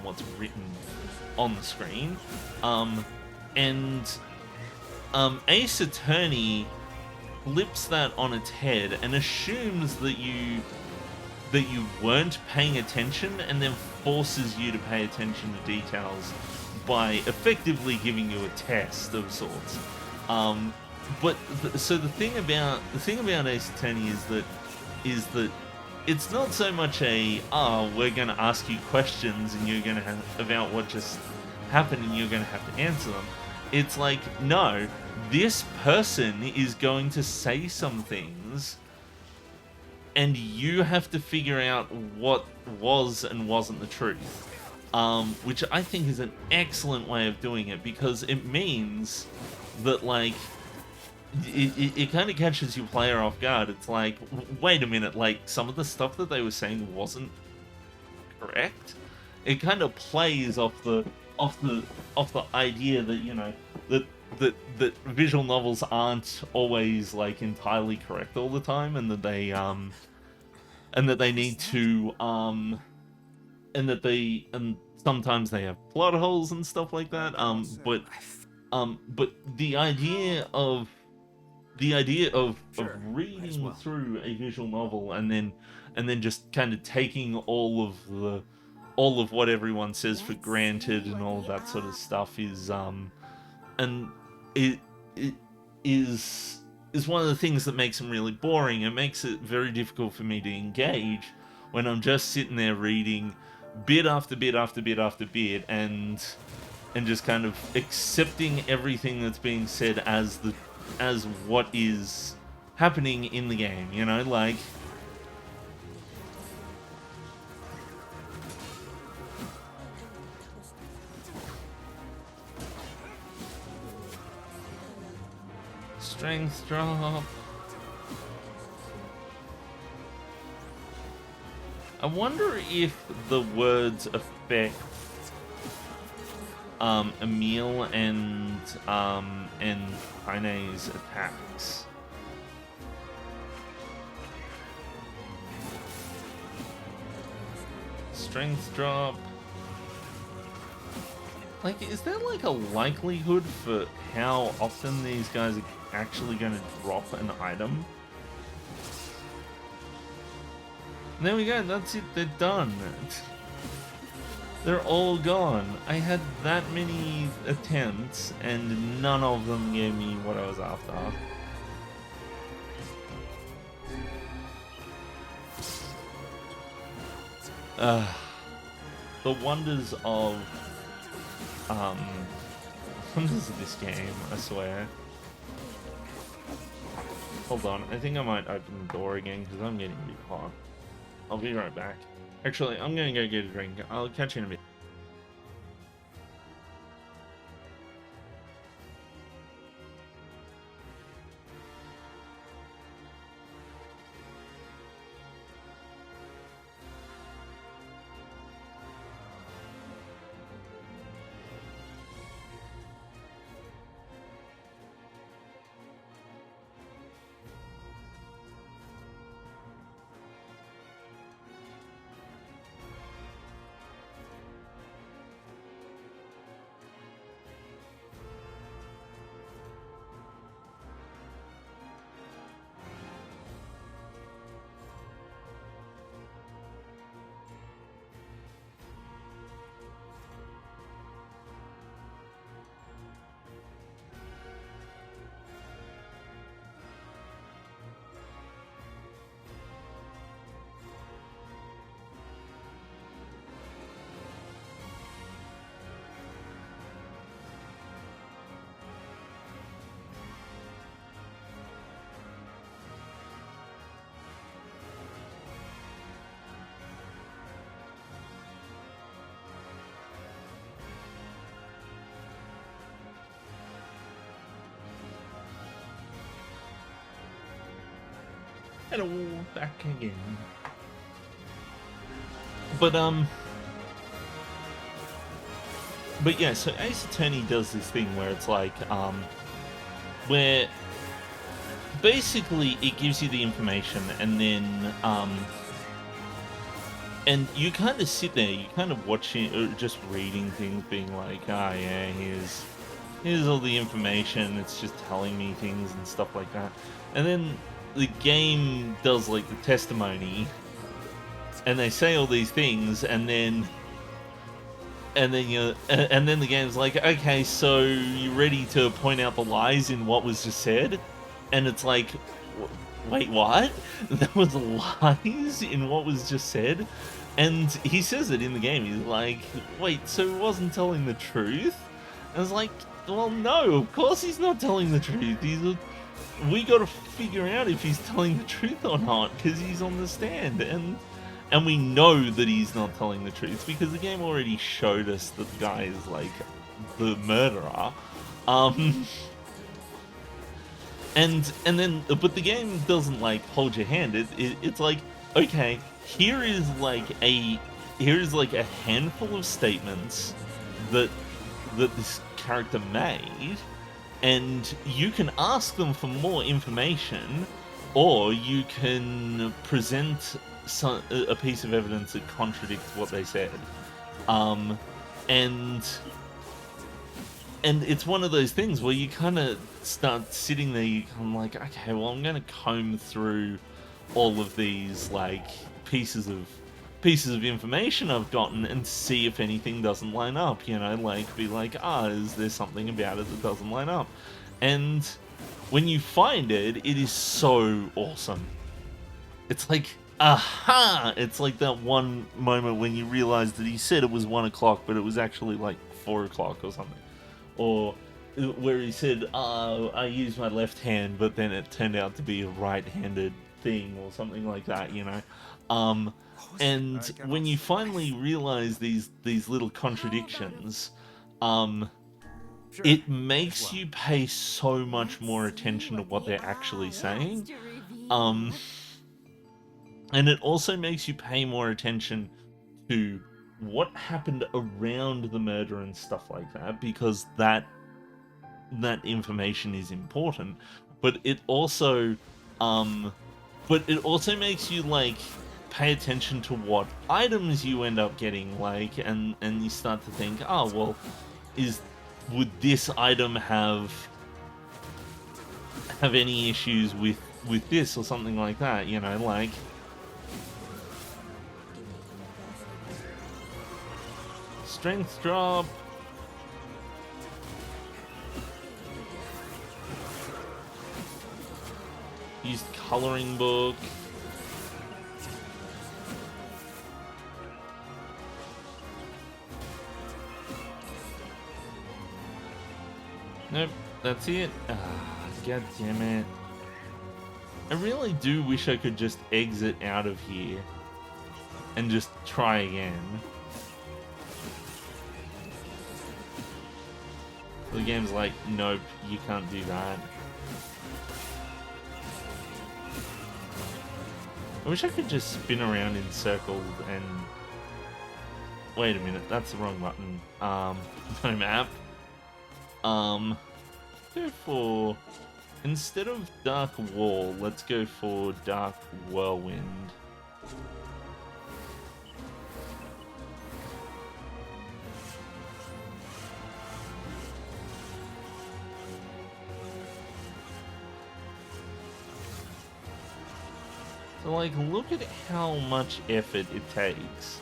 what's written on the screen. Ace Attorney flips that on its head and assumes that you weren't paying attention, and then forces you to pay attention to details by effectively giving you a test of sorts. So the thing about Ace Attorney is that it's not so much we're going to ask you questions and you're going to have about what just happened and you're going to have to answer them. It's like, no, this person is going to say some things and you have to figure out what was and wasn't the truth. Which I think is an excellent way of doing it, because it means that, like, it kind of catches your player off guard. It's like, wait a minute, like, some of the stuff that they were saying wasn't correct. It kind of plays off the idea that, you know, that visual novels aren't always like entirely correct all the time, and that they need to and sometimes they have plot holes and stuff like that. But the idea of reading through a visual novel and then just kind of taking all of what everyone says for granted and all of that sort of stuff is and it is one of the things that makes them really boring. It makes it very difficult for me to engage when I'm just sitting there reading bit after bit after bit after bit and just kind of accepting everything that's being said as what is happening in the game, you know, like. Strength drop. I wonder if the words affect Emil and Heine's attacks. Strength drop. Like, is there like a likelihood for how often these guys are actually going to drop an item? There we go, that's it, they're done. They're all gone. I had that many attempts and none of them gave me what I was after. The wonders of this game, I swear. Hold on, I think I might open the door again because I'm getting a bit hot. I'll be right back. Actually, I'm gonna go get a drink. I'll catch you in a bit. Hello, back again. But yeah, so Ace Attorney does this thing where it's like, where basically it gives you the information and then, and you kind of sit there, you kind of watching, or just reading things, being like, ah, yeah, here's all the information, it's just telling me things and stuff like that. And then the game does like the testimony, and they say all these things, and then the game's like, okay, so you ready to point out the lies in what was just said? And it's like, wait, what? There was lies in what was just said? And he says it in the game. He's like, wait, so he wasn't telling the truth? And it's like, well, no, of course he's not telling the truth. We got to figure out if he's telling the truth or not, because he's on the stand, and we know that he's not telling the truth because the game already showed us that the guy is like the murderer. And then, but the game doesn't like hold your hand. It's like, okay, here is like a handful of statements that this character made, and you can ask them for more information, or you can present a piece of evidence that contradicts what they said. And it's one of those things where you kind of start sitting there, you kind of like, okay, well, I'm going to comb through all of these like pieces of information I've gotten and see if anything doesn't line up, you know, like be like, is there something about it that doesn't line up? And when you find it, it is so awesome. It's like, aha! It's like that one moment when you realize that he said it was 1 o'clock, but it was actually like 4 o'clock or something. Or where he said, I used my left hand, but then it turned out to be a right-handed thing or something like that, you know? And when you finally realize these little contradictions, it makes you pay so much more attention to what they're actually saying. And it also makes you pay more attention to what happened around the murder and stuff like that, because that information is important. But it also makes you like pay attention to what items you end up getting, like, and you start to think, oh well, would this item have any issues with this or something like that, you know, like. Strength drop. Used coloring book. Nope, that's it. God damn it. I really do wish I could just exit out of here and just try again. The game's like, nope, you can't do that. I wish I could just spin around in circles and... Wait a minute, that's the wrong button. No map. Go for... Instead of Dark Wall, let's go for Dark Whirlwind. So, like, look at how much effort it takes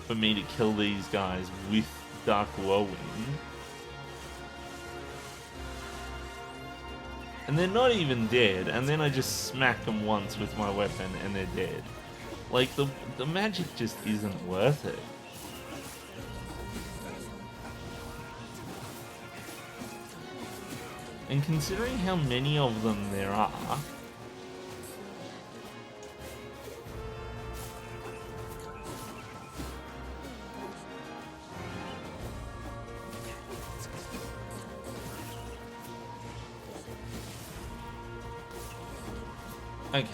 for me to kill these guys with Dark Whirlwind. And they're not even dead, and then I just smack them once with my weapon and they're dead. Like, the magic just isn't worth it. And considering how many of them there are... Okay.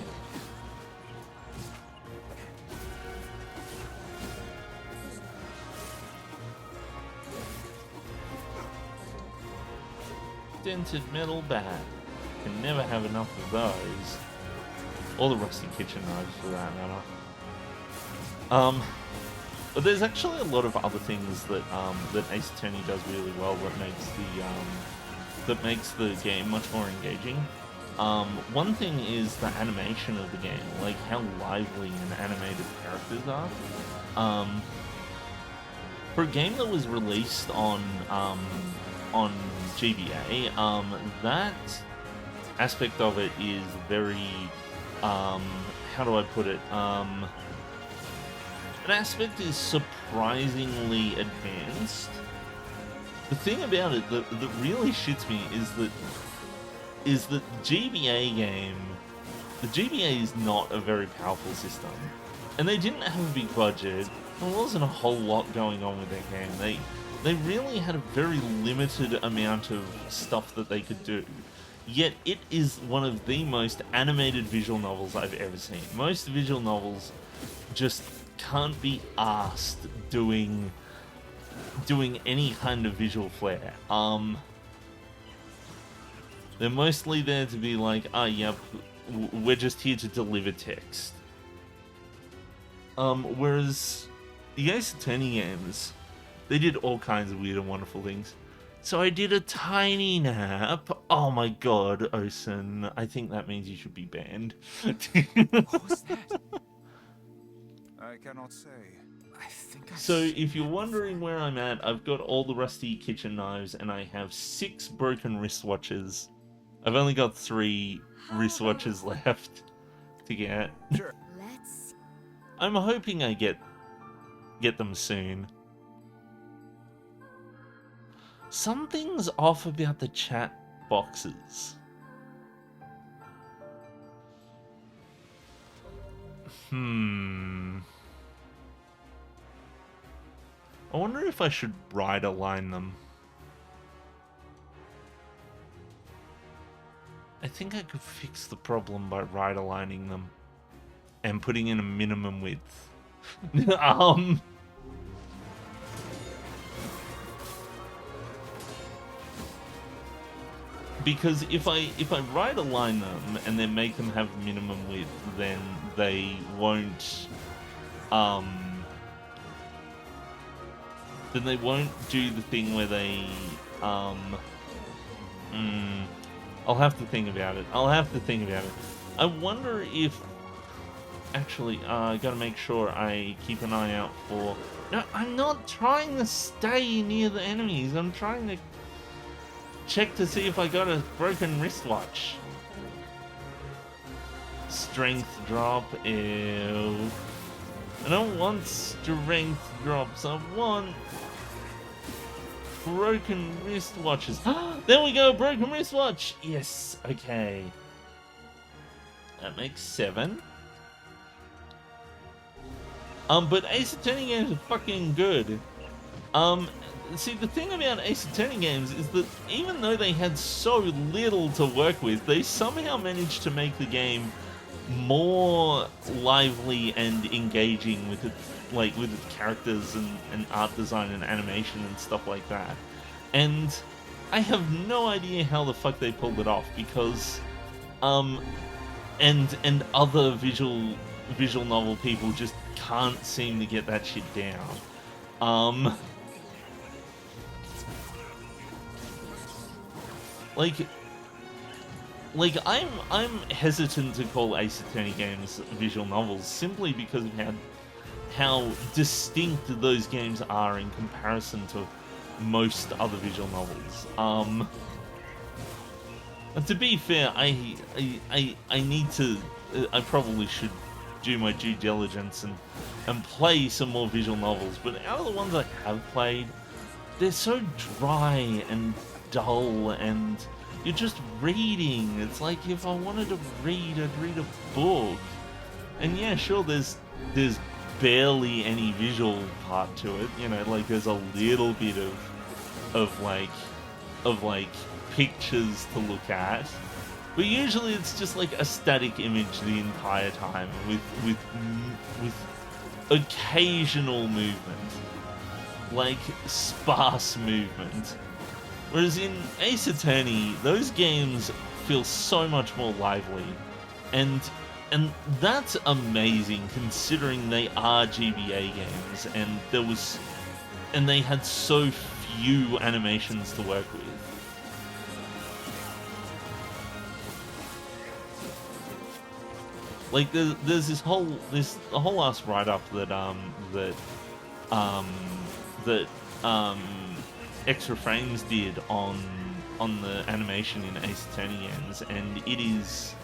dented metal bat. Can never have enough of those. Or the rusty kitchen knives, for that matter. But there's actually a lot of other things that that Ace Attorney does really well that makes the game much more engaging. One thing is the animation of the game, like how lively and animated the characters are. For a game that was released on GBA, that aspect of it is very, how do I put it? An aspect is surprisingly advanced. The thing about it that really shits me is that the GBA is not a very powerful system. And they didn't have a big budget. There wasn't a whole lot going on with their game. They really had a very limited amount of stuff that they could do. Yet it is one of the most animated visual novels I've ever seen. Most visual novels just can't be asked doing any kind of visual flair. They're mostly there to be like, yep, we're just here to deliver text. Whereas the Ace Attorney games, they did all kinds of weird and wonderful things. So I did a tiny nap. Oh my god, Osen, I think that means you should be banned. What was that? I cannot say. I think I So if you're wondering where I'm at, I've got all the rusty kitchen knives and I have 6 broken wristwatches. I've only got 3 wristwatches left to get. Sure. Let's... I'm hoping I get them soon. Something's off about the chat boxes. I wonder if I should right align them. I think I could fix the problem by right aligning them and putting in a minimum width. Because if I right align them and then make them have minimum width, then they won't do the thing where they I'll have to think about it. I wonder if actually I gotta make sure I keep an eye out for. No, I'm not trying to stay near the enemies. I'm trying to check to see if I got a broken wristwatch. Strength drop, ew. I don't want strength drops, I want broken wristwatches. There we go, broken wristwatch! Yes, okay. That makes 7. But Ace Attorney games are fucking good. See, the thing about Ace Attorney games is that even though they had so little to work with, they somehow managed to make the game more lively and engaging with its characters and art design and animation and stuff like that. And I have no idea how the fuck they pulled it off, because and other visual novel people just can't seem to get that shit down. Like I'm hesitant to call Ace Attorney games visual novels simply because of how distinct those games are in comparison to most other visual novels. And to be fair, I need to. I probably should do my due diligence and play some more visual novels. But out of the ones I have played, they're so dry and dull, and you're just reading. It's like if I wanted to read, I'd read a book. And yeah, sure, there's barely any visual part to it. You know, like there's a little bit of pictures to look at. But usually it's just like a static image the entire time with occasional movement. Like sparse movement. Whereas in Ace Attorney, those games feel so much more lively, and that's amazing considering they are GBA games, and they had so few animations to work with. Like there's a whole ass write up that Extra Frames did on the animation in Ace Attorney ends, and it is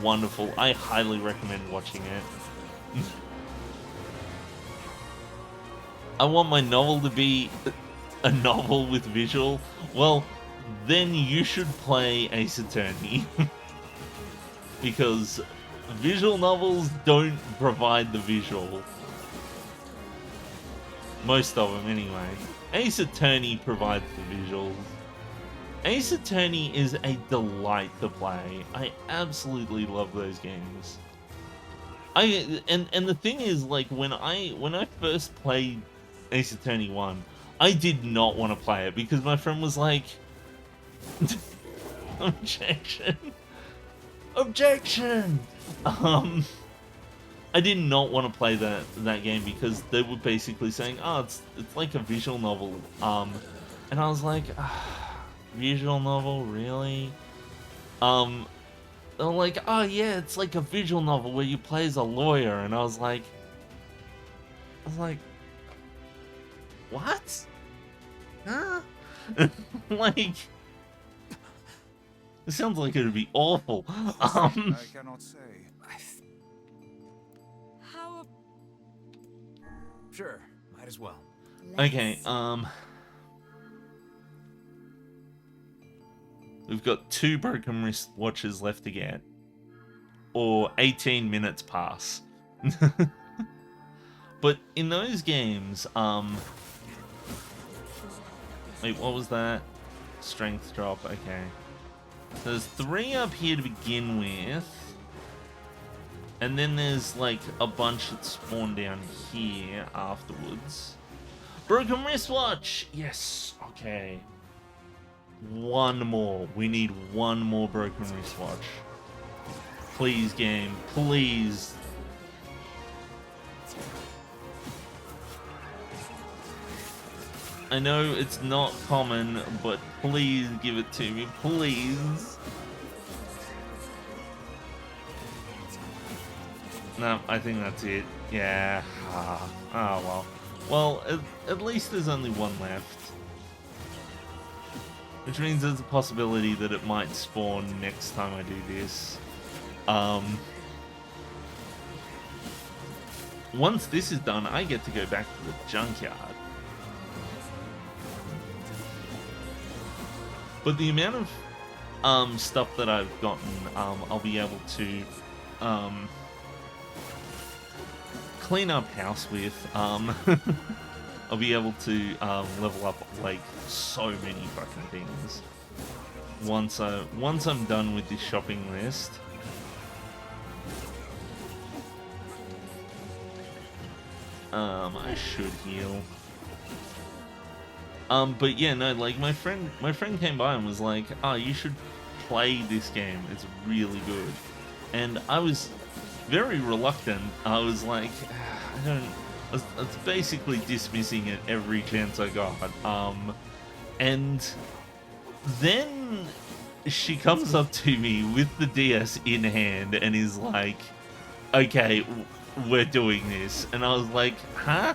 wonderful. I highly recommend watching it. I want my novel to be a novel with visual. Well, then you should play Ace Attorney. Because visual novels don't provide the visual. Most of them, anyway. Ace Attorney provides the visuals. Ace Attorney is a delight to play. I absolutely love those games. And the thing is, like, when I first played Ace Attorney 1, I did not want to play it because my friend was like, objection. Objection! I did not want to play that game because they were basically saying, oh, it's like a visual novel. And I was like, visual novel, really? They were like, oh yeah, it's like a visual novel where you play as a lawyer, and I was like, what? Huh? Like, it sounds like it would be awful. I cannot say. How? Sure, might as well. Okay, we've got 2 broken wrist watches left to get, or 18 minutes pass. But in those games, wait, what was that? Strength drop, okay. There's 3 up here to begin with, and then there's like a bunch that spawn down here afterwards. Broken wristwatch! Yes, okay. 1 more. We need 1 more broken wristwatch. Please, game. Please. I know it's not common, but please give it to me. Please. No, I think that's it. Yeah. Oh, well. Well, at least there's only 1 left. Which means there's a possibility that it might spawn next time I do this. Once this is done, I get to go back to the junkyard. But the amount of stuff that I've gotten, I'll be able to clean up house with. I'll be able to level up like so many fucking things once I'm done with this shopping list. I should heal. But yeah, no, like my friend came by and was like, "Oh, you should play this game. It's really good." And I was very reluctant. I was like, I was basically dismissing it every chance I got. And then she comes up to me with the DS in hand and is like, "Okay, we're doing this." And I was like, "Huh?"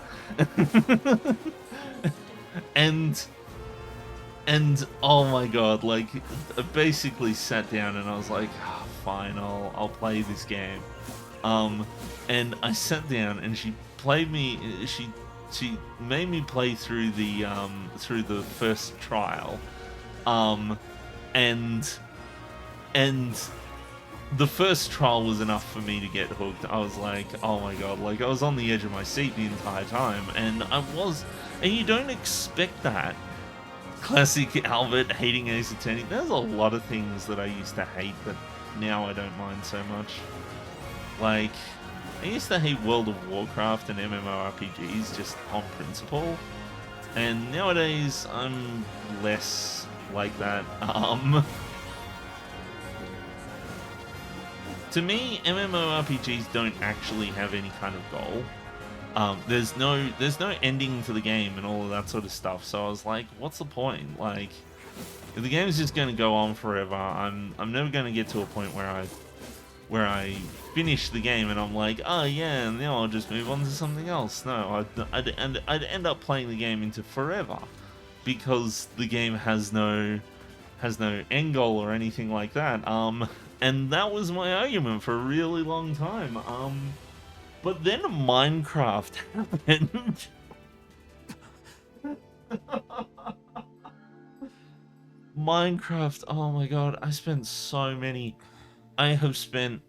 and oh my god, like, I basically sat down and I was like, oh, fine, I'll play this game. And I sat down and she made me play through the first trial. And the first trial was enough for me to get hooked. I was like, oh my god, like I was on the edge of my seat the entire time, and you don't expect that. Classic Albert hating Ace Attorney. There's a lot of things that I used to hate that now I don't mind so much. Like, I used to hate World of Warcraft and MMORPGs just on principle. And nowadays, I'm less like that. To me, MMORPGs don't actually have any kind of goal. There's no ending to the game and all of that sort of stuff. So I was like, what's the point? Like, if the game is just going to go on forever, I'm never going to get to a point where I finish the game and I'm like, oh yeah, and now I'll just move on to something else. No, I'd end up playing the game into forever because the game has no end goal or anything like that. And that was my argument for a really long time. But then Minecraft happened. Minecraft, oh my god, I have spent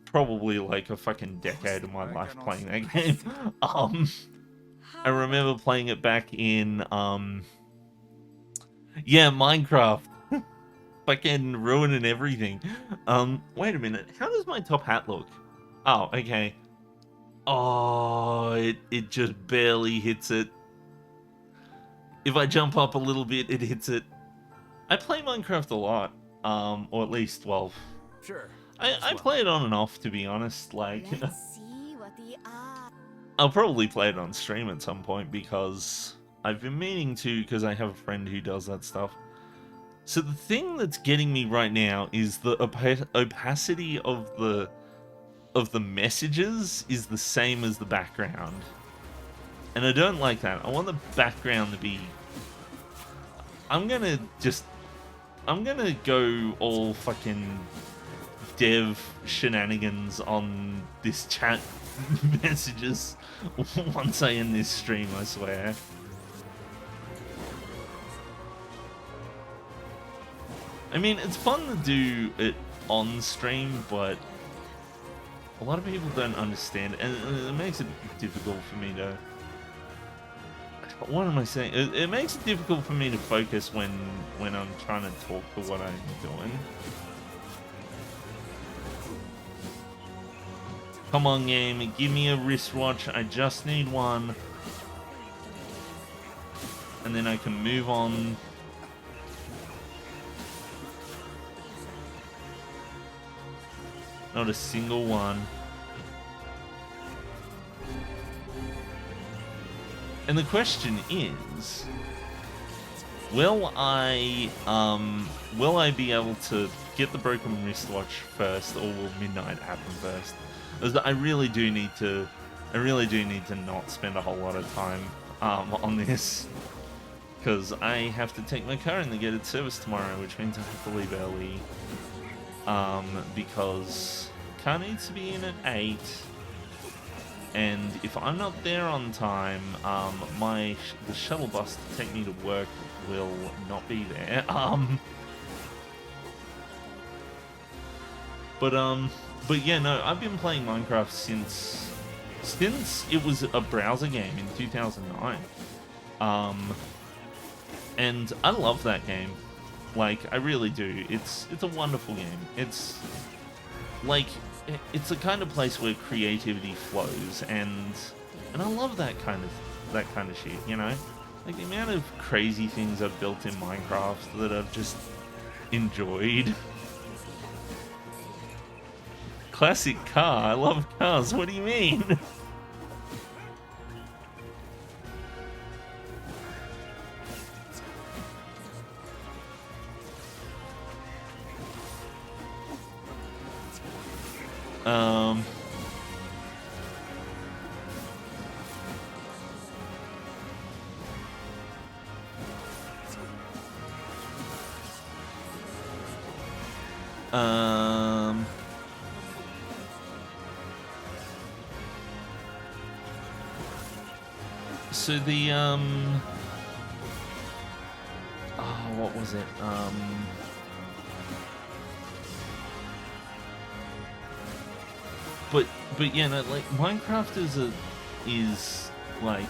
probably like a fucking decade of my life playing that game. I remember playing it back in, yeah, Minecraft. Fucking ruining everything. Wait a minute. How does my top hat look? Oh, okay. Oh, it just barely hits it. If I jump up a little bit, it hits it. I play Minecraft a lot. Or at least, well... Sure. I play it on and off, to be honest. Like, Let's see what the I'll probably play it on stream at some point because I've been meaning to, because I have a friend who does that stuff. So the thing that's getting me right now is the opacity of the messages is the same as the background. And I don't like that. I want the background to be... I'm gonna go all fucking dev shenanigans on this chat messages once I end this stream, I swear. I mean, it's fun to do it on stream, but a lot of people don't understand it, and it makes it difficult for me to... What am I saying? It makes it difficult for me to focus when I'm trying to talk for what I'm doing. Come on, game, give me a wristwatch. I just need one. And then I can move on. Not a single one. And the question is, will I be able to get the broken wristwatch first, or will midnight happen first? Because I really do need to not spend a whole lot of time on this, because I have to take my car in to get it serviced tomorrow, which means I have to leave early. Because car needs to be in at 8. And if I'm not there on time, the shuttle bus to take me to work will not be there. But yeah, no, I've been playing Minecraft since it was a browser game in 2009. And I love that game. Like, I really do. It's a wonderful game. It's like, it's the kind of place where creativity flows, and I love that kind of shit, you know? Like, the amount of crazy things I've built in Minecraft that I've just enjoyed. Classic car. I love cars. What do you mean? So the, oh, what was it? But yeah, no, like, Minecraft is like,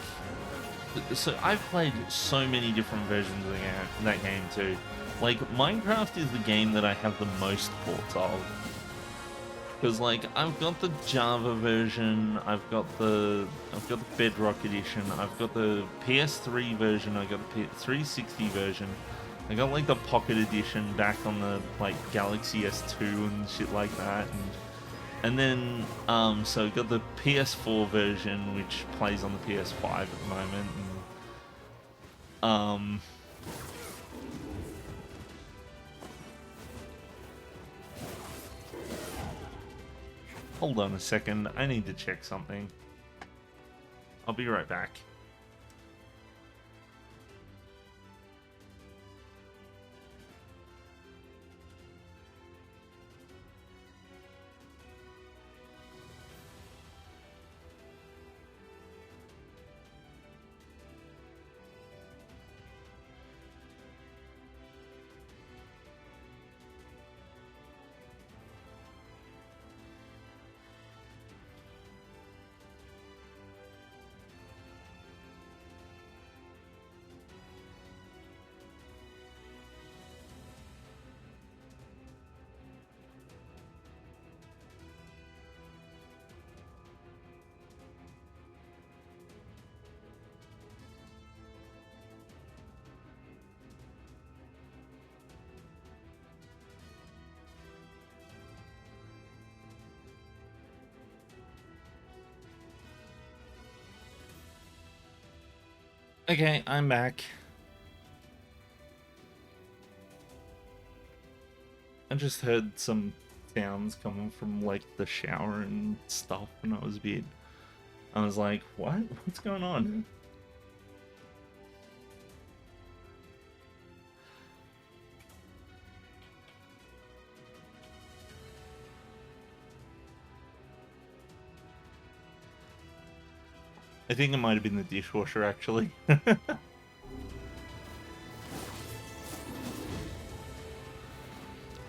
so I've played so many different versions of that game too. Like, Minecraft is the game that I have the most ports of. Because like I've got the Java version, I've got the Bedrock edition, I've got the PS3 version, I got the 360 version, I got like the Pocket edition back on the like Galaxy S2 and shit like that, and then so I got the PS4 version which plays on the PS5 at the moment, and hold on a second, I need to check something. I'll be right back. Okay, I'm back. I just heard some sounds coming from like the shower and stuff, and I was like, what? What's going on? I think it might have been the dishwasher, actually.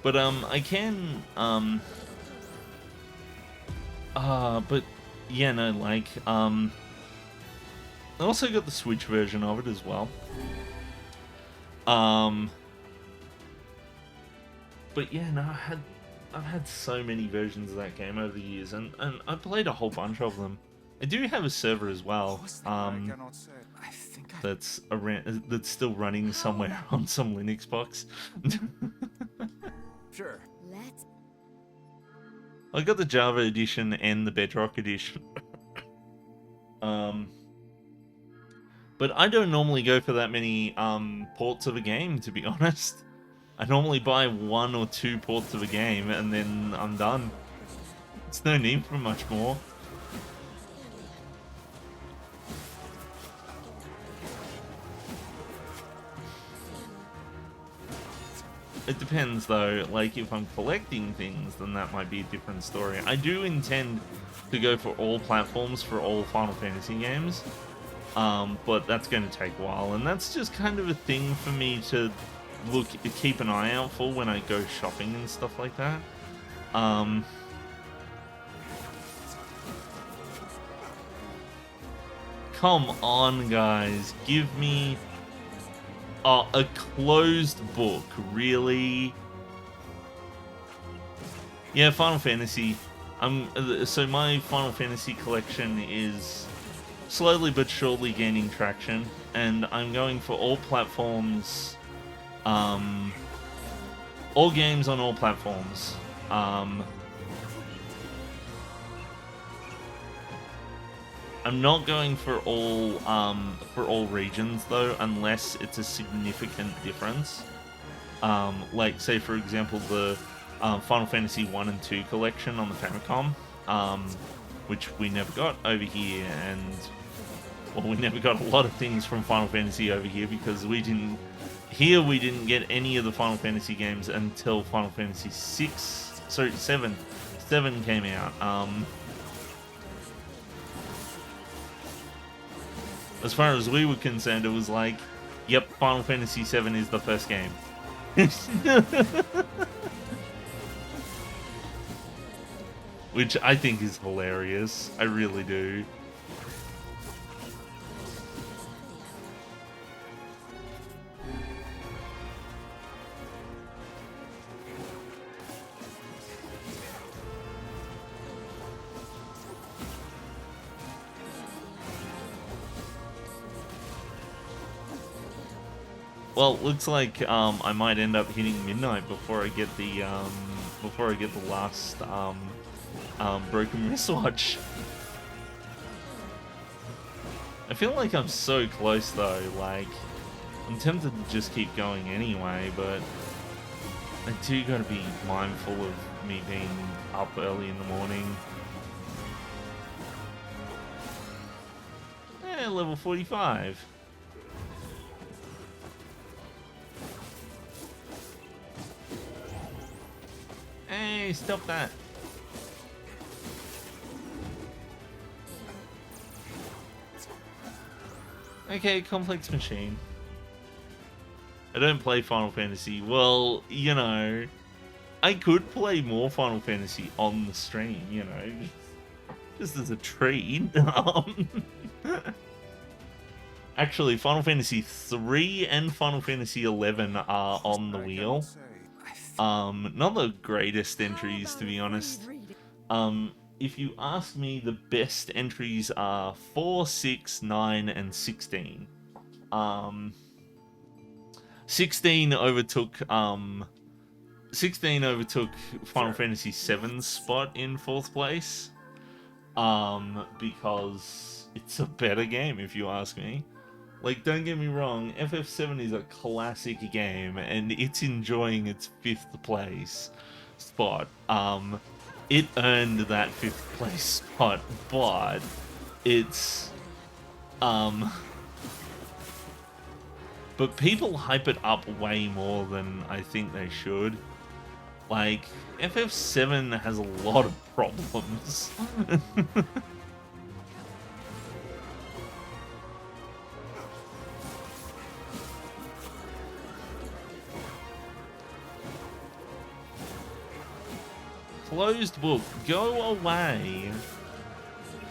But, I can, but, yeah, no, like, I also got the Switch version of it as well. But yeah, no, I've had so many versions of that game over the years, and I played a whole bunch of them. I do have a server as well, that's around, that's still running somewhere on some Linux box. Sure. I got the Java edition and the Bedrock edition. But I don't normally go for that many ports of a game, to be honest. I normally buy 1 or 2 ports of a game and then I'm done. It's no need for much more. It depends though, like if I'm collecting things, then that might be a different story. I do intend to go for all platforms for all Final Fantasy games, but that's going to take a while, and that's just kind of a thing for me to keep an eye out for when I go shopping and stuff like that. Come on, guys, give me a closed book, really? Yeah, Final Fantasy. So my Final Fantasy collection is slowly but surely gaining traction, and I'm going for all platforms, all games on all platforms. I'm not going for all regions though, unless it's a significant difference. Like say for example the Final Fantasy 1 and 2 collection on the Famicom, which we never got over here, and well, we never got a lot of things from Final Fantasy over here because we didn't get any of the Final Fantasy games until Final Fantasy 7 came out. As far as we were concerned, it was like, yep, Final Fantasy 7 is the first game. Which I think is hilarious. I really do. Well, looks like I might end up hitting midnight before I get the last broken wristwatch. I feel like I'm so close though. Like, I'm tempted to just keep going anyway, but I do gotta be mindful of me being up early in the morning. Level 45. Hey, stop that. Okay, complex machine. I don't play Final Fantasy. Well, you know, I could play more Final Fantasy on the stream, you know, just as a treat. Actually, Final Fantasy 3 and Final Fantasy 11 are on the wheel. Not the greatest entries, to be honest. If you ask me, the best entries are 4, 6, 9, and 16. 16 overtook Final Fantasy 7's spot in 4th place. Because it's a better game, if you ask me. Like, don't get me wrong, FF7 is a classic game, and it's enjoying its 5th place spot. It earned that 5th place spot, but it's, but people hype it up way more than I think they should. Like, FF7 has a lot of problems. Closed book, go away.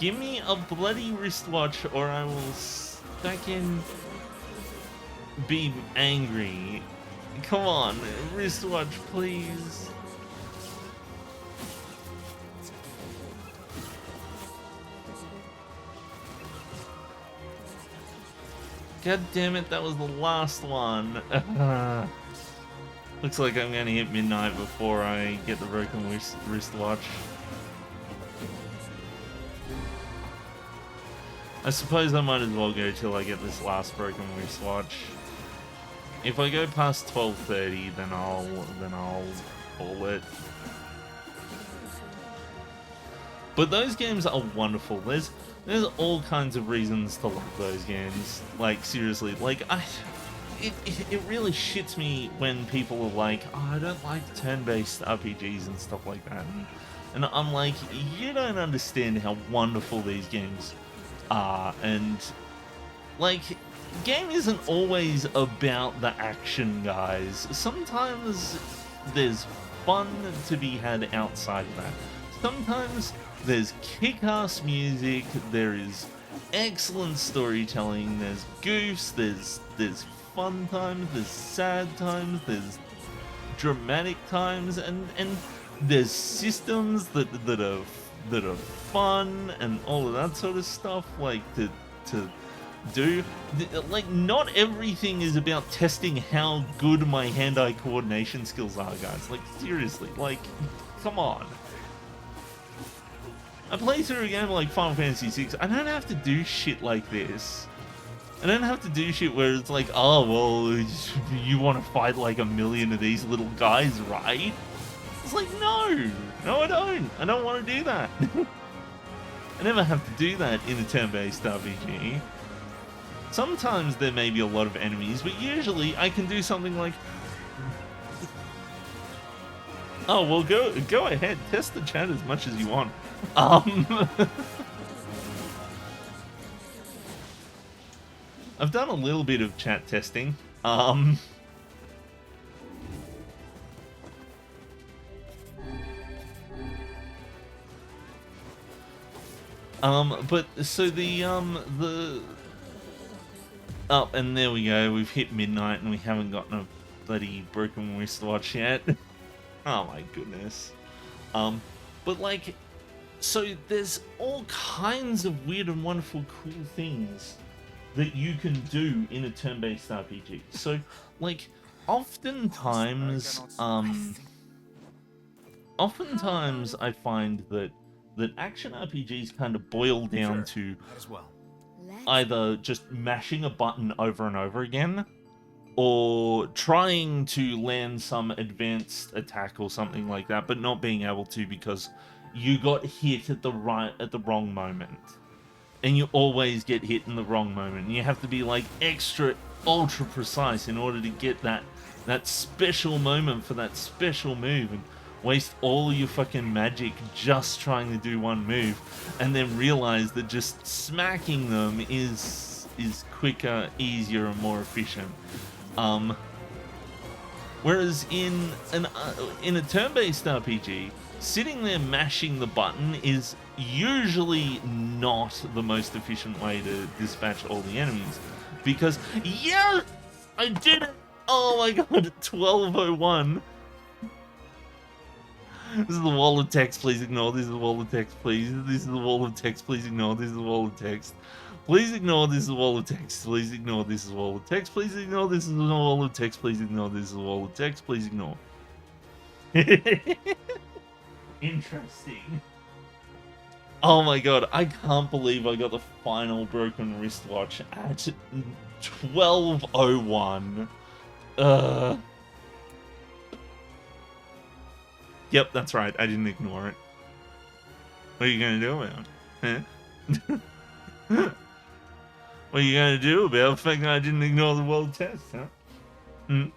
Give me a bloody wristwatch or I will fucking be angry. Come on, wristwatch, please. God damn it, that was the last one. Looks like I'm gonna hit midnight before I get the broken wristwatch. I suppose I might as well go till I get this last broken wristwatch. If I go past 12:30, then I'll call it. But those games are wonderful. There's all kinds of reasons to love those games. Like, seriously, like it really shits me when people are like, oh, I don't like turn-based RPGs and stuff like that. And I'm like, you don't understand how wonderful these games are. And, like, game isn't always about the action, guys. Sometimes there's fun to be had outside of that. Sometimes there's kick-ass music, there is excellent storytelling, there's goofs, there's fun times, there's sad times, there's dramatic times, and there's systems that are fun and all of that sort of stuff, like to do. Like, not everything is about testing how good my hand-eye coordination skills are, guys. Like, seriously, like, come on. I play through a game like Final Fantasy VI, I don't have to do shit like this. I don't have to do shit where it's like, oh, well, you want to fight like a million of these little guys, right? It's like, no, I don't. I don't want to do that. I never have to do that in a turn-based RPG. Sometimes there may be a lot of enemies, but usually I can do something like, oh, well, go ahead, test the chat as much as you want. I've done a little bit of chat testing. But so oh, and there we go. We've hit midnight and we haven't gotten a bloody broken wristwatch yet. Oh my goodness. But like, so there's all kinds of weird and wonderful cool things that you can do in a turn-based RPG. So, like, oftentimes I find that action RPGs kind of boil down to either just mashing a button over and over again, or trying to land some advanced attack or something like that, but not being able to because you got hit at the wrong moment. And you always get hit in the wrong moment. And you have to be like extra ultra precise in order to get that special moment for that special move, and waste all your fucking magic just trying to do one move, and then realize that just smacking them is quicker, easier, and more efficient. Whereas in a turn-based RPG, sitting there mashing the button is usually not the most efficient way to dispatch all the enemies, because yes, I did it! Oh my god, 1201. This is the wall of text, please ignore. This is the wall of text, please. This is the wall of text, please ignore. This is the wall of text. Please ignore this is the wall of text. Please ignore this is the wall of text. Please ignore this is the wall of text. Please ignore this is the wall of text. Please ignore. Interesting. Oh my god, I can't believe I got the final broken wristwatch at 12:01. Yep, that's right. I didn't ignore it. What are you gonna do about it? Huh? What are you gonna do about the fact that I didn't ignore the world test, huh? Hmm?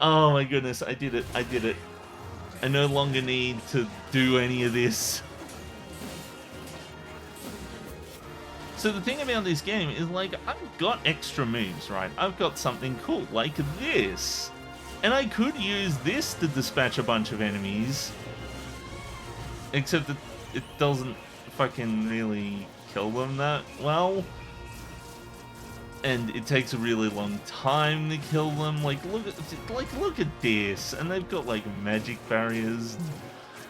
Oh my goodness, I did it. I did it. I no longer need to do any of this. So the thing about this game is, like, I've got extra moves, right? I've got something cool, like this. And I could use this to dispatch a bunch of enemies. Except that it doesn't fucking really kill them that well. And it takes a really long time to kill them. Like, look at this. And they've got, like, magic barriers.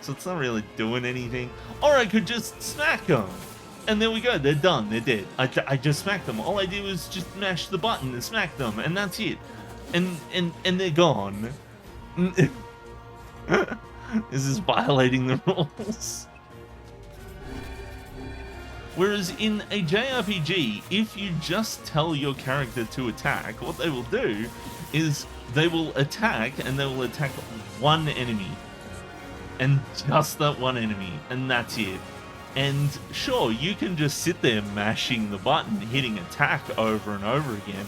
So it's not really doing anything. Or I could just smack them. And there we go, they're done, they're dead. I just smacked them. All I did was just mash the button and smack them, and that's it. And they're gone. This is violating the rules. Whereas in a JRPG, if you just tell your character to attack, what they will do is they will attack, and they will attack one enemy. And just that one enemy, and that's it. And sure, you can just sit there mashing the button, hitting attack over and over again,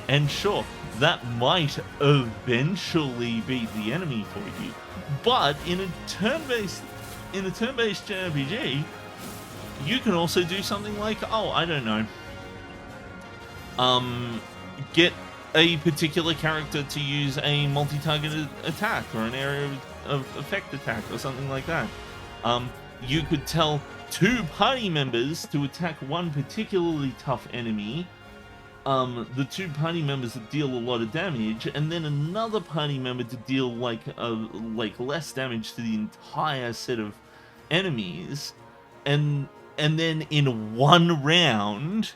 and sure, that might eventually beat the enemy for you. But in a turn-based JRPG, you can also do something like, oh, I don't know, get a particular character to use a multi-targeted attack or an area of effect attack or something like that. You could tell 2 party members to attack one particularly tough enemy, the 2 party members that deal a lot of damage, and then another party member to deal like less damage to the entire set of enemies, and then in one round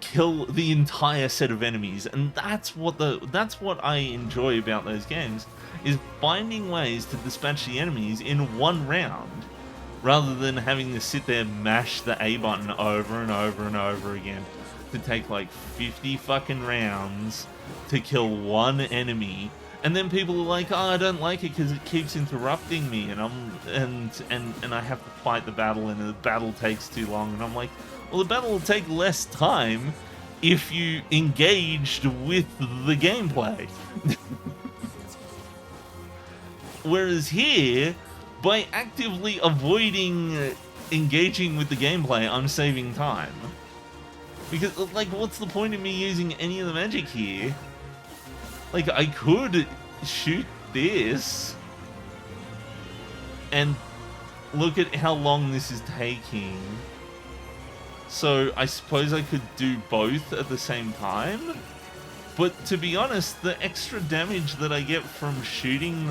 kill the entire set of enemies. And that's what I enjoy about those games, is finding ways to dispatch the enemies in one round, rather than having to sit there mash the A button over and over and over again to take like 50 fucking rounds to kill one enemy. And then people are like, oh, I don't like it because it keeps interrupting me, and I have to fight the battle, and the battle takes too long. And I'm like, well, the battle will take less time if you engaged with the gameplay. Whereas here, by actively avoiding engaging with the gameplay, I'm saving time. Because, like, what's the point of me using any of the magic here? Like, I could shoot this, and look at how long this is taking. So, I suppose I could do both at the same time? But to be honest, the extra damage that I get from shooting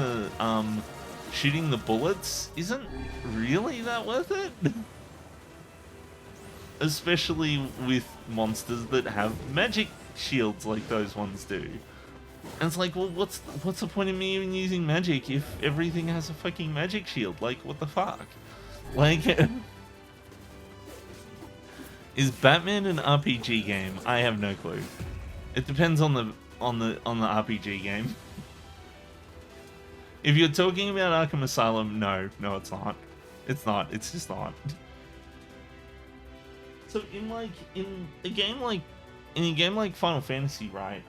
shooting the bullets isn't really that worth it. Especially with monsters that have magic shields like those ones do. And it's like, well, what's the point of me even using magic if everything has a fucking magic shield? Like, what the fuck? Like, is Batman an RPG game? I have no clue. It depends on the RPG game. If you're talking about Arkham Asylum, no, it's not. It's not. It's just not. So in a game like Final Fantasy, right?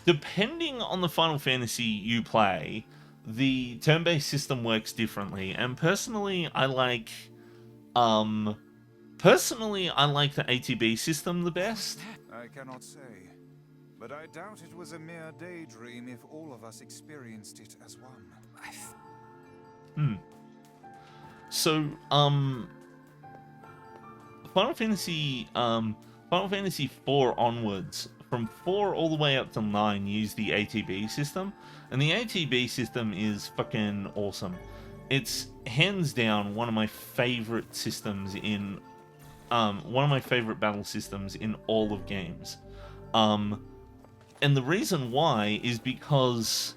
Depending on the Final Fantasy you play, the turn-based system works differently. And personally, I like the ATB system the best. I cannot say, but I doubt it was a mere daydream if all of us experienced it as one. So, Final Fantasy 4 onwards, from 4 all the way up to 9, use the ATB system, and the ATB system is fucking awesome. It's hands down one of my favorite systems in, one of my favorite battle systems in all of games. And the reason why is because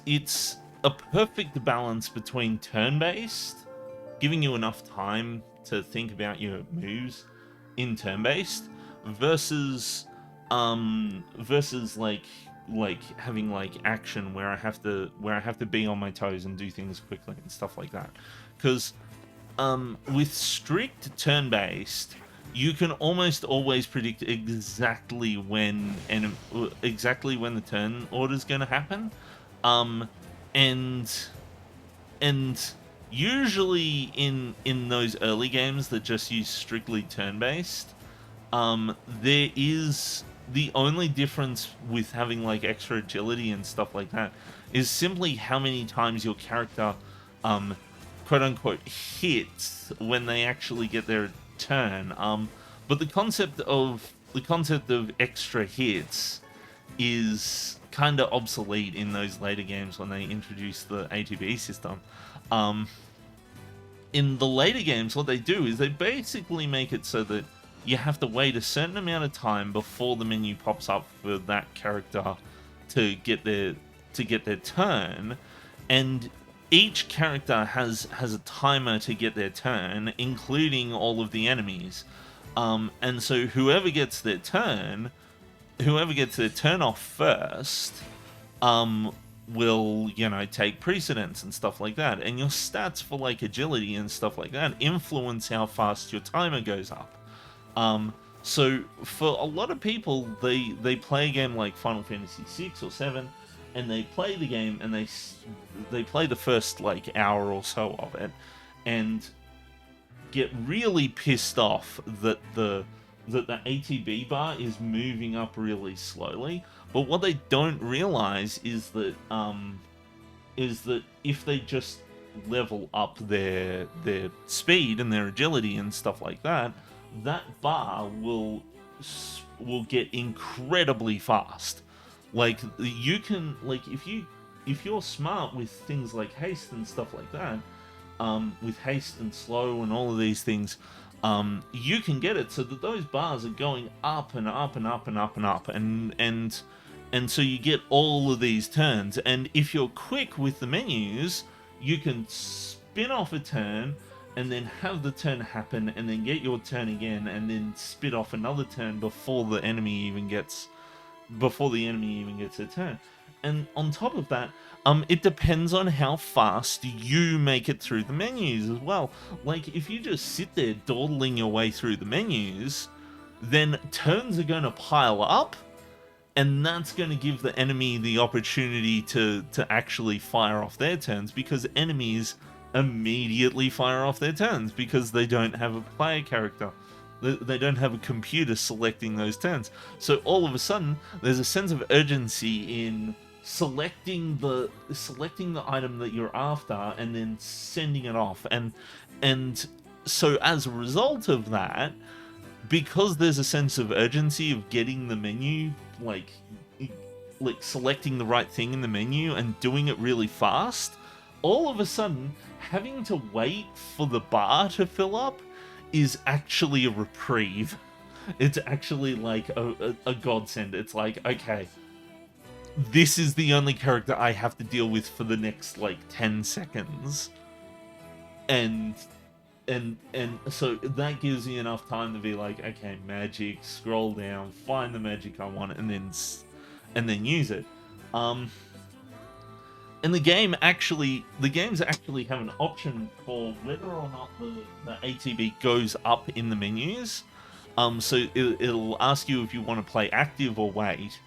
it's a perfect balance between turn-based, giving you enough time to think about your moves in turn-based, versus like having like action where I have to be on my toes and do things quickly and stuff like that. Because with strict turn-based, you can almost always predict exactly when the turn order is going to happen, and usually in those early games that just use strictly turn-based, there is the only difference with having like extra agility and stuff like that is simply how many times your character quote unquote hits when they actually get their turn. But the concept of extra hits is kind of obsolete in those later games when they introduce the ATB system. In the later games, what they do is they basically make it so that you have to wait a certain amount of time before the menu pops up for that character to get their turn, and each character has a timer to get their turn, including all of the enemies. And so whoever gets their turn off first, will, you know, take precedence and stuff like that. And your stats for like agility and stuff like that influence how fast your timer goes up. So for a lot of people, they play a game like Final Fantasy 6 or 7, and they play the game and they play the first like hour or so of it, and get really pissed off that the ATB bar is moving up really slowly. But what they don't realize is that if they just level up their speed and their agility and stuff like that, that bar will get incredibly fast. Like, you can, like, if you're smart with things like haste and stuff like that, with haste and slow and all of these things, you can get it so that those bars are going up and up and up and up and up, and so you get all of these turns. And if you're quick with the menus, you can spin off a turn and then have the turn happen and then get your turn again and then spit off another turn before the enemy even gets their turn. And on top of that, it depends on how fast you make it through the menus as well. Like, if you just sit there dawdling your way through the menus, then turns are going to pile up, and that's going to give the enemy the opportunity to actually fire off their turns, because enemies immediately fire off their turns because they don't have a player character. They don't have a computer selecting those turns. So all of a sudden, there's a sense of urgency in selecting the item that you're after and then sending it off. And so as a result of that, because there's a sense of urgency of getting the menu like like selecting the right thing in the menu and doing it really fast, all of a sudden having to wait for the bar to fill up is actually a reprieve. It's actually like a godsend. It's like, okay, this is the only character I have to deal with for the next like 10 seconds. And so that gives you enough time to be like, okay, magic, scroll down, find the magic I want, and then use it. And the games actually have an option for whether or not the ATB goes up in the menus. So it'll ask you if you want to play active or wait.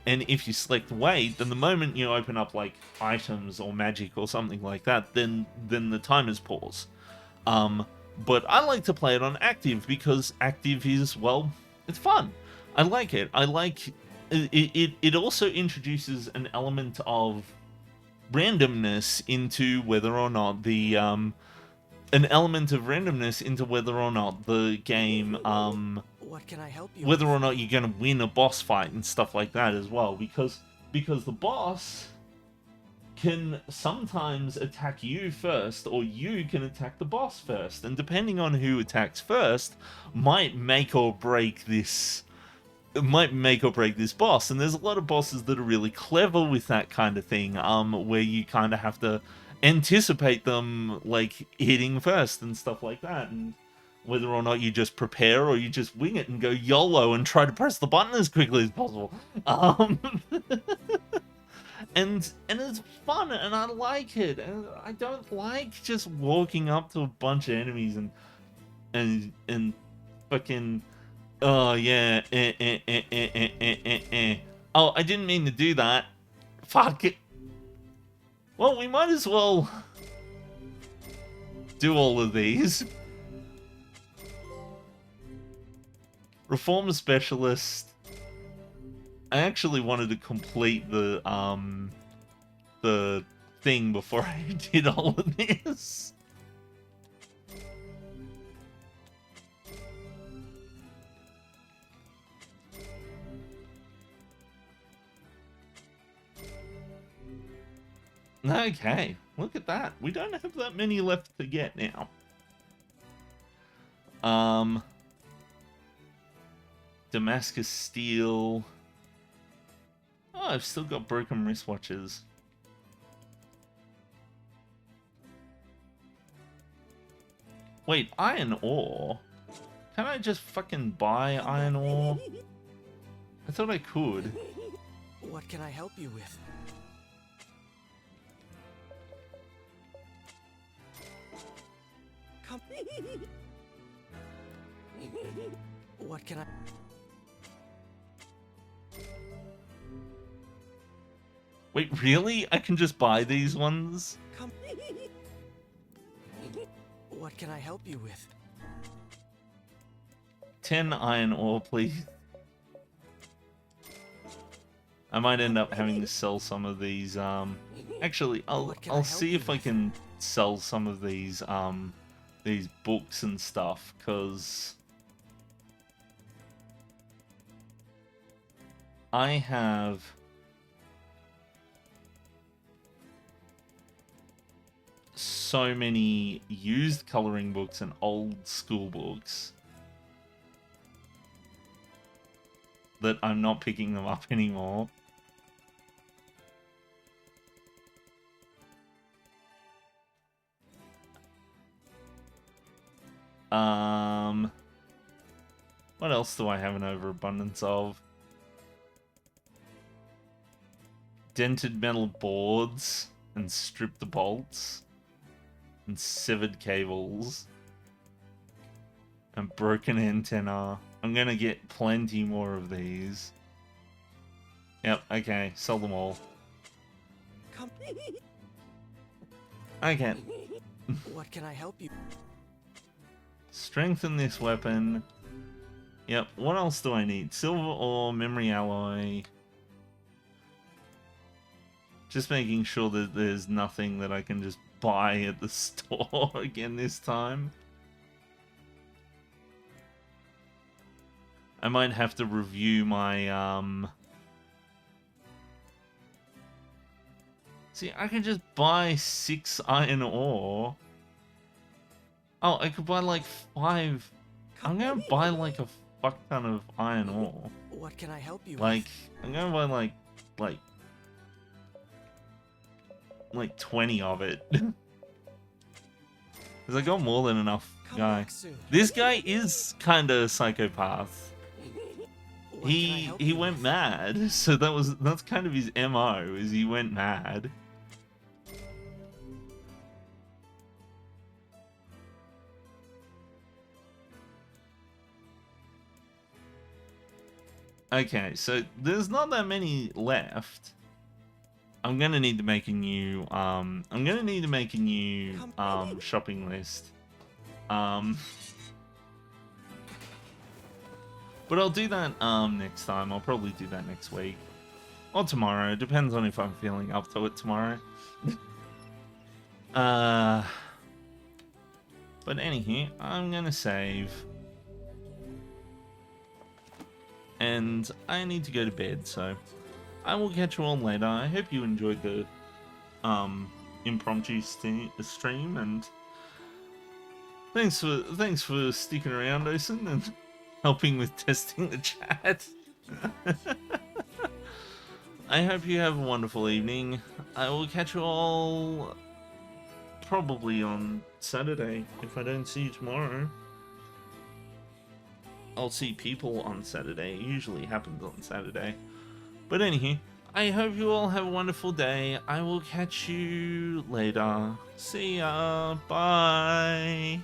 And if you select wait, then the moment you open up like items or magic or something like that, then the timers pause. But I like to play it on active because active is, well, it's fun. I like it. I like it also introduces an element of randomness into whether or not the game What can I help you whether with? or not you're going to win a boss fight and stuff like that as well, because the boss can sometimes attack you first, or you can attack the boss first, and depending on who attacks first might make or break this boss. And there's a lot of bosses that are really clever with that kind of thing, where you kind of have to anticipate them like hitting first and stuff like that, and whether or not you just prepare or you just wing it and go YOLO and try to press the button as quickly as possible. And it's fun, and I like it. And I don't like just walking up to a bunch of enemies and fucking, oh yeah, Oh, I didn't mean to do that. Fuck it. Well, we might as well do all of these. Reform Specialist. I actually wanted to complete the thing before I did all of this. Okay, look at that. We don't have that many left to get now. Damascus Steel. Oh, I've still got broken wristwatches. Wait, iron ore? Can I just fucking buy iron ore? I thought I could. What can I help you with? Come. What can I... Wait, really? I can just buy these ones? Come. What can I help you with? 10 iron ore, please. I might end up having to sell some of these, Actually, I'll see if I can sell some of these books and stuff, because I have so many used coloring books and old school books that I'm not picking them up anymore. What else do I have an overabundance of? Dented metal boards and stripped bolts and severed cables and broken antenna. I'm gonna get plenty more of these. Yep, okay, sell them all. Come. Okay. What can I help you? Strengthen this weapon. Yep, what else do I need? Silver ore, memory alloy. Just making sure that there's nothing that I can just buy at the store again this time. I might have to review my See, I could just buy 6 iron ore. Oh, I could buy like 5. I'm gonna buy like a fuck ton of iron ore. What can I help you Like, with? I'm gonna buy like 20 of it. Because I got more than enough, Come guy. back soon. This guy is kind of psychopath. What can I help He you went with? mad, so that's kind of his MO, is he went mad. Okay, so there's not that many left. I'm gonna need to make a new shopping list. But I'll do that next time. I'll probably do that next week. Or tomorrow. It depends on if I'm feeling up to it tomorrow. But anywho, I'm gonna save. And I need to go to bed, so I will catch you all later. I hope you enjoyed the impromptu stream, and thanks for sticking around, Osen, and helping with testing the chat. I hope you have a wonderful evening. I will catch you all probably on Saturday if I don't see you tomorrow. I'll see people on Saturday. It usually happens on Saturday. But anywho, I hope you all have a wonderful day. I will catch you later. See ya. Bye.